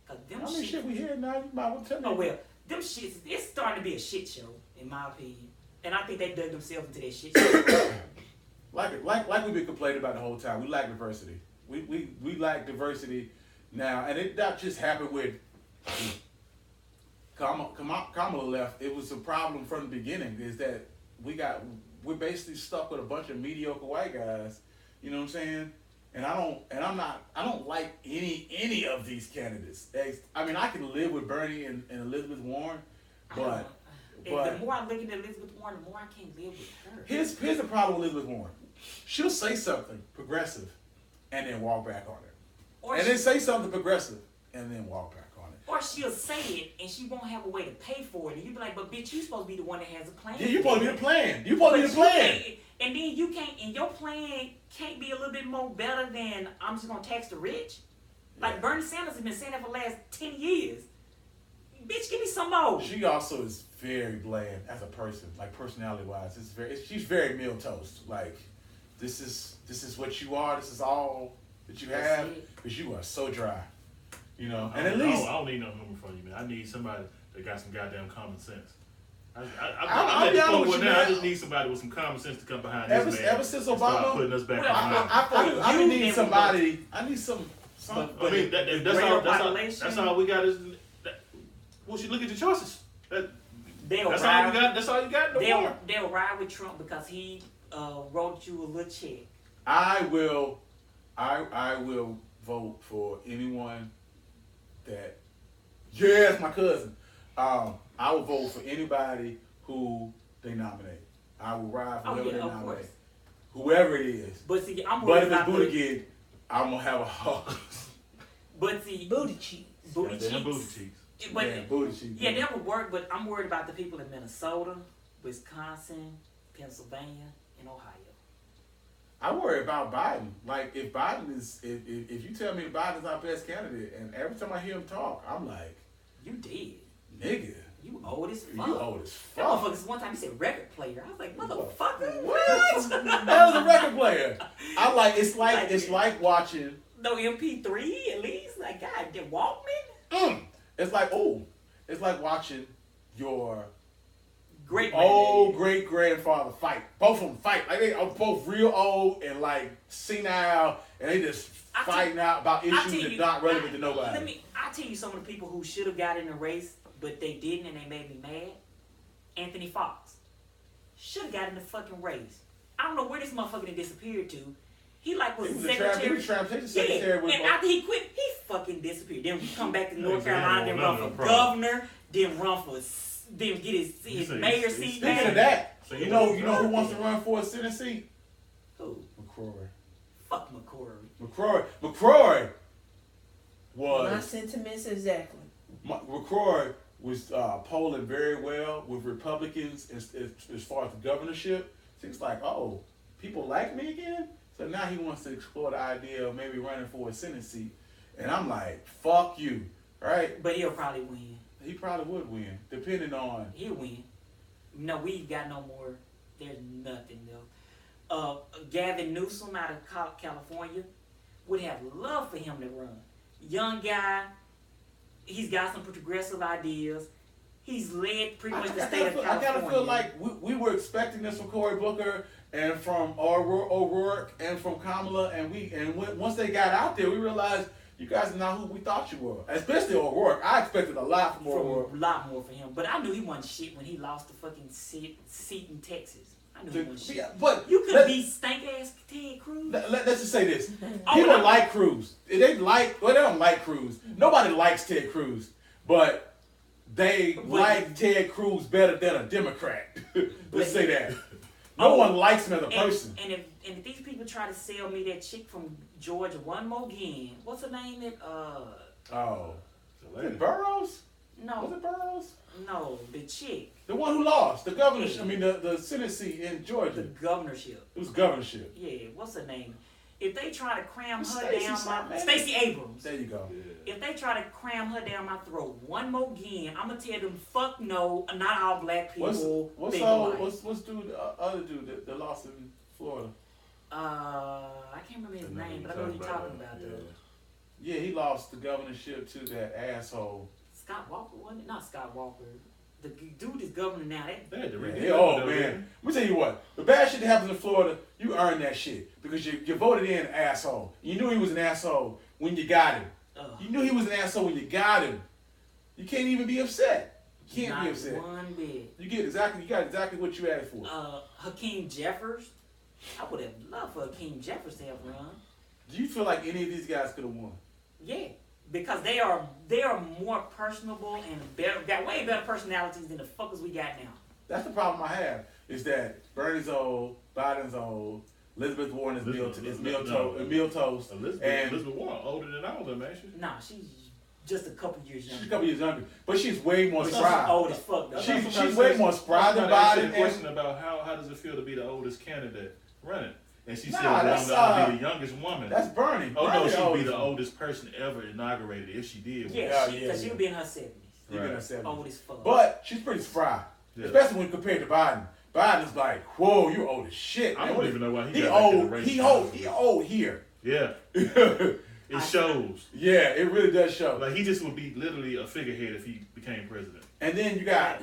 [SPEAKER 2] Cause them
[SPEAKER 1] How many shit we hear now? You might well tell me.
[SPEAKER 2] Oh well, them shits, it's starting to be a shit show, in my opinion. And I think they dug themselves into that shit show.
[SPEAKER 1] Like we've been complaining about the whole time. We lack diversity. We lack diversity now, and it not just happened with Kamala left. It was a problem from the beginning. Is that we're basically stuck with a bunch of mediocre white guys. You know what I'm saying? And I don't like any of these candidates. I mean, I can live with Bernie and Elizabeth Warren, but
[SPEAKER 2] the more I look at Elizabeth Warren, the more I can't live with her.
[SPEAKER 1] Here's the problem with Elizabeth Warren. She'll say something progressive and then walk back on it. Then say something progressive and then walk back on it.
[SPEAKER 2] Or she'll say it and she won't have a way to pay for it. And you be like, but bitch, you supposed to be the one that has a plan.
[SPEAKER 1] Yeah, you supposed to be the plan. You supposed to be the plan.
[SPEAKER 2] And then you can't, and your plan can't be a little bit more better than I'm just gonna tax the rich. Like Bernie Sanders has been saying that for the last 10 years. Bitch, give me some more.
[SPEAKER 1] She also is very bland as a person, like personality wise. She's very milquetoast. Like this is what you are. This is all that you have. Because you are so dry. You know, and at least
[SPEAKER 3] I don't need no number from you, man. I need somebody that got some goddamn common sense. I'm
[SPEAKER 1] I'll
[SPEAKER 3] at
[SPEAKER 1] be
[SPEAKER 3] the
[SPEAKER 1] honest
[SPEAKER 3] point
[SPEAKER 1] with
[SPEAKER 3] where
[SPEAKER 1] you,
[SPEAKER 3] now I
[SPEAKER 1] man.
[SPEAKER 3] just need somebody with some common sense to come behind this man.
[SPEAKER 1] Ever since
[SPEAKER 3] and start
[SPEAKER 1] Obama,
[SPEAKER 3] putting us back
[SPEAKER 2] Well,
[SPEAKER 3] on line.
[SPEAKER 1] I need somebody. I need some.
[SPEAKER 2] But
[SPEAKER 3] I mean, that's all we got is. Well, you look at your choices. That's all you got. That's all you got.
[SPEAKER 2] They'll ride with Trump because he wrote you a little check.
[SPEAKER 1] I will vote for anyone that. Yes, my cousin. I will vote for anybody who they nominate. I will ride for whoever they nominate.
[SPEAKER 2] Course.
[SPEAKER 1] Whoever it is.
[SPEAKER 2] But see, I'm
[SPEAKER 1] But
[SPEAKER 2] worried
[SPEAKER 1] if it's
[SPEAKER 2] about
[SPEAKER 1] Buttigieg, I'm gonna have a hug.
[SPEAKER 2] But see,
[SPEAKER 4] Booty cheeks.
[SPEAKER 2] booty
[SPEAKER 3] Goddamn booty
[SPEAKER 2] cheeks.
[SPEAKER 3] cheeks.
[SPEAKER 2] But
[SPEAKER 1] Yeah, booty cheeks.
[SPEAKER 2] yeah, that would work. But I'm worried about the people in Minnesota, Wisconsin, Pennsylvania, and Ohio.
[SPEAKER 1] I worry about Biden. Like if Biden is, if you tell me Biden's our best candidate, and every time I hear him talk, I'm like,
[SPEAKER 2] You did.
[SPEAKER 1] nigga,
[SPEAKER 2] You old as fuck.
[SPEAKER 1] you old as
[SPEAKER 2] That
[SPEAKER 1] fuck.
[SPEAKER 2] motherfuckers one time he said record player. I was like, motherfucker.
[SPEAKER 1] What? That was a record player. I like. It's like watching.
[SPEAKER 2] No MP3 at least. Like God, did Walkman?
[SPEAKER 1] It's like watching your
[SPEAKER 2] Great
[SPEAKER 1] old great grandfather fight. Both of them fight. Like they are both real old and like senile, and they just fighting out about issues that's not relevant to nobody.
[SPEAKER 2] I'll tell you some of the people who should have got in the race, but they didn't, and they made me mad. Anthony Fox should have got in the fucking race. I don't know where this motherfucker done disappeared to. He like was the secretary.
[SPEAKER 1] He was transportation secretary.
[SPEAKER 2] Yeah, and after he quit, he fucking disappeared. Then we come back to North Carolina, then run for governor, then get his mayor seat
[SPEAKER 1] Speaking
[SPEAKER 2] back.
[SPEAKER 1] of that, you know who wants to run for a Senate seat?
[SPEAKER 2] Who?
[SPEAKER 1] McCrory.
[SPEAKER 2] Fuck McCrory.
[SPEAKER 1] McCrory
[SPEAKER 4] My
[SPEAKER 1] was
[SPEAKER 4] sentiments exactly.
[SPEAKER 1] McCrory was polling very well with Republicans as far as the governorship. So it's like, oh, people like me again. So now he wants to explore the idea of maybe running for a Senate seat, and I'm like, fuck you, right?
[SPEAKER 2] But he'll probably win.
[SPEAKER 1] He probably would win, depending on.
[SPEAKER 2] He'll win. No, we got no more. There's nothing though. Gavin Newsom out of California would have loved for him to run. Young guy. He's got some progressive ideas. He's led pretty much the state of California.
[SPEAKER 1] I gotta feel like we were expecting this from Cory Booker and from O'Rourke and from Kamala, and once they got out there, we realized you guys are not who we thought you were. Especially O'Rourke. I expected a lot from O'Rourke.
[SPEAKER 2] A lot more for him, but I knew he wasn't shit when he lost the fucking seat in Texas. I knew he wasn't shit.
[SPEAKER 1] But
[SPEAKER 2] you could be stank ass Ted Cruz.
[SPEAKER 1] Let's just say this: people like Cruz. They don't like Cruz. Nobody likes Ted Cruz, but they like Ted Cruz better than a Democrat. Let's say that. No one likes him as a person.
[SPEAKER 2] And if these people try to sell me that chick from Georgia one more again, what's her name?
[SPEAKER 1] Burroughs?
[SPEAKER 2] No.
[SPEAKER 1] Was it Burroughs?
[SPEAKER 2] No, the chick.
[SPEAKER 1] The one who lost the governorship. I mean the Senate seat in Georgia.
[SPEAKER 2] The governorship.
[SPEAKER 1] It was governorship.
[SPEAKER 2] Yeah. What's her name? If they try to cram her
[SPEAKER 1] Stacey
[SPEAKER 2] down Stacey Abrams.
[SPEAKER 1] There you go.
[SPEAKER 3] Yeah.
[SPEAKER 2] If they try to cram her down my throat one more again, I'm gonna tell them fuck no. Not all black people.
[SPEAKER 1] What's dude other dude that lost in Florida?
[SPEAKER 2] I can't remember his name, but I know what you're talking about though.
[SPEAKER 1] Yeah, he lost the governorship to that asshole.
[SPEAKER 2] Scott Walker, wasn't it? Not Scott Walker. The dude is governor now.
[SPEAKER 1] Oh man, let me tell you what. The bad shit that happens in Florida, you earn that shit because you voted in an asshole. You knew he was an asshole when you got him. You knew he was an asshole when you got him. You can't even be upset. You can't be upset.
[SPEAKER 2] Not one bit.
[SPEAKER 1] You got exactly what you asked for.
[SPEAKER 2] Hakeem Jeffers. I would have loved for Hakeem Jeffers to have run.
[SPEAKER 1] Do you feel like any of these guys could have won?
[SPEAKER 2] Yeah. Because they are more personable and got way better personalities than the fuckers we got now.
[SPEAKER 1] That's the problem I have. Is that Bernie's old, Biden's old, Elizabeth Warren is meal toast.
[SPEAKER 3] Elizabeth Warren older than all of them, ain't she?
[SPEAKER 2] Nah, just a couple years
[SPEAKER 1] She's
[SPEAKER 2] younger.
[SPEAKER 1] a couple years younger, but she's way more
[SPEAKER 2] But she's
[SPEAKER 1] spry.
[SPEAKER 2] old as fuck though.
[SPEAKER 1] She's way more spry than
[SPEAKER 3] Somebody asked her
[SPEAKER 1] Biden.
[SPEAKER 3] a question about how does it feel to be the oldest candidate running, and she said,
[SPEAKER 1] Nah,
[SPEAKER 3] "Well,
[SPEAKER 1] that's,
[SPEAKER 3] I'm gonna be the youngest woman."
[SPEAKER 1] That's Bernie.
[SPEAKER 3] Oh no,
[SPEAKER 1] Bernie
[SPEAKER 3] she'd be
[SPEAKER 1] oldest
[SPEAKER 3] the
[SPEAKER 1] one.
[SPEAKER 3] oldest person ever inaugurated if she did.
[SPEAKER 2] Yeah,
[SPEAKER 1] Yeah,
[SPEAKER 2] because
[SPEAKER 1] yeah.
[SPEAKER 2] she would be in her 70s.
[SPEAKER 1] She been in her
[SPEAKER 3] Right.
[SPEAKER 1] 70s.
[SPEAKER 2] Old as fuck.
[SPEAKER 1] But she's pretty spry,
[SPEAKER 3] Yeah.
[SPEAKER 1] especially when compared to Biden. Biden's like, whoa, you're old as shit.
[SPEAKER 3] I
[SPEAKER 1] man.
[SPEAKER 3] don't even know why
[SPEAKER 1] He
[SPEAKER 3] got back in the
[SPEAKER 1] old.
[SPEAKER 3] race.
[SPEAKER 1] He old here.
[SPEAKER 3] Yeah,
[SPEAKER 1] Yeah,
[SPEAKER 3] it shows.
[SPEAKER 1] it really does show.
[SPEAKER 3] Like he just would be literally a figurehead if he became president.
[SPEAKER 1] And then you got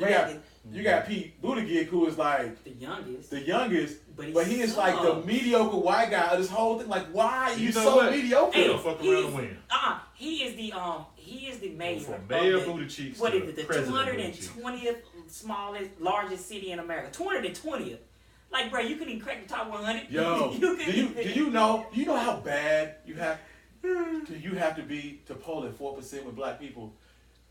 [SPEAKER 1] Pete Buttigieg, who is like
[SPEAKER 2] the youngest.
[SPEAKER 1] the youngest,
[SPEAKER 2] But
[SPEAKER 1] but he is like the mediocre white guy of this whole thing. Like, why are you
[SPEAKER 3] You know
[SPEAKER 1] so
[SPEAKER 3] what?
[SPEAKER 1] mediocre?
[SPEAKER 3] He don't fuck around and win.
[SPEAKER 2] He is the mayor.
[SPEAKER 3] From
[SPEAKER 2] of
[SPEAKER 3] Mayor
[SPEAKER 2] the-
[SPEAKER 3] Booty Cheeks
[SPEAKER 2] What
[SPEAKER 3] to
[SPEAKER 2] is it? The
[SPEAKER 3] President Booty Cheeks.
[SPEAKER 2] 220th largest city in America. 220th. Like, bro, you couldn't even crack the top 100.
[SPEAKER 1] Yo,
[SPEAKER 2] you
[SPEAKER 1] do
[SPEAKER 2] couldn't
[SPEAKER 1] you know how bad you have to be to poll at 4% with black people?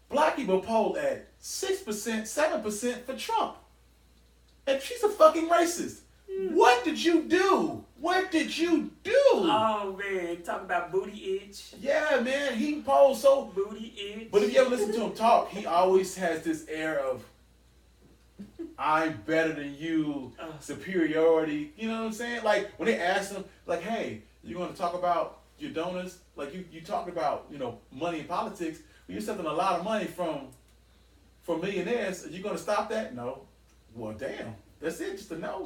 [SPEAKER 1] Black people poll at 6%, 7% for Trump. And she's a fucking racist. What did you do? What did you do?
[SPEAKER 2] Oh man, talk about booty itch.
[SPEAKER 1] Yeah, man, he polls so.
[SPEAKER 2] Booty itch.
[SPEAKER 1] But if you ever listen to him talk, he always has this air of, I'm better than you, superiority. You know what I'm saying? Like when they ask him, like, hey, you want to talk about your donors? Like you talked about, money in politics. You're accepting a lot of money from millionaires. Are you going to stop that? No. Well, damn. That's it. Just a no.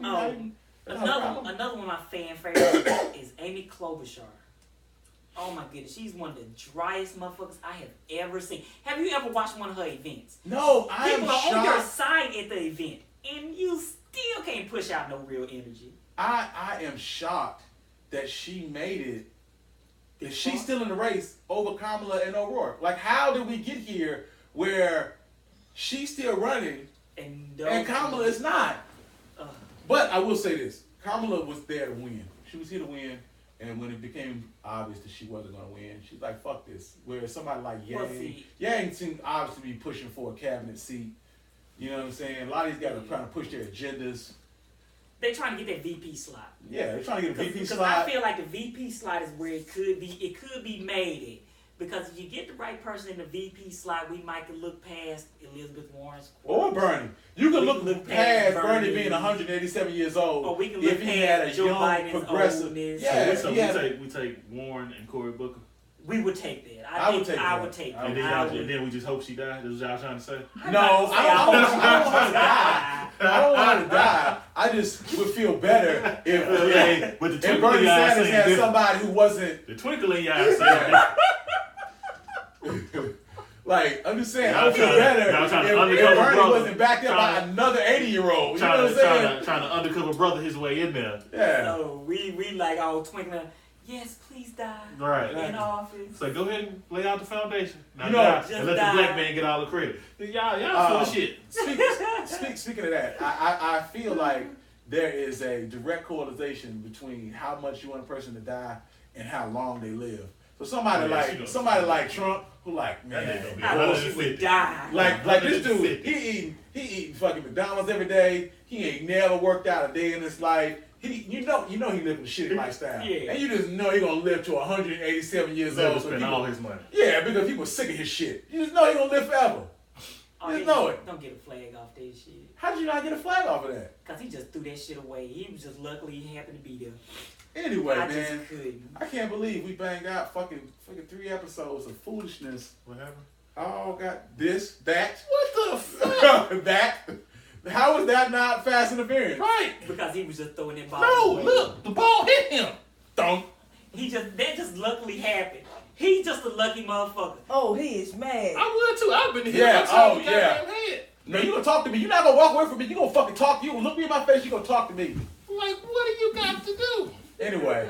[SPEAKER 2] Another one of my fan favorites is Amy Klobuchar. Oh my goodness, she's one of the driest motherfuckers I have ever seen. Have you ever watched one of her events?
[SPEAKER 1] No, I am
[SPEAKER 2] People are on your
[SPEAKER 1] shocked.
[SPEAKER 2] side at the event, and you still can't push out no real energy.
[SPEAKER 1] I am shocked that she made it. That she's still in the race over Kamala and O'Rourke. Like, how did we get here where she's still running and Kamala is not? But I will say this: Kamala was there to win. She was here to win, and when it became obvious that she wasn't going to win, she's like, "Fuck this." Whereas somebody like Yang seemed obviously be pushing for a cabinet seat. You know what I'm saying? A lot of these guys are trying to push their agendas.
[SPEAKER 2] They're trying to get that VP slot.
[SPEAKER 1] Yeah, they're trying to get a VP
[SPEAKER 2] Because
[SPEAKER 1] slot.
[SPEAKER 2] I feel like the VP slot is where it could be made at. Because if you get the right person in the VP slot, we might could look past Elizabeth Warren's
[SPEAKER 1] Or Bernie. You can
[SPEAKER 2] We
[SPEAKER 1] look
[SPEAKER 2] can look
[SPEAKER 1] past
[SPEAKER 2] past
[SPEAKER 1] Bernie
[SPEAKER 2] Bernie.
[SPEAKER 1] being 187 years old.
[SPEAKER 2] Or we can look
[SPEAKER 1] if he had a
[SPEAKER 2] past Joe
[SPEAKER 1] young,
[SPEAKER 2] Biden's
[SPEAKER 1] progressive.
[SPEAKER 2] oldness.
[SPEAKER 1] Yeah,
[SPEAKER 3] So
[SPEAKER 1] if
[SPEAKER 3] we
[SPEAKER 1] he had
[SPEAKER 3] we take Warren and Cory Booker,
[SPEAKER 2] We would take that.
[SPEAKER 1] I would take
[SPEAKER 2] I
[SPEAKER 1] that.
[SPEAKER 2] would take
[SPEAKER 1] I
[SPEAKER 2] that.
[SPEAKER 3] and then we just hope she died. That's what y'all trying to say.
[SPEAKER 1] No, I don't want her to die. I don't want her to die. I just would feel better if
[SPEAKER 3] But the
[SPEAKER 1] if
[SPEAKER 3] twinkle in
[SPEAKER 1] Bernie
[SPEAKER 3] your eye
[SPEAKER 1] Sanders
[SPEAKER 3] saying
[SPEAKER 1] had
[SPEAKER 3] different.
[SPEAKER 1] somebody who wasn't
[SPEAKER 3] The twinkle in your eye saying different.
[SPEAKER 1] like, I'm just saying, I
[SPEAKER 3] Y'all
[SPEAKER 1] would feel
[SPEAKER 3] trying to-
[SPEAKER 1] better
[SPEAKER 3] y'all trying to
[SPEAKER 1] if
[SPEAKER 3] undercover
[SPEAKER 1] Bernie
[SPEAKER 3] brother.
[SPEAKER 1] wasn't backed up by
[SPEAKER 3] Trying-
[SPEAKER 1] another 80-year-old. You know what I'm saying?
[SPEAKER 3] Trying to undercover brother his way in there.
[SPEAKER 1] Yeah.
[SPEAKER 2] So we like all twinkling. Yes, please die.
[SPEAKER 3] Right.
[SPEAKER 2] In office.
[SPEAKER 3] So go ahead and lay out the foundation. Now
[SPEAKER 1] You know,
[SPEAKER 3] die,
[SPEAKER 2] just
[SPEAKER 3] and let
[SPEAKER 2] die.
[SPEAKER 3] the black man get all the credit. Y'all full of shit.
[SPEAKER 1] Speaking of that, I feel like there is a direct correlation between how much you want a person to die and how long they live. So somebody like Trump, who like,
[SPEAKER 3] That
[SPEAKER 1] man,
[SPEAKER 3] nigga gonna be
[SPEAKER 2] I wish you
[SPEAKER 3] 150.
[SPEAKER 2] would die.
[SPEAKER 1] like this dude,
[SPEAKER 3] 150.
[SPEAKER 1] he eating fucking McDonald's every day. He ain't never worked out a day in his life. You know he living a shitty lifestyle.
[SPEAKER 2] Yeah.
[SPEAKER 1] And you just know he gonna live to 187 years
[SPEAKER 3] Never
[SPEAKER 1] old.
[SPEAKER 3] spend all his money.
[SPEAKER 1] Yeah, because people sick of his shit. You just know he gonna live forever.
[SPEAKER 2] Oh,
[SPEAKER 1] Just know it.
[SPEAKER 2] Don't get a flag off that shit.
[SPEAKER 1] How did you not get a flag off of that?
[SPEAKER 2] Cause he just threw that shit away. He was just luckily he happened to be there.
[SPEAKER 1] Anyway,
[SPEAKER 2] I
[SPEAKER 1] man.
[SPEAKER 2] just couldn't.
[SPEAKER 1] I can't believe we banged out fucking 3 episodes of foolishness.
[SPEAKER 3] What happened?
[SPEAKER 1] Oh, got this, that.
[SPEAKER 3] What the fuck?
[SPEAKER 1] that. How was that not fast interference?
[SPEAKER 3] Right.
[SPEAKER 2] Because he was just throwing that ball
[SPEAKER 3] No,
[SPEAKER 2] away.
[SPEAKER 3] look, the ball hit him.
[SPEAKER 1] Don't.
[SPEAKER 2] That just luckily happened. He just a lucky motherfucker.
[SPEAKER 4] Oh, he is mad.
[SPEAKER 3] I would too. I've been here.
[SPEAKER 1] Yeah,
[SPEAKER 3] myself
[SPEAKER 1] oh,
[SPEAKER 3] with
[SPEAKER 1] yeah.
[SPEAKER 3] goddamn head.
[SPEAKER 1] No, you gonna talk to me. You're not gonna walk away from me. You gonna fucking talk. You gonna look me in my face. You gonna talk to me.
[SPEAKER 3] Like, what do you got to do?
[SPEAKER 1] Anyway,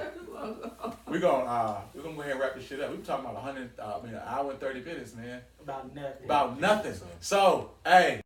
[SPEAKER 1] we're gonna go ahead and wrap this shit up. We were talking about an hour and 30 minutes, man.
[SPEAKER 2] About nothing.
[SPEAKER 1] About nothing. So, hey.